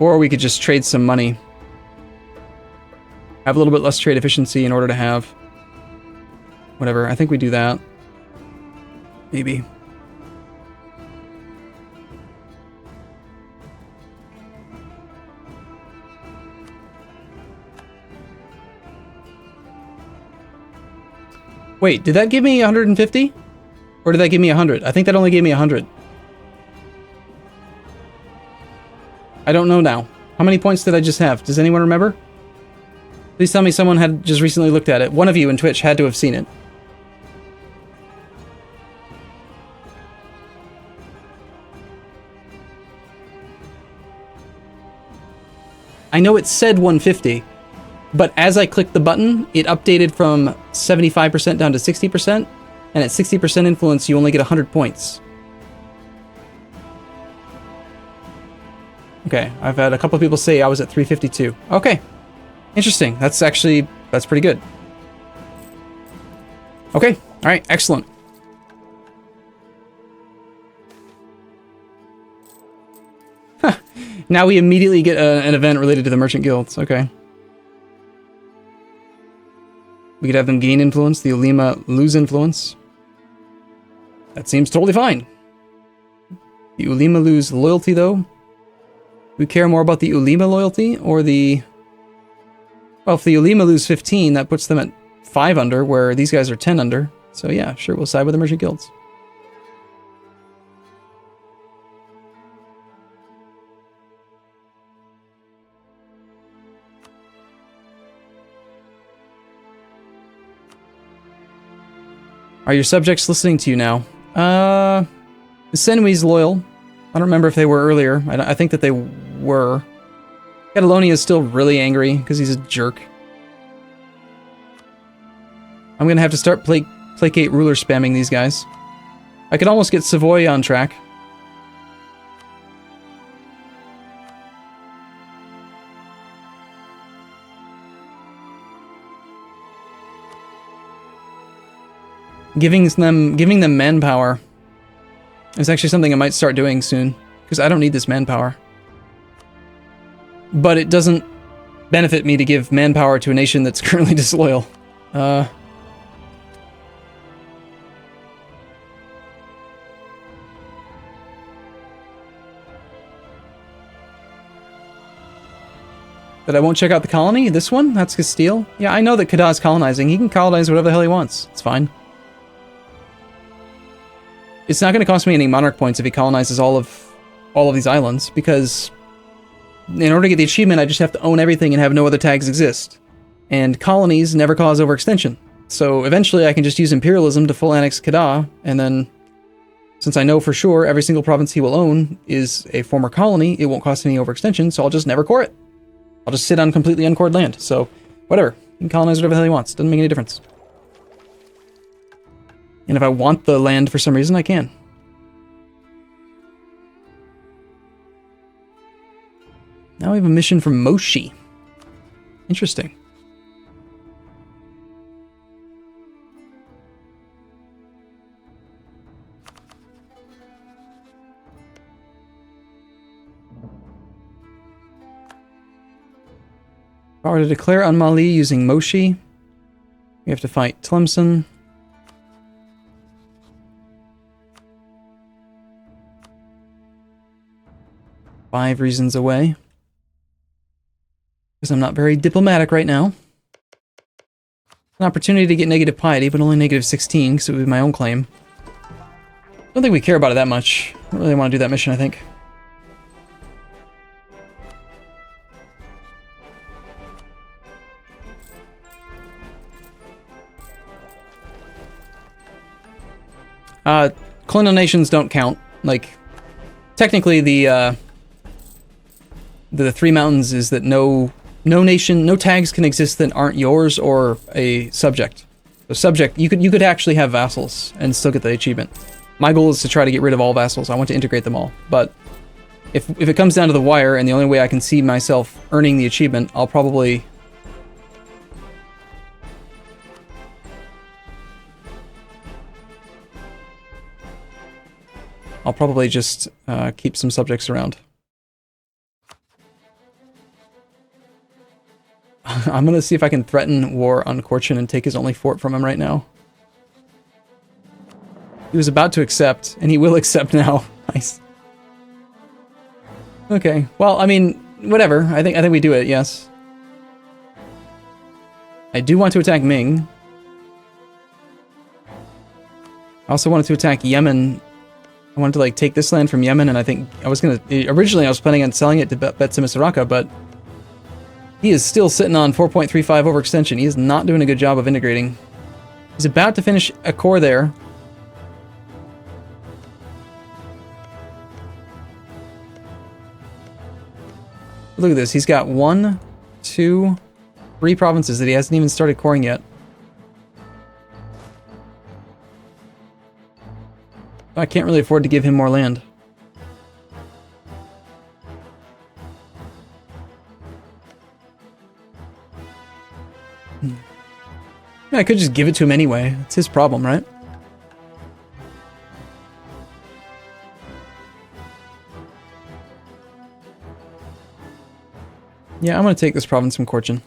Speaker 1: Or we could just trade some money. Have a little bit less trade efficiency in order to have... Whatever, I think we do that. Maybe. Wait, did that give me 150? Or did that give me 100? I think that only gave me 100. I don't know now. How many points did I just have? Does anyone remember? Please tell me someone had just recently looked at it. One of you in Twitch had to have seen it. I know it said 150, but as I clicked the button, it updated from 75% down to 60%, and at 60% influence, you only get 100 points. Okay, I've had a couple of people say I was at 352. Okay, interesting. That's pretty good. Okay, all right, excellent. Huh. Now we immediately get an event related to the merchant guilds. Okay. We could have them gain influence, the Ulema lose influence. That seems totally fine. The Ulema lose loyalty, though. Do we care more about the Ulema loyalty or the... Well, if the Ulema lose 15, that puts them at 5 under, where these guys are 10 under. So yeah, sure, we'll side with the merchant guilds. Are your subjects listening to you now? The Senwi's loyal. I don't remember if they were earlier. I think that they were. Catalonia is still really angry because he's a jerk. I'm gonna have to start placate ruler spamming these guys. I could almost get Savoy on track. Giving them manpower is actually something I might start doing soon, because I don't need this manpower. But it doesn't benefit me to give manpower to a nation that's currently disloyal. That I won't check out the colony? This one? That's Castile? Yeah, I know that Kada's colonizing. He can colonize whatever the hell he wants. It's fine. It's not going to cost me any monarch points if he colonizes all of these islands, because in order to get the achievement, I just have to own everything and have no other tags exist. And colonies never cause overextension. So eventually I can just use imperialism to full annex Kada, and then, since I know for sure every single province he will own is a former colony, it won't cost any overextension, so I'll just never core it. I'll just sit on completely uncored land. So, whatever. He can colonize whatever the hell he wants. Doesn't make any difference. And if I want the land for some reason, I can. Now we have a mission from Moshi. Interesting. Power to declare on Mali using Moshi. We have to fight Tlemcen. Five reasons away. Because I'm not very diplomatic right now. An opportunity to get negative piety, but only negative 16, because it would be my own claim. I don't think we care about it that much. I don't really want to do that mission, I think. Colonial nations don't count. Like, technically the Three Mountains is that no nation, no tags can exist that aren't yours or a subject. So subject, you could actually have vassals and still get the achievement. My goal is to try to get rid of all vassals. I want to integrate them all. But if it comes down to the wire and the only way I can see myself earning the achievement, I'll probably just keep some subjects around. I'm gonna see if I can threaten war on Korchin and take his only fort from him right now. He was about to accept, and he will accept now. Nice. Okay, well, I mean, whatever. I think we do it, yes. I do want to attack Ming. I also wanted to attack Yemen. I wanted to, like, take this land from Yemen, and I think I was gonna... Originally, I was planning on selling it to Betsimisaraka, but he is still sitting on 4.35 overextension. He is not doing a good job of integrating. He's about to finish a core there. Look at this. He's got 1, 2, 3 provinces that he hasn't even started coring yet. I can't really afford to give him more land. Yeah, I could just give it to him anyway. It's his problem, right? Yeah, I'm gonna take this province from Korchin.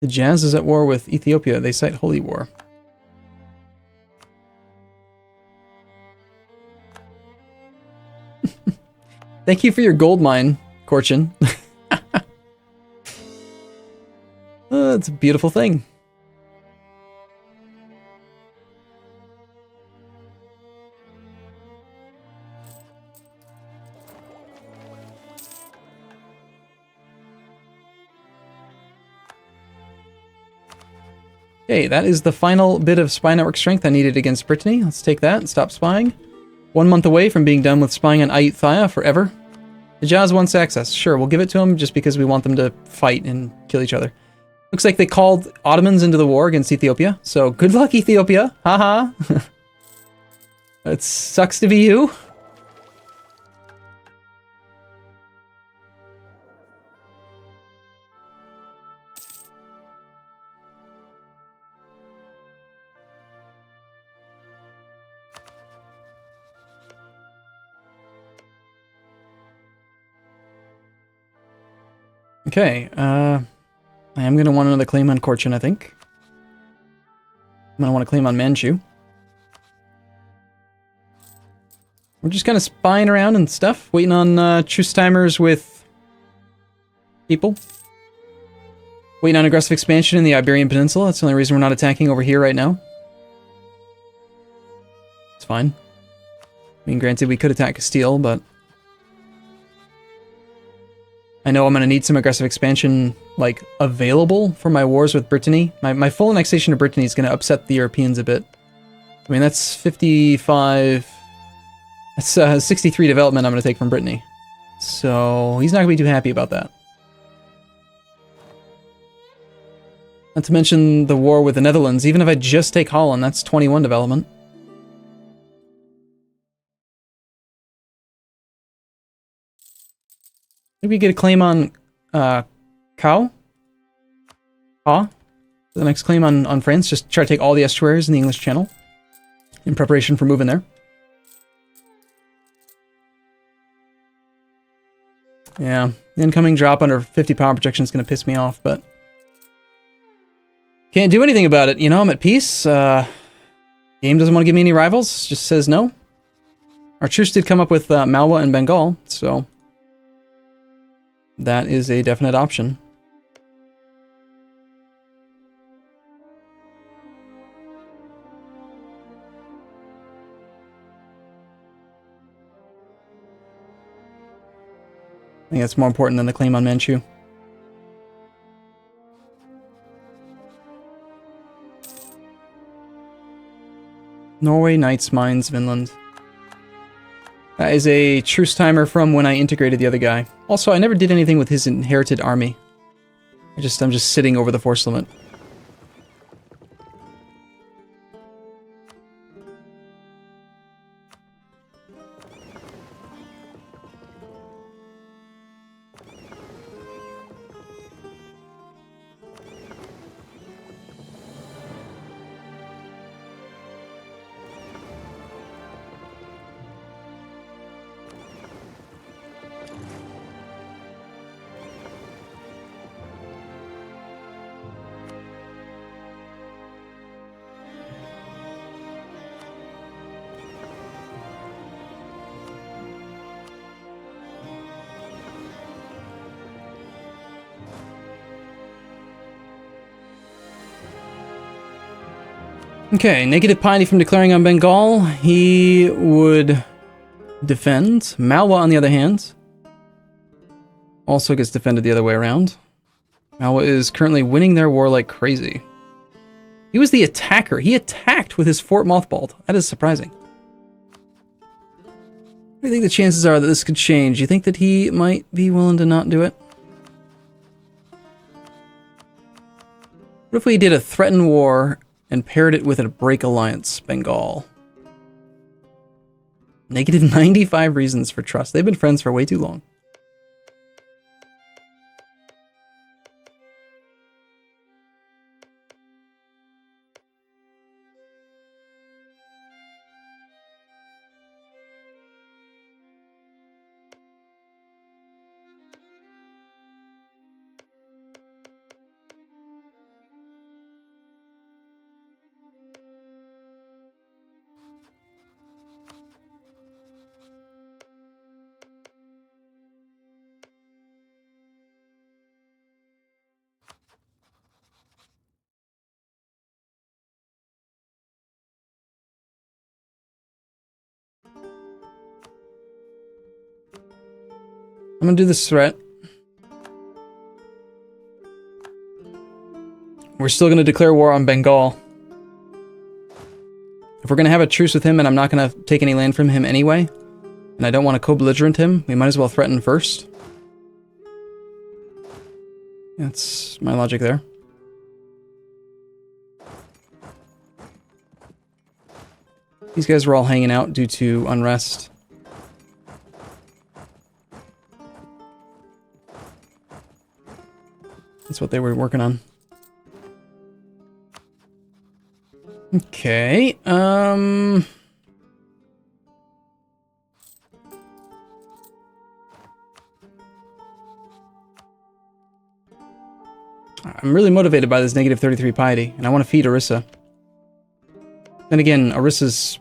Speaker 1: The Jazz is at war with Ethiopia. They cite holy war. Thank you for your gold mine, Korchin. Oh, it's a beautiful thing. Okay, that is the final bit of spy network strength I needed against Brittany. Let's take that and stop spying. 1 month away from being done with spying on Ayutthaya forever. The Jazz wants access. Sure, we'll give it to them just because we want them to fight and kill each other. Looks like they called Ottomans into the war against Ethiopia. So good luck, Ethiopia. Haha. It sucks to be you. Okay, I am going to want another claim on Korchin, I think. I'm going to want to claim on Manchu. We're just kind of spying around and stuff, waiting on truce timers with people. Waiting on aggressive expansion in the Iberian Peninsula. That's the only reason we're not attacking over here right now. It's fine. I mean, granted, we could attack Castile, but I know I'm going to need some aggressive expansion, like, available for my wars with Brittany. My full annexation of Brittany is going to upset the Europeans a bit. I mean, that's 55... That's 63 development I'm going to take from Brittany. So, he's not going to be too happy about that. Not to mention the war with the Netherlands. Even if I just take Holland, that's 21 development. Maybe get a claim on Cow? The next claim on France. Just try to take all the estuaries in the English Channel in preparation for moving there. Yeah, the incoming drop under 50 power projection is going to piss me off, but can't do anything about it. You know, I'm at peace. Game doesn't want to give me any rivals. Just says no. Our truce did come up with Malwa and Bengal, so that is a definite option. I think that's more important than the claim on Manchu. Norway, Knights, Mines, Vinland. That is a truce timer from when I integrated the other guy. Also, I never did anything with his inherited army. I'm just sitting over the force limit. Okay, negative piety from declaring on Bengal. He would defend. Malwa, on the other hand, also gets defended the other way around. Malwa is currently winning their war like crazy. He was the attacker. He attacked with his fort mothballed. That is surprising. What do you think the chances are that this could change? You think that he might be willing to not do it? What if we did a threaten war and paired it with a break alliance, Bengal? Negative 95 reasons for trust. They've been friends for way too long. I'm gonna do this threat. We're still gonna declare war on Bengal. If we're gonna have a truce with him and I'm not gonna take any land from him anyway, and I don't want to co-belligerent him, we might as well threaten first. That's my logic there. These guys were all hanging out due to unrest. That's what they were working on. Okay, I'm really motivated by this negative 33 piety, and I want to feed Orissa. Then again, Orissa's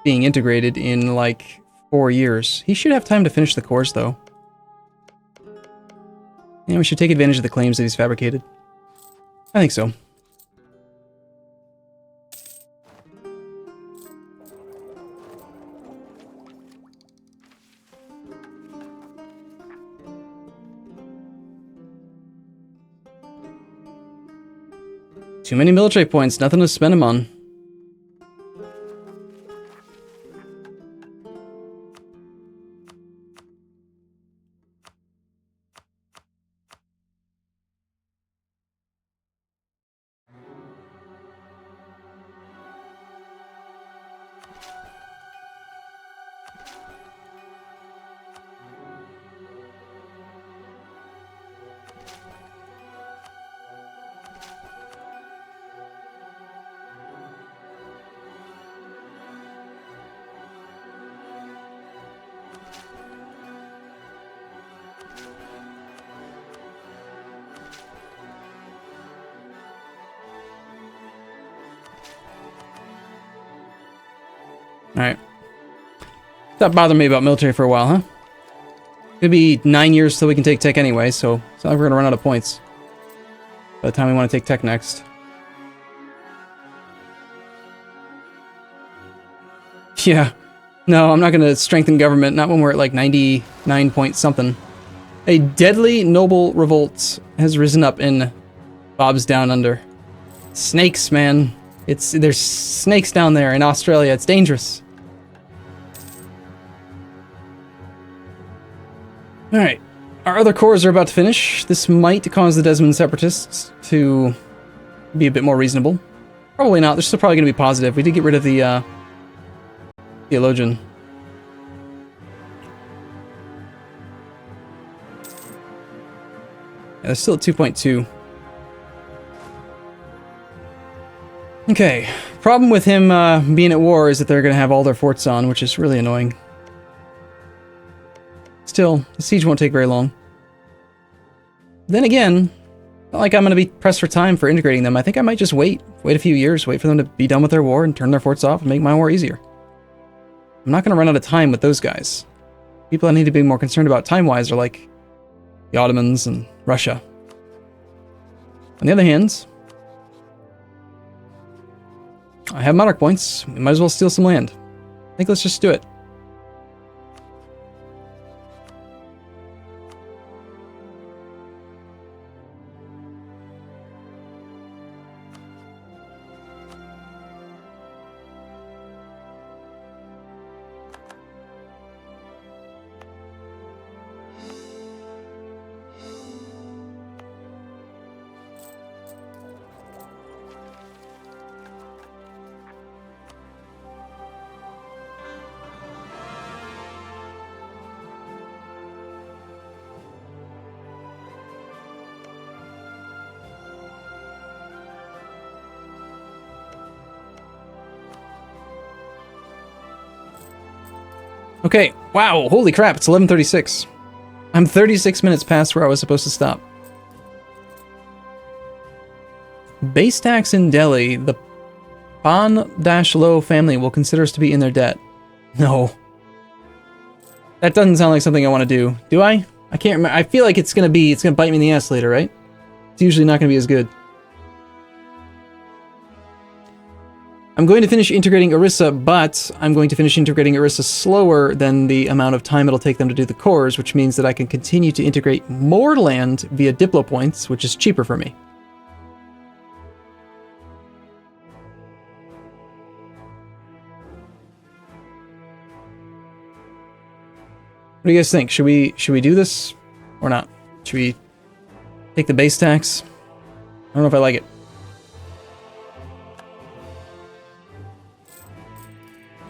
Speaker 1: being integrated in like 4 years. He should have time to finish the course, though. Yeah, we should take advantage of the claims that he's fabricated. I think so. Too many military points, nothing to spend them on. Stop bothering me about military for a while, huh? It'll be 9 years till we can take tech anyway, so it's not like we're gonna run out of points by the time we want to take tech next. Yeah. No, I'm not gonna strengthen government, not when we're at like 99 point something. A deadly noble revolt has risen up in Bob's Down Under. Snakes, man. There's snakes down there in Australia. It's dangerous. Alright. Our other cores are about to finish. This might cause the Desmond Separatists to be a bit more reasonable. Probably not. They're still probably going to be positive. We did get rid of the Theologian. Yeah, they're still at 2.2. Okay. Problem with him being at war is that they're going to have all their forts on, which is really annoying. Still, the siege won't take very long. Then again, not like I'm going to be pressed for time for integrating them. I think I might just wait a few years, wait for them to be done with their war and turn their forts off and make my war easier. I'm not going to run out of time with those guys. People I need to be more concerned about time-wise are like the Ottomans and Russia. On the other hand, I have monarch points. We might as well steal some land. I think let's just do it. Okay, wow, holy crap, it's 11:36. I'm 36 minutes past where I was supposed to stop. Base tax in Delhi. The Pan-Lo family will consider us to be in their debt. No. That doesn't sound like something I want to do I? I can't remember. I feel like it's gonna bite me in the ass later, right? It's usually not gonna be as good. I'm going to finish integrating Orissa, but I'm going to finish integrating Orissa slower than the amount of time it'll take them to do the cores, which means that I can continue to integrate more land via Diplo points, which is cheaper for me. What do you guys think? Should we do this or not? Should we take the base tax? I don't know if I like it.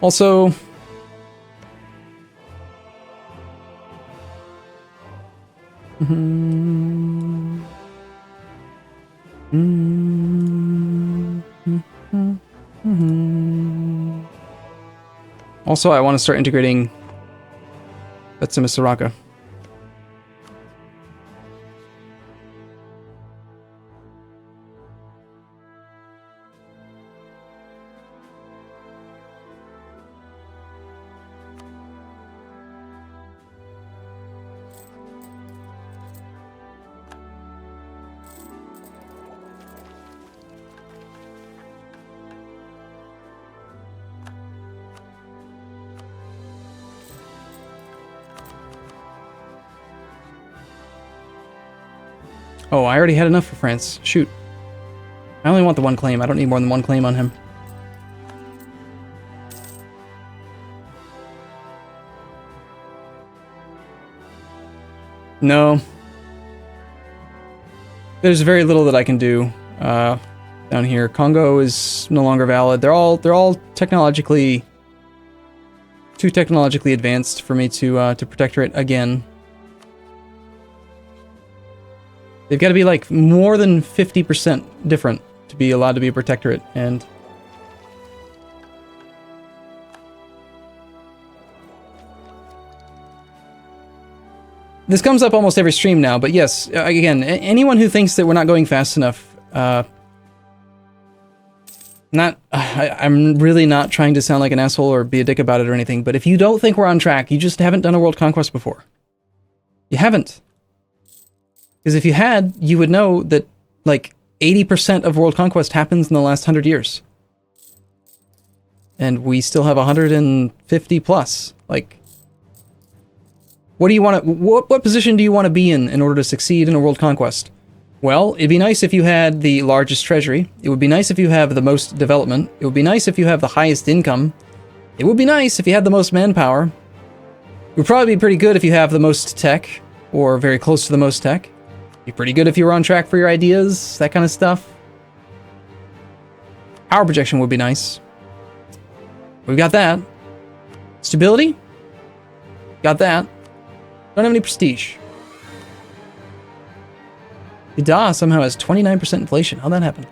Speaker 1: Also, also, I want to start integrating Betsumisaraka. Oh, I already had enough for France. Shoot. I only want the one claim. I don't need more than one claim on him. No. There's very little that I can do down here. Congo is no longer valid. They're all technologically too technologically advanced for me to protectorate again. They've got to be like more than 50% different to be allowed to be a protectorate, and this comes up almost every stream now, but yes, again, anyone who thinks that we're not going fast enough, I'm really not trying to sound like an asshole or be a dick about it or anything, but if you don't think we're on track, you just haven't done a world conquest before. You haven't. Because if you had, you would know that, like, 80% of world conquest happens in the last 100 years. And we still have 150 plus. Like, what do you want to... What position do you want to be in order to succeed in a world conquest? Well, it'd be nice if you had the largest treasury. It would be nice if you have the most development. It would be nice if you have the highest income. It would be nice if you had the most manpower. It would probably be pretty good if you have the most tech, or very close to the most tech. It'd be pretty good if you were on track for your ideas, that kind of stuff. Power projection would be nice. We've got that. Stability? Got that. Don't have any prestige. Ida somehow has 29% inflation. How'd that happen?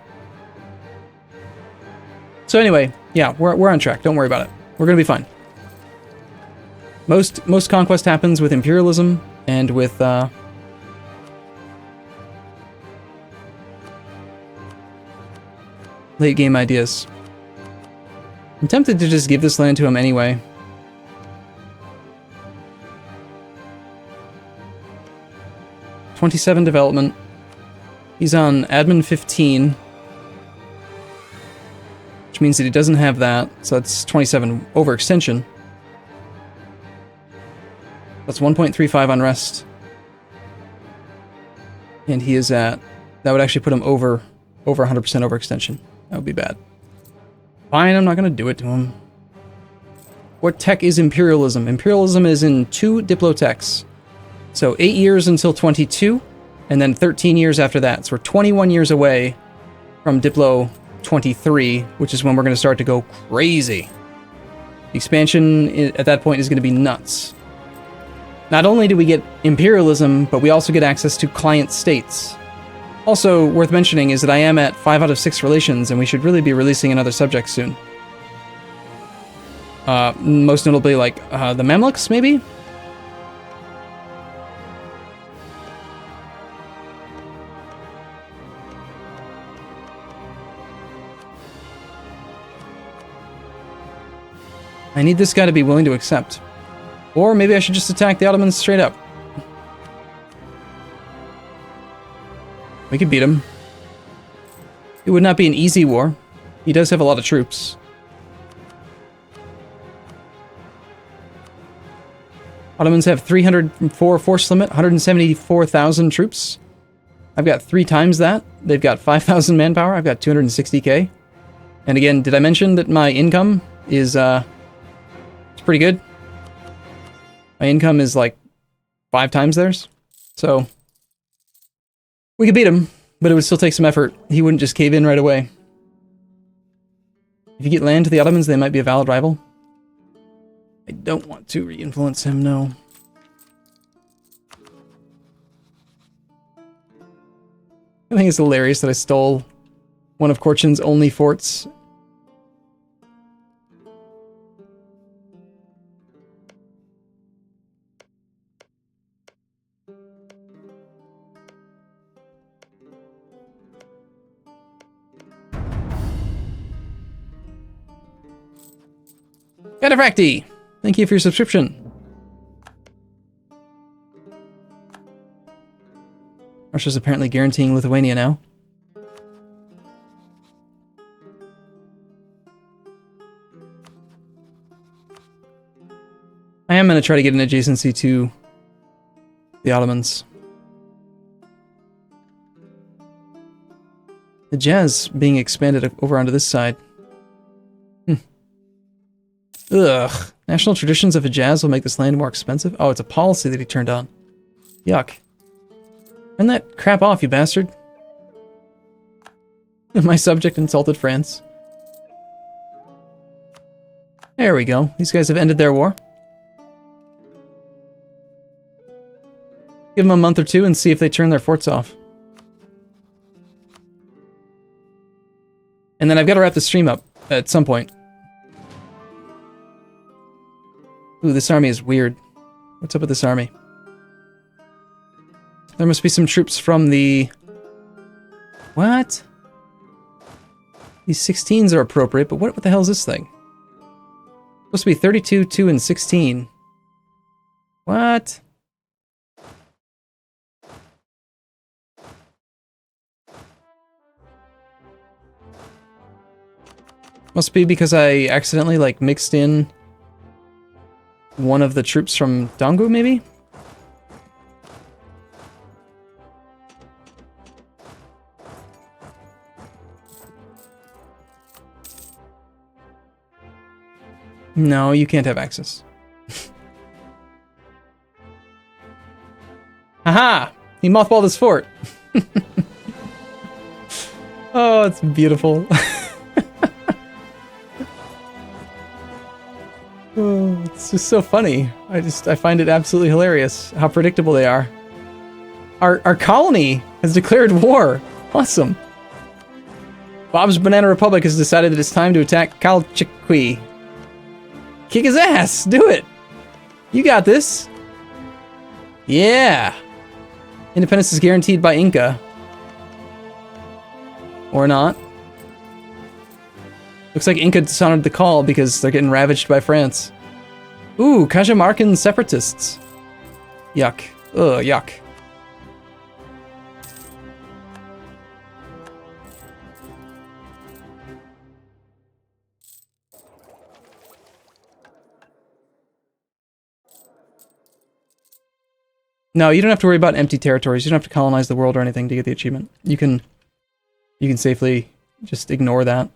Speaker 1: So anyway, yeah, we're on track. Don't worry about it. We're gonna be fine. Most conquest happens with imperialism and with late game ideas. I'm tempted to just give this land to him anyway. '27 development. He's on admin 15, which means that he doesn't have that, so that's 27 overextension. That's 1.35 unrest. And he is at... That would actually put him over 100% overextension. That would be bad. Fine, I'm not going to do it to him. What tech is imperialism? Imperialism is in 2 diplotechs. So 8 years until 22. And then 13 years after that. So we're 21 years away from Diplo 23, which is when we're going to start to go crazy. The expansion at that point is going to be nuts. Not only do we get imperialism, but we also get access to client states. Also, worth mentioning is that I am at 5 out of 6 relations, and we should really be releasing another subject soon. Most notably, like, the Mamluks, maybe? I need this guy to be willing to accept. Or maybe I should just attack the Ottomans straight up. We could beat him. It would not be an easy war. He does have a lot of troops. Ottomans have 304 force limit, 174,000 troops. I've got 3 times that. They've got 5,000 manpower. I've got 260k. And again, did I mention that my income is, it's pretty good? My income is like 5 times theirs. So, we could beat him, but it would still take some effort. He wouldn't just cave in right away. If you get land to the Ottomans, they might be a valid rival. I don't want to re-influence him, no. I think it's hilarious that I stole one of Korchin's only forts. Cataphracti! Thank you for your subscription. Russia's apparently guaranteeing Lithuania now. I am going to try to get an adjacency to the Ottomans. The Jazz being expanded over onto this side. Ugh. National traditions of Hejaz will make this land more expensive? Oh, it's a policy that he turned on. Yuck. Turn that crap off, you bastard. My subject insulted France. There we go. These guys have ended their war. Give them a month or 2 and see if they turn their forts off. And then I've got to wrap the stream up at some point. Ooh, this army is weird. What's up with this army? There must be some troops from the... What? These 16s are appropriate, but what the hell is this thing? Supposed to be 32, 2, and 16. What? Must be because I accidentally, like, mixed in one of the troops from Donggu, maybe? No, you can't have access. Haha! He mothballed his fort! Oh, it's beautiful. Oh, it's just so funny. I find it absolutely hilarious how predictable they are. Our colony has declared war. Awesome. Bob's Banana Republic has decided that it's time to attack Kalchiqui. Kick his ass! Do it! You got this! Yeah! Independence is guaranteed by Inca. Or not. Looks like Inca dishonored the call because they're getting ravaged by France. Ooh, Cajamarcan separatists. Yuck. Ugh, yuck. No, you don't have to worry about empty territories. You don't have to colonize the world or anything to get the achievement. You can safely just ignore that.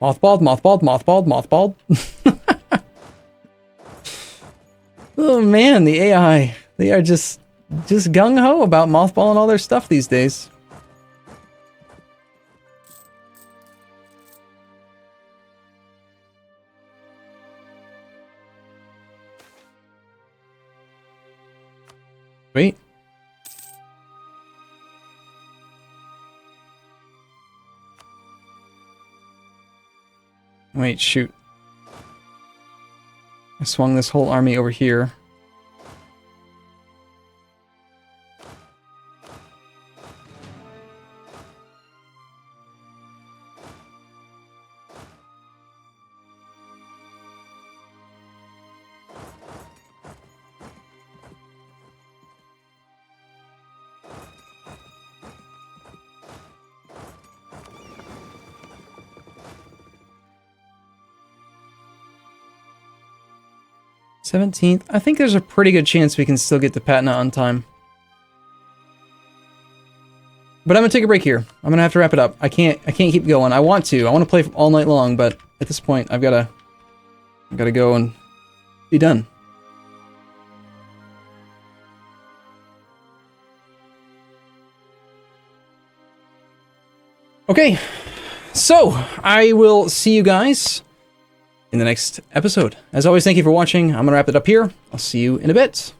Speaker 1: Mothballed, mothballed, mothballed, mothballed. Oh man, the AI. They are just gung-ho about mothballing all their stuff these days. Wait. Wait, shoot. I swung this whole army over here. $17th. I think there's a pretty good chance we can still get to Patna on time. But I'm gonna take a break here. I'm gonna have to wrap it up. I can't keep going. I want to play all night long, but at this point I've gotta go and be done. Okay, so I will see you guys in the next episode. As always, thank you for watching. I'm gonna wrap it up here. I'll see you in a bit.